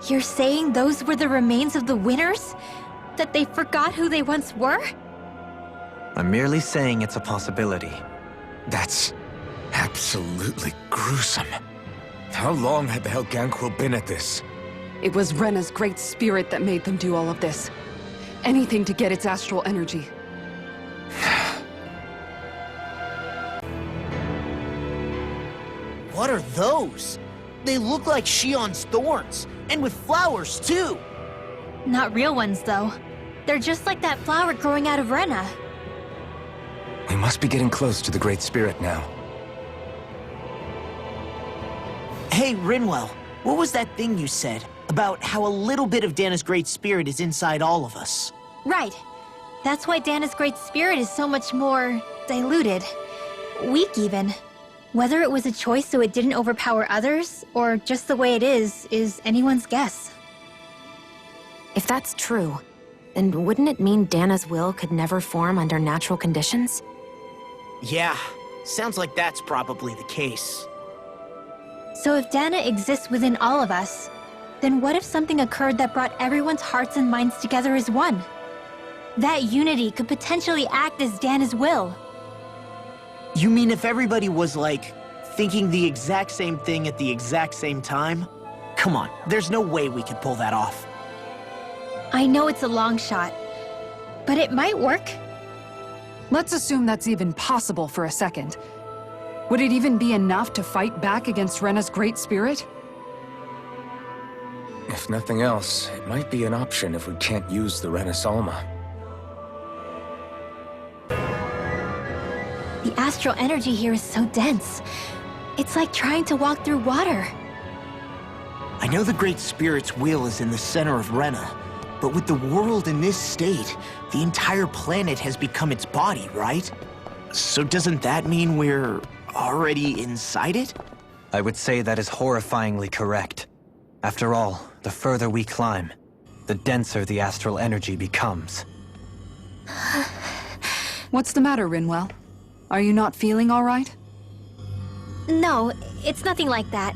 You're saying those were the remains of the winners? That they forgot who they once were? I'm merely saying it's a possibility. That's absolutely gruesome. How long had the Helganquil been at this? It was Rena's great spirit that made them do all of this. Anything to get its astral energy. What are those? They look like Shion's thorns, and with flowers too. Not real ones, though. They're just like that flower growing out of Rena. We must be getting close to the Great Spirit now. Hey, Rinwell, what was that thing you said about how a little bit of Dana's Great Spirit is inside all of us? Right. That's why Dana's Great Spirit is so much more diluted. Weak, even. Whether it was a choice so it didn't overpower others, or just the way it is anyone's guess. If that's true, then wouldn't it mean Dana's will could never form under natural conditions? Yeah, sounds like that's probably the case. So if Dana exists within all of us, then what if something occurred that brought everyone's hearts and minds together as one? That unity could potentially act as Dana's will. You mean if everybody was, like, thinking the exact same thing at the exact same time? Come on, there's no way we could pull that off. I know it's a long shot, but it might work. Let's assume that's even possible for a second. Would it even be enough to fight back against Rena's great spirit? If nothing else, it might be an option if we can't use the Renasalma. The astral energy here is so dense. It's like trying to walk through water. I know the Great Spirit's will is in the center of Rena, but with the world in this state, the entire planet has become its body, right? So doesn't that mean we're already inside it? I would say that is horrifyingly correct. After all, the further we climb, the denser the astral energy becomes. What's the matter, Rinwell? Are you not feeling all right? No, it's nothing like that.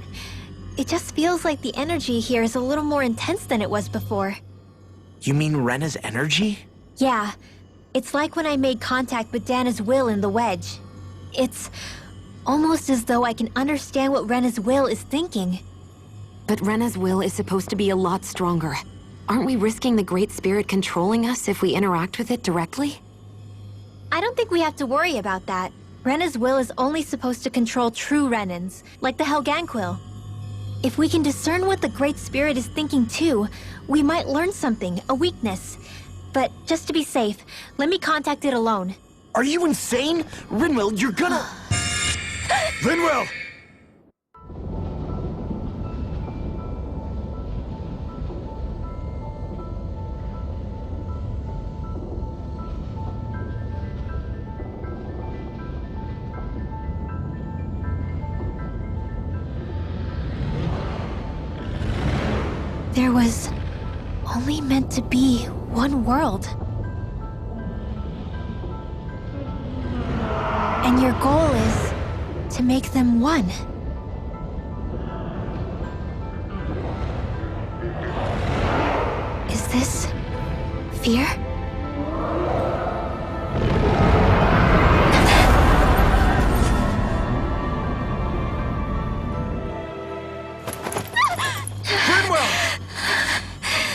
It just feels like the energy here is a little more intense than it was before. You mean Rena's energy? Yeah. It's like when I made contact with Dana's will in the wedge. It's almost as though I can understand what Rena's will is thinking. But Rena's will is supposed to be a lot stronger. Aren't we risking the Great Spirit controlling us if we interact with it directly? I don't think we have to worry about that. Rena's will is only supposed to control true Renans, like the Helganquil. If we can discern what the Great Spirit is thinking too, we might learn something, a weakness. But just to be safe, let me contact it alone. Are you insane? Rinwell, you're gonna... Rinwell! There was only meant to be one world. And your goal is to make them one. Is this fear?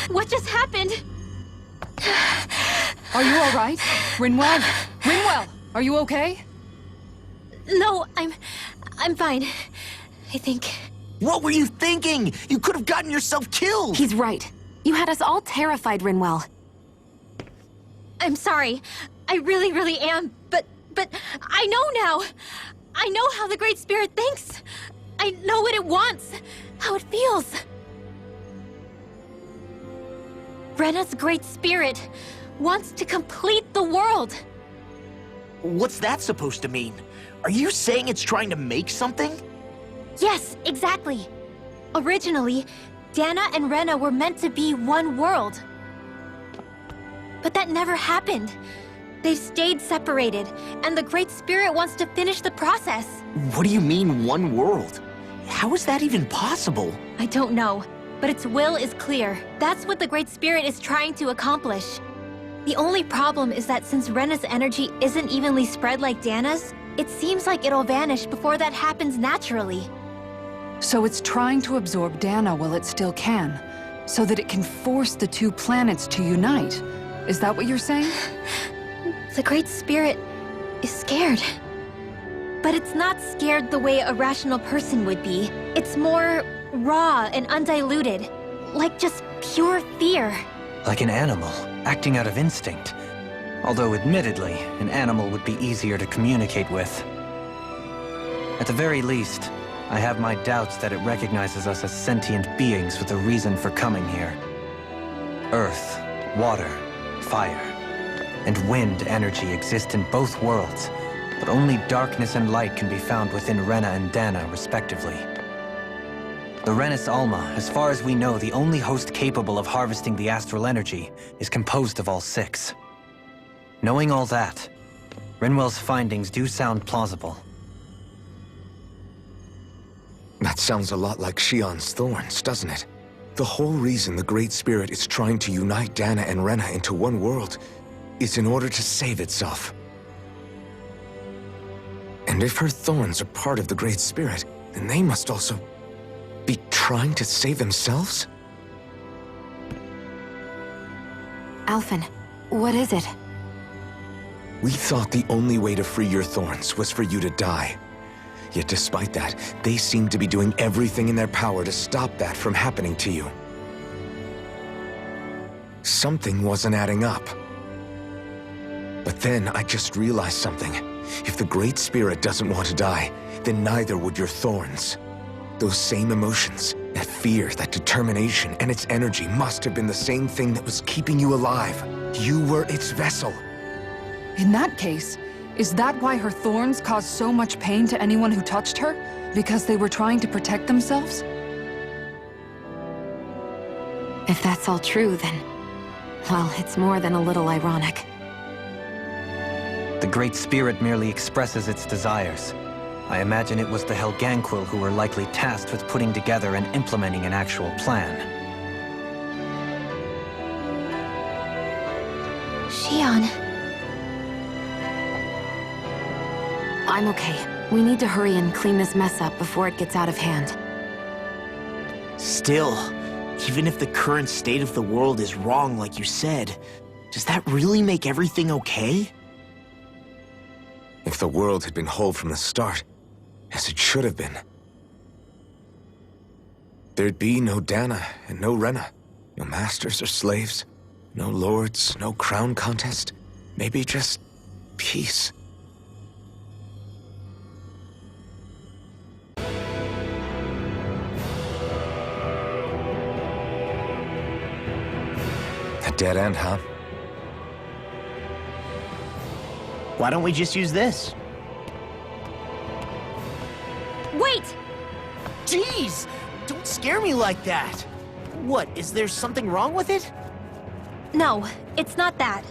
What just happened? Are you all right? Rinwell? Rinwell, are you okay? No, I'm fine. I think. What were you thinking? You could have gotten yourself killed! He's right. You had us all terrified, Rinwell. I'm sorry. I really am. But I know now. I know how the Great Spirit thinks. I know what it wants. How it feels. Rena's Great Spirit wants to complete the world. What's that supposed to mean? Are you saying it's trying to make something? Yes, exactly. Originally, Dana and Rena were meant to be one world, But that never happened. They've stayed separated, and the Great Spirit wants to finish the process. What do you mean, one world? How is that even possible? I don't know, but its will is clear. That's what the Great Spirit is trying to accomplish. The only problem is that since Rena's energy isn't evenly spread like Dana's, it seems like it'll vanish before that happens naturally. So it's trying to absorb Dana while it still can, so that it can force the two planets to unite. Is that what you're saying? The Great Spirit is scared. But it's not scared the way a rational person would be. It's more raw and undiluted, like just pure fear. Like an animal, acting out of instinct. Although admittedly, an animal would be easier to communicate with. At the very least, I have my doubts that it recognizes us as sentient beings with a reason for coming here. Earth, water, fire, and wind energy exist in both worlds, but only darkness and light can be found within Rena and Dana, respectively. The Renis Alma, as far as we know, the only host capable of harvesting the astral energy, is composed of all six. Knowing all that, Rinwell's findings do sound plausible. That sounds a lot like Shion's thorns, doesn't it? The whole reason the Great Spirit is trying to unite Dana and Rena into one world is in order to save itself. And if her thorns are part of the Great Spirit, then they must also be trying to save themselves? Alphen, what is it? We thought the only way to free your thorns was for you to die. Yet despite that, they seem to be doing everything in their power to stop that from happening to you. Something wasn't adding up. But then I just realized something. If the Great Spirit doesn't want to die, then neither would your thorns. Those same emotions, that fear, that determination, and its energy must have been the same thing that was keeping you alive. You were its vessel. In that case, is that why her thorns caused so much pain to anyone who touched her? Because they were trying to protect themselves? If that's all true, then... well, it's more than a little ironic. The Great Spirit merely expresses its desires. I imagine it was the Helganquil who were likely tasked with putting together and implementing an actual plan. Shion. I'm okay. We need to hurry and clean this mess up before it gets out of hand. Still, even if the current state of the world is wrong like you said, does that really make everything okay? If the world had been whole from the start, as it should have been, there'd be no Dana and no Rena, no masters or slaves, no lords, no crown contest, maybe just peace. A dead end, huh? Why don't we just use this? Wait! Jeez! Don't scare me like that! What, is there something wrong with it? No, it's not that.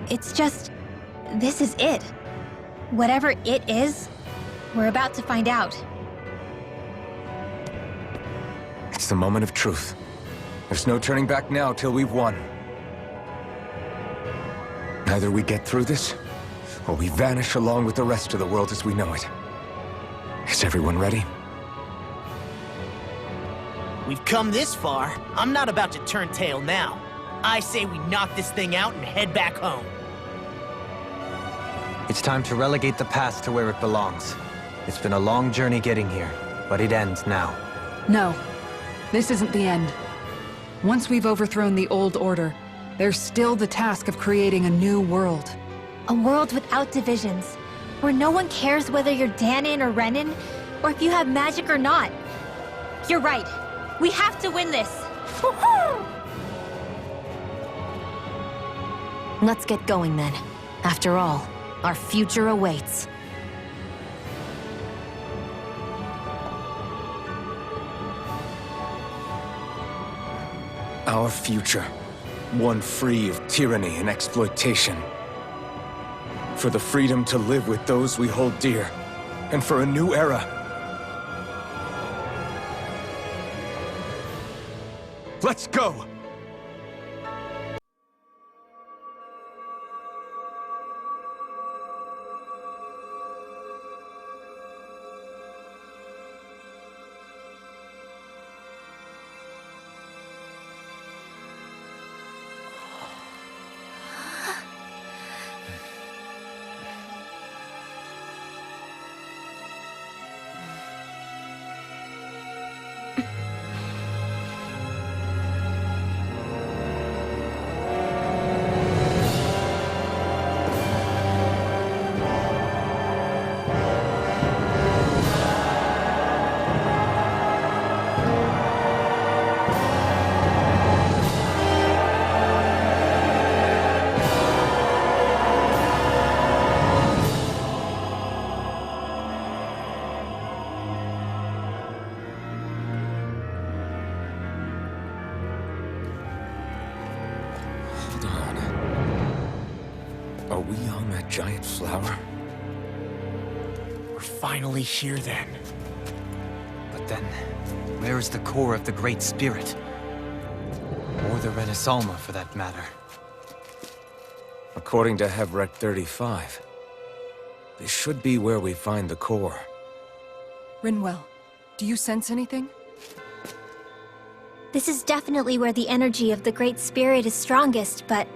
It's just... this is it. Whatever it is, we're about to find out. It's the moment of truth. There's no turning back now till we've won. Either we get through this, or we vanish along with the rest of the world as we know it. Is everyone ready? We've come this far. I'm not about to turn tail now. I say we knock this thing out and head back home. It's time to relegate the past to where it belongs. It's been a long journey getting here, but it ends now. No, this isn't the end. Once we've overthrown the old order, there's still the task of creating a new world. A world without divisions, where no one cares whether you're Danon or Renan, or if you have magic or not. You're right. We have to win this. Let's get going then. After all, our future awaits. Our future. One free of tyranny and exploitation. For the freedom to live with those we hold dear. And for a new era. Let's go! Are we on that giant flower? We're finally here then. But then, where is the core of the Great Spirit? Or the Renaissance, for that matter? According to Hebrek 35, this should be where we find the core. Rinwell, do you sense anything? This is definitely where the energy of the Great Spirit is strongest, but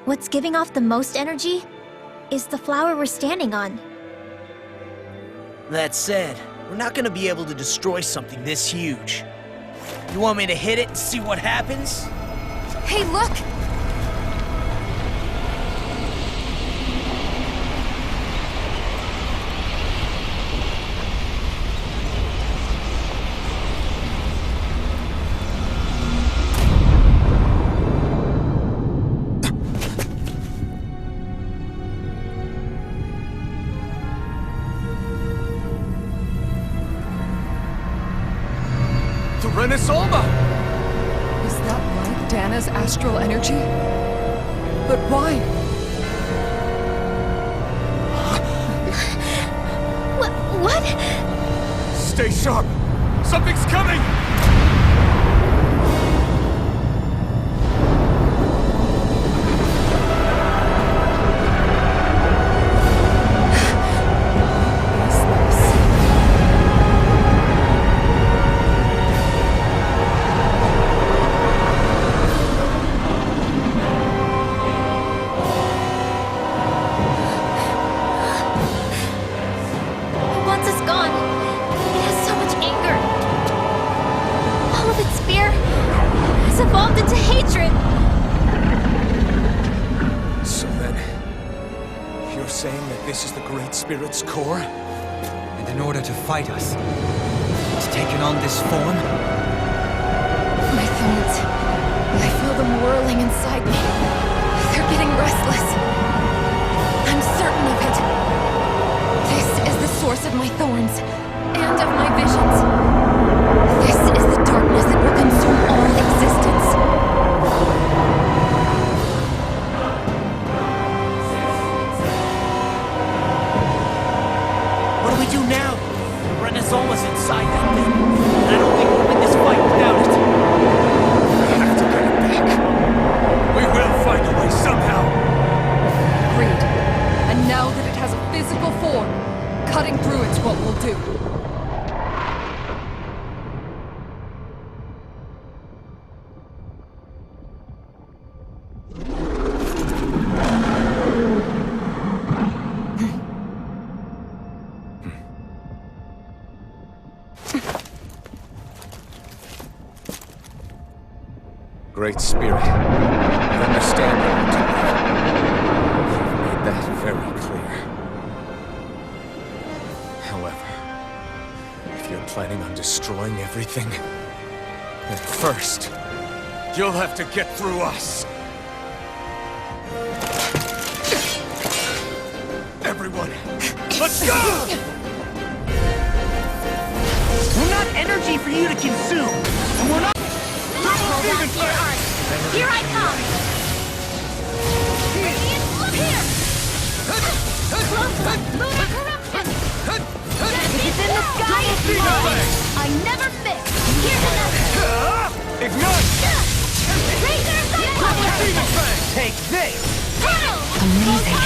what's giving off the most energy is the flower we're standing on. That said, we're not gonna be able to destroy something this huge. You want me to hit it and see what happens? Hey, look! Renaissance! Is that like Dana's astral energy? But why? What? Stay sharp! Something's coming! Spirit's core? And in order to fight us, it's taken on this form? My thorns. I feel them whirling inside me. They're getting restless. I'm certain of it. This is the source of my thorns, and of my visions. This is the darkness that will consume all existence. Do now? Renaissance was inside that thing. And I don't think we'll win this fight without it. We have to get it back. We will find a way somehow. Agreed. And now that it has a physical form, cutting through it's what we'll do. Great Spirit, you understand how to live. You've made that very clear. However, if you're planning on destroying everything, then first, you'll have to get through us. Everyone, let's go! We're not energy for you to consume, and we're not... Hold on to your arms. Here I come! Radiant, look here! Lunar corruption! If it's in the sky, it's mine! I never miss! Here's another! Ignite! Razor Power! Take this! Amazing!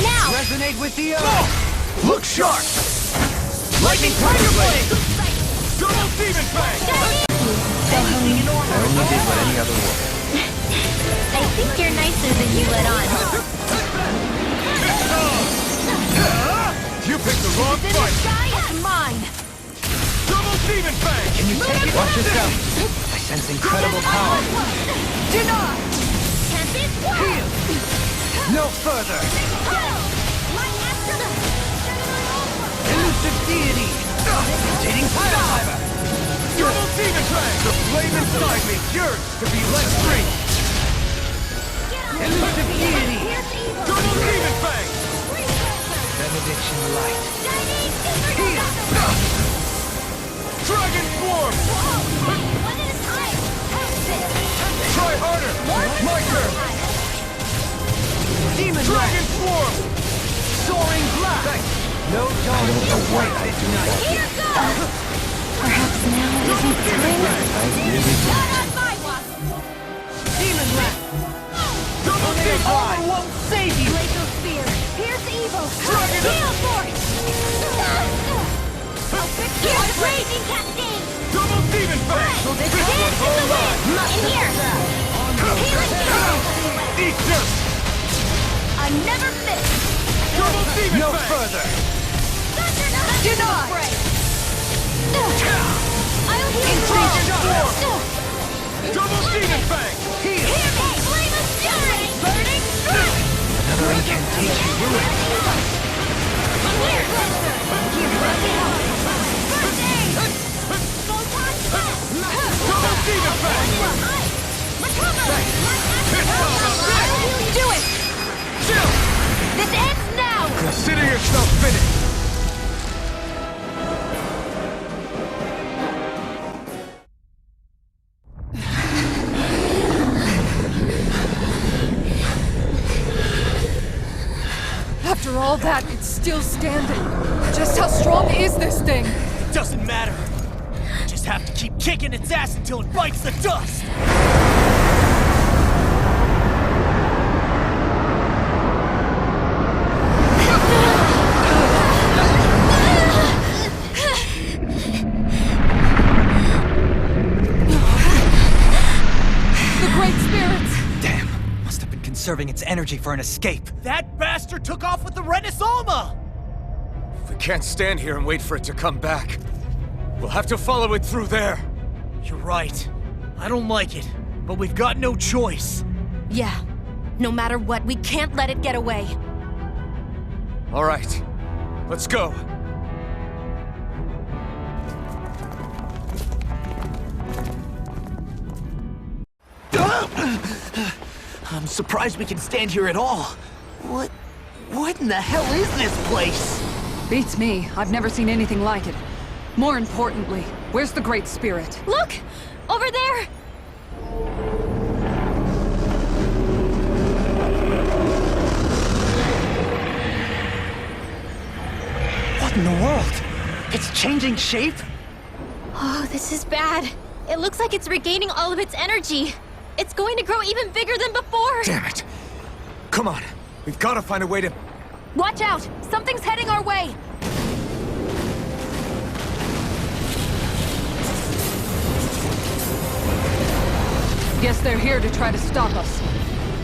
Now! Resonate with the earth! Look sharp! Lightning Tiger Blade! Double Demon Fang! Anything in order! I only did what any other would. I think you're nicer than you let on. You picked the wrong It's in the fight! sky, it's mine! Double Demon Fang! Can you take it? Watch yourself. I sense incredible power. Deny! Can't be Heal! No further! Elusive deity! Rotating Fire Fiber! Double Demon Fang! The flame inside me yearns to be let free! Elusive deity! Double Demon Fang! Benediction light! Heal! Dragon Form! One at a time! Try harder! My turn! Demon Dragon Form! Soaring blast! No dawn to wait tonight! Here goes! Perhaps now isn't the time. Not on my watch! Demon Wrath! Double Demon Armor won't save you! Glacial Spear! Pierce evil! Dragon! Heal Force! Here's the Raging Cascade! Double Demon Fang! Dance in the wind! In here! Healing Field! Eat this! I never miss! Double Demon No Fang! further! Deny! I'll heal Dragon you! Form! Double Demon Fang! Heal me! Flame of Fury! Burning Strike! Another incantation ruined! Here! First aid! Photon Blast! Double Demon Fang! Recover! Do it! Chill! This ends now! Consider yourself finished! After all that, it's still standing. Just how strong is this thing? Doesn't matter. Just have to keep kicking its ass until it bites the dust! The Great Spirits! Damn. Must have been conserving its energy for an escape. That bastard took off with the Renaissama! We can't stand here and wait for it to come back. We'll have to follow it through there. You're right. I don't like it, but we've got no choice. Yeah. No matter what, we can't let it get away. All right, let's go. I'm surprised we can stand here at all. What in the hell is this place? Beats me. I've never seen anything like it. More importantly, where's the Great Spirit? Look! Over there! What in the world? It's changing shape? Oh, this is bad. It looks like it's regaining all of its energy. It's going to grow even bigger than before. Damn it. Come on, we've got to find a way to... Watch out! Something's heading our way! Guess they're here to try to stop us.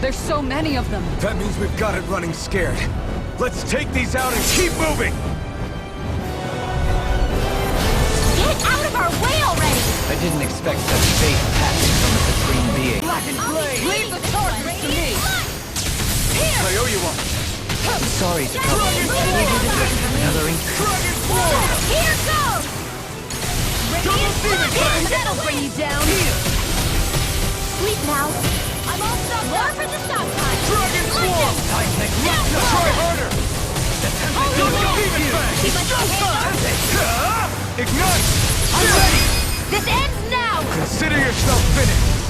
There's so many of them. That means we've got it running scared. Let's take these out and keep moving! Get out of our way already! I didn't expect such fate passing from a supreme being. Black and Blade! Leave the charges to me! I owe you one. I'm sorry to trouble you. Another Dragon Form! Here goes! Double Demon Fang! That'll bring you down! Sleep now. I'm all stopped up for the stop time. Dragon Form! Try harder! Double Demon Fang! Keep us Ignite! I'm ready. This ends now. Consider yourself finished.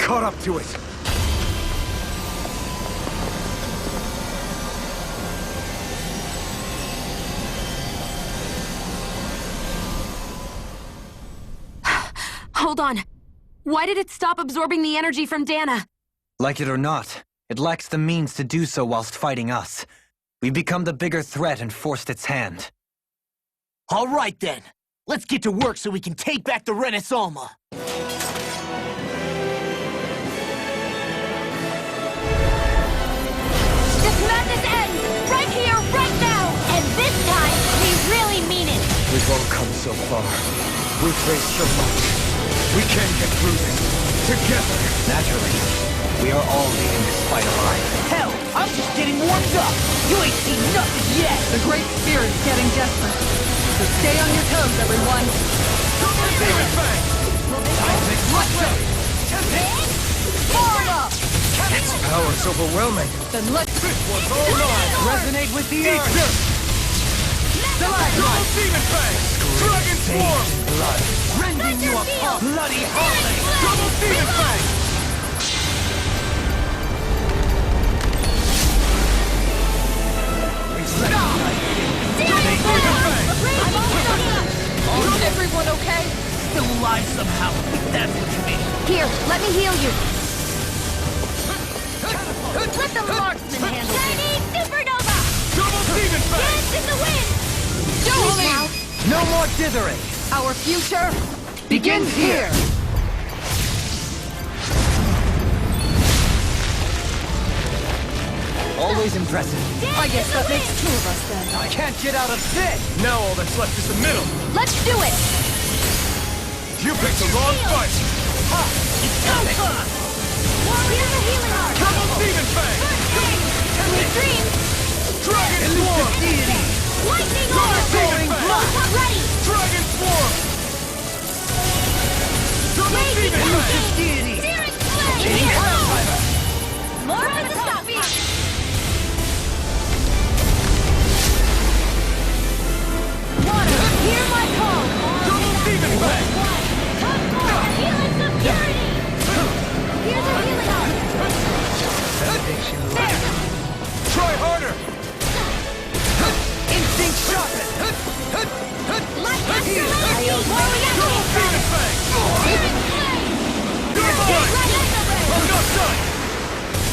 caught up to it. Hold on. Why did it stop absorbing the energy from Dana? Like it or not, it lacks the means to do so whilst fighting us. We've become the bigger threat and forced its hand. All right then. Let's get to work so we can take back the Renaissance. This madness ends! Right here, right now! And this time, we really mean it! We've all come so far. We've faced so much. We can get through this. Together. Naturally. We are all leaving this fight alive. Hell, I'm just getting warmed up! You ain't seen nothing yet! The Great Spirit's getting desperate. So stay on your toes, everyone. Demon Fang! Form up! Its power's overwhelming. Then let's... Resonate with the earth! Double Demon Fang! Dragon Swarm! Blood! Rending you apart! Bloody holiday! Double Demon Fang! Is everyone okay? Still alive somehow, if that's what you mean. Here, let me heal you. Let the marksman handle it! Chinese Supernova! Double Demon Fang! Dance in the wind! Julie! No more dithering! Our future begins here! Always impressive. I guess that makes two of us then. I can't get out of this! Now all that's left is the middle. Let's do it! You picked the wrong fight! Ha! It's coming! Warrior the healing art! Double Demon Fang! Sweet dreams! Dragon Swarm! Deity! Lightning Double order! Demon Fang! Ready! Dragon Swarm! Double Demon Fang! Deity! Searing flame! More of the stop! Water, hear my call! Double Demon Fang! Come forth and heal in some purity! Here's a healing art! Try harder! Instinct sharpen! My constellation! Double Demon Fang! Searing flame! You're mine! I'm not done!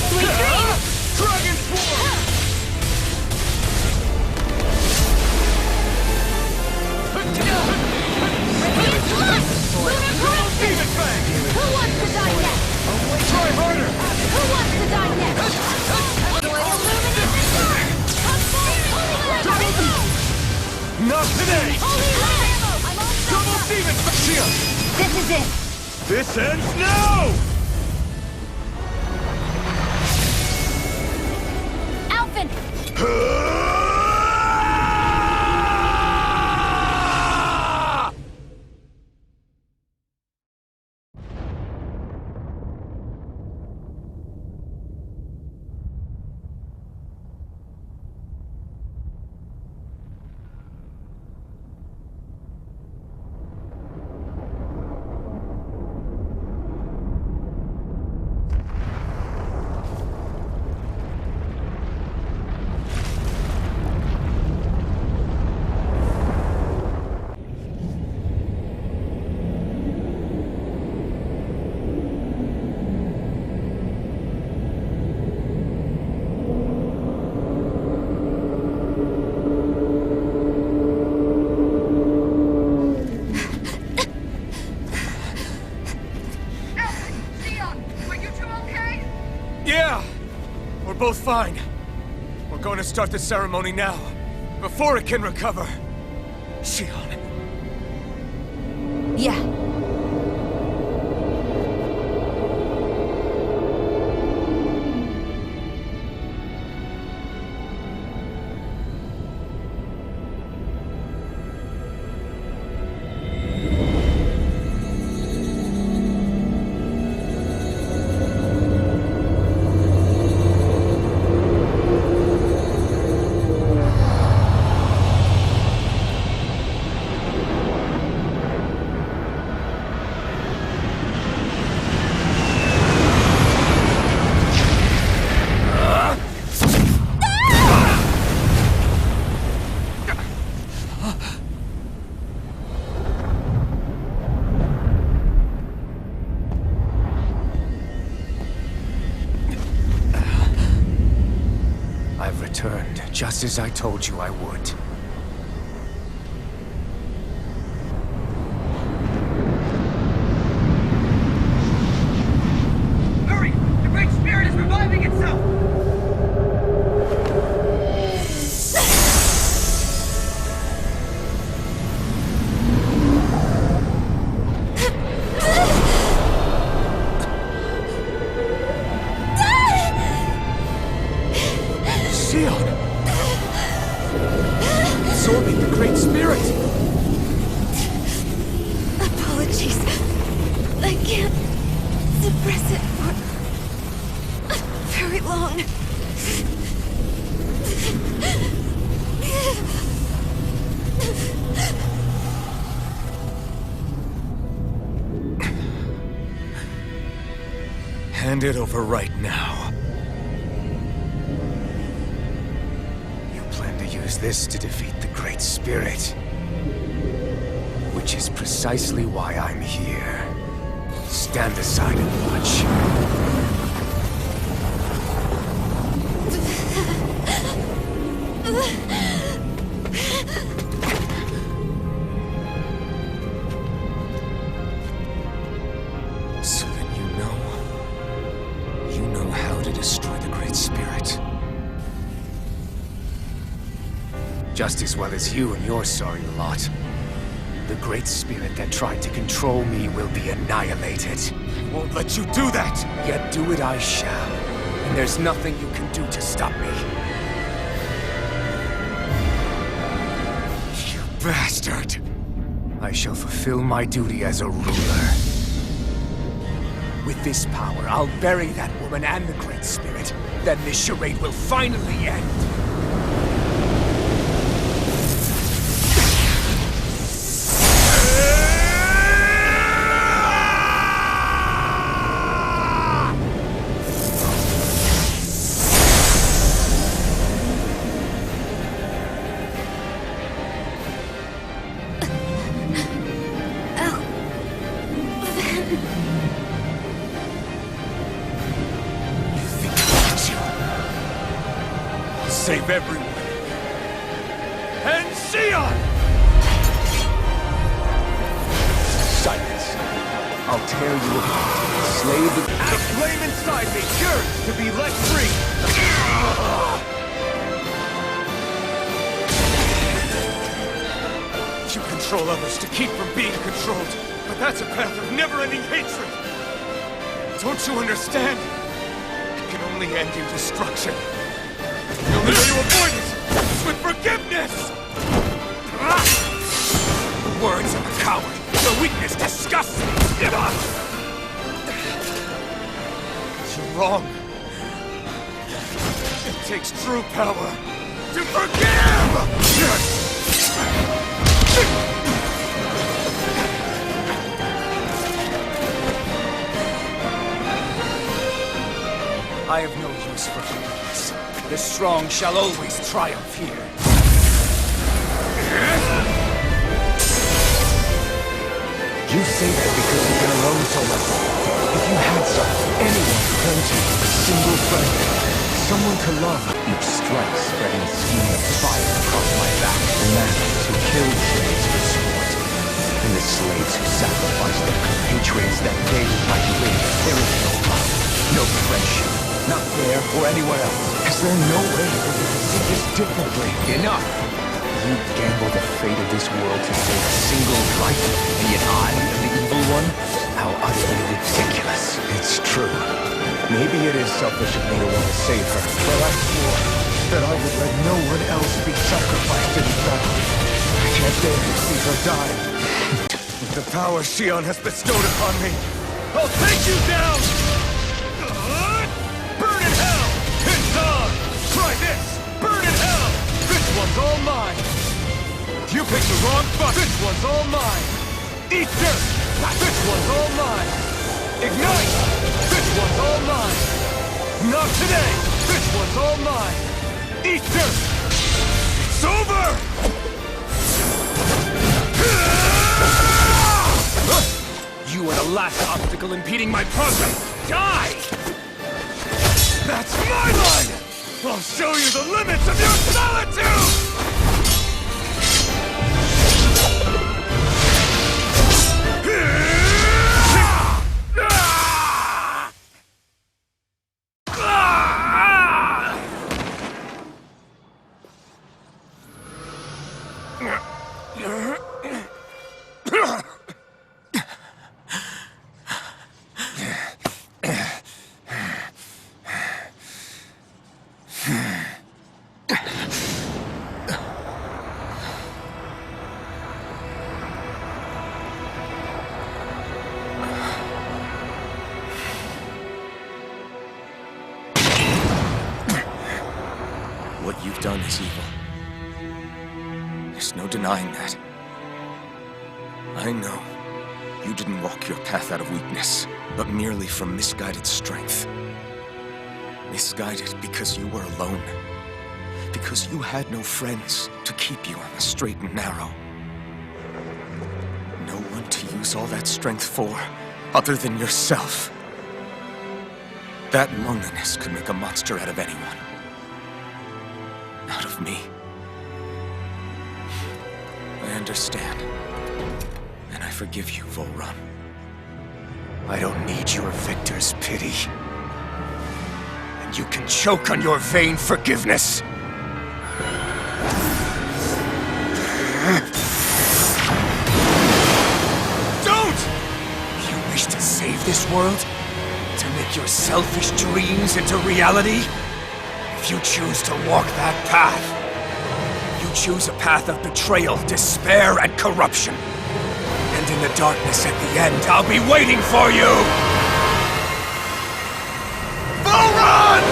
Sweet dreams! Dragon Swarm! Radiant Blood! Lunar Corruption! Demon Fang! Who wants to die next? Try harder! Who wants to die next? Illuminate the dark! Come forth, Holy Flame! Not today! Holy Flame! I'm all set Double up! Demon Fang! Shield! This is it! This ends now! Alphen! Yeah! We're both fine. We're going to start the ceremony now, before it can recover. Shion. Yeah. Just as I told you I would. Hurry! The Great Spirit is reviving itself! Absorbing the Great Spirit! Apologies. I can't suppress it for very long. Hand it over right now. You plan to use this to defeat the Great Spirit. Which is precisely why I'm here. Stand aside and watch. So that you know how to destroy the Great Spirit. Just as well as you and your sorry lot. The Great Spirit that tried to control me will be annihilated. I won't let you do that! Yet do it I shall. And there's nothing you can do to stop me. You bastard! I shall fulfill my duty as a ruler. With this power, I'll bury that woman and the Great Spirit. Then this charade will finally end. Save everyone. And Sion! Silence. I'll tear you apart. Slay the flame inside me, yearns to be let free. You control others to keep from being controlled, but that's a path of never-ending hatred. Don't you understand? It can only end in destruction. The only way to avoid it is with forgiveness! The words of a coward. Your weakness disgusts me. You're wrong. It takes true power to forgive! I have no use for forgiveness. The strong shall always triumph here. You say that because you've been alone so long. If you had anyone to turn to, a single friend, someone to love. Each strike spreading a scheme of fire across my back. The masters who killed slaves for sport. And the slaves who sacrificed their compatriots that day by wage. There is no love, no friendship. Not there or anywhere else. Is there no way that you can see this differently? Enough! You gamble the fate of this world to save a single life, and yet I am the evil one? How utterly ridiculous. It's true. Maybe it is selfish of me to want to save her, but I swore that I would let no one else be sacrificed in battle. I can't bear to see her die. With the power Sion has bestowed upon me, I'll take you down! Burn in hell! It's on! Try this! Burn in hell! This one's all mine! You picked the wrong spot! This one's all mine! Eat dirt! This one's all mine! Ignite! This one's all mine! Not today! This one's all mine! Eat dirt! It's over! You are the last obstacle impeding my progress! Die! That's my line! I'll show you the limits of your solitude! What you've done is evil. There's no denying that. I know you didn't walk your path out of weakness, but merely from misguided strength. Misguided because you were alone. Because you had no friends to keep you on the straight and narrow. No one to use all that strength for, other than yourself. That loneliness could make a monster out of anyone. Out of me. I understand. And I forgive you, Volrun. I don't need your victor's pity. And you can choke on your vain forgiveness. Don't! You wish to save this world? To make your selfish dreams into reality? If you choose to walk that path, you choose a path of betrayal, despair, and corruption. And in the darkness at the end, I'll be waiting for you! Volrun!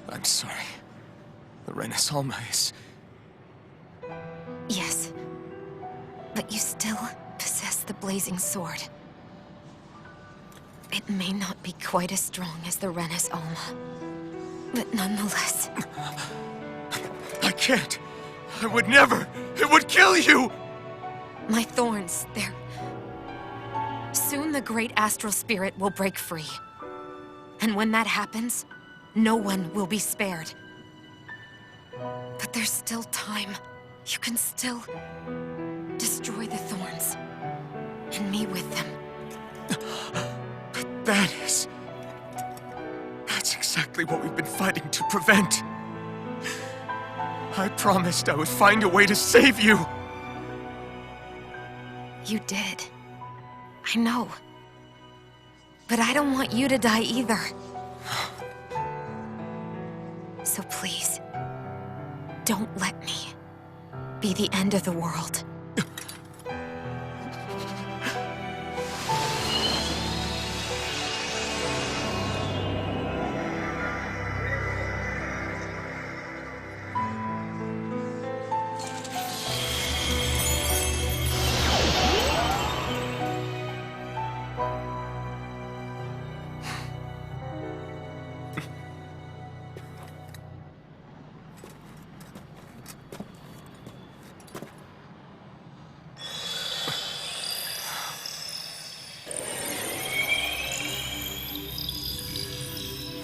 I'm sorry. The Renaissance is... Yes. But you still possess the blazing sword. It may not be quite as strong as the Rena's Alma, but nonetheless... I can't! I would never! It would kill you! My thorns, they're... Soon the great astral spirit will break free. And when that happens, no one will be spared. But there's still time. You can still destroy the thorns. And me with them. But that's exactly what we've been fighting to prevent. I promised I would find a way to save you. You did. I know. But I don't want you to die either. So please, don't let me be the end of the world.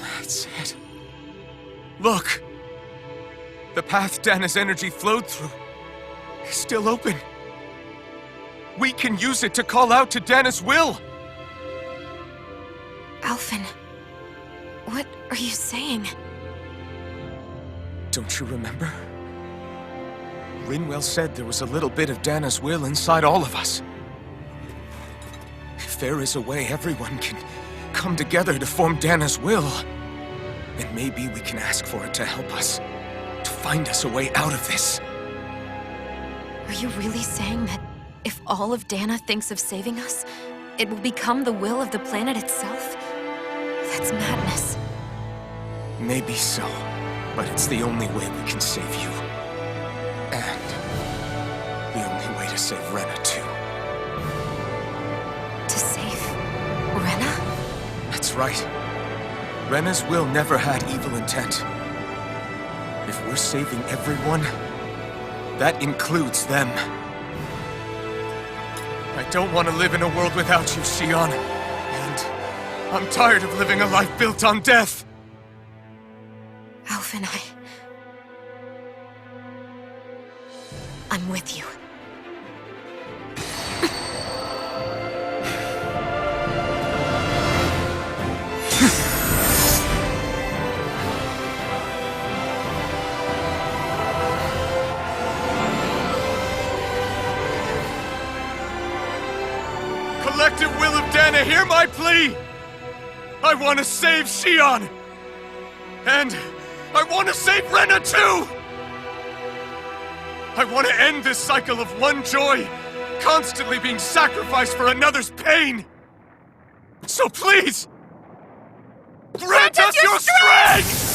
That's it. Look! The path Dana's energy flowed through is still open. We can use it to call out to Dana's will! Alphen, what are you saying? Don't you remember? Rinwell said there was a little bit of Dana's will inside all of us. If there is a way everyone can come together to form Dana's will, then maybe we can ask for it to help us, to find us a way out of this. Are you really saying that if all of Dana thinks of saving us, it will become the will of the planet itself? That's madness. Maybe so, but it's the only way we can save you. And the only way to save Rena, too. To save Rena? That's right. Rena's will never had evil intent. If we're saving everyone, that includes them. I don't want to live in a world without you, Xion. And I'm tired of living a life built on death. Alf and I'm with you. Collective will of Dana, hear my plea! I want to save Xion! And I want to save Rena too! I want to end this cycle of one joy, constantly being sacrificed for another's pain! So please, grant us your strength!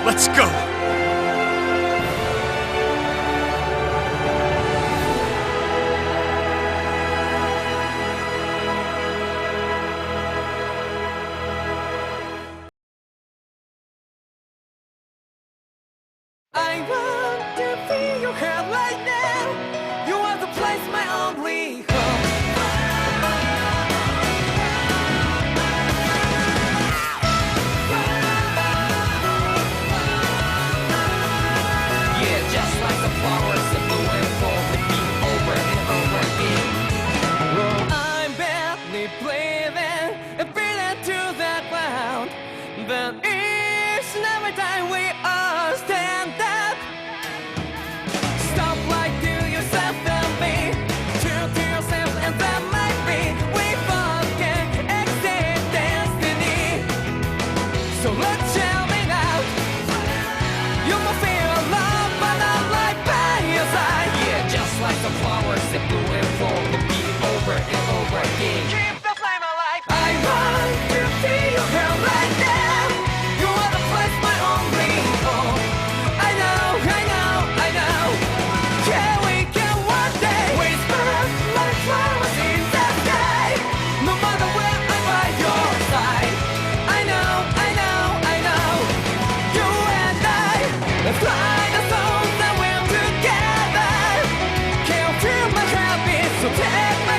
Let's go! I want to feel your hair right now. You are the place, my only home. Yeah, just like the flowers that bloom and fall, repeat over and over again. Oh, I'm barely breathing and breathing to that ground, but each and every time we all stand up. Stop like to yourself and me, true to yourself, and that might be we both can exceed destiny. So let's shout it out. You will feel love, but not like by your side. Yeah, just like the flowers that bloom and fall, repeat over and over again. Keep the flame alive. I want to feel your hair right now. You are the place, my only home. I know, I know, I know. Yeah, we can one day whisper like flowers in the sky. No matter where I'm by your side. I know, I know, I know. You and I, let's fly the souls that we're together. Can't feel my heartbeat, so take my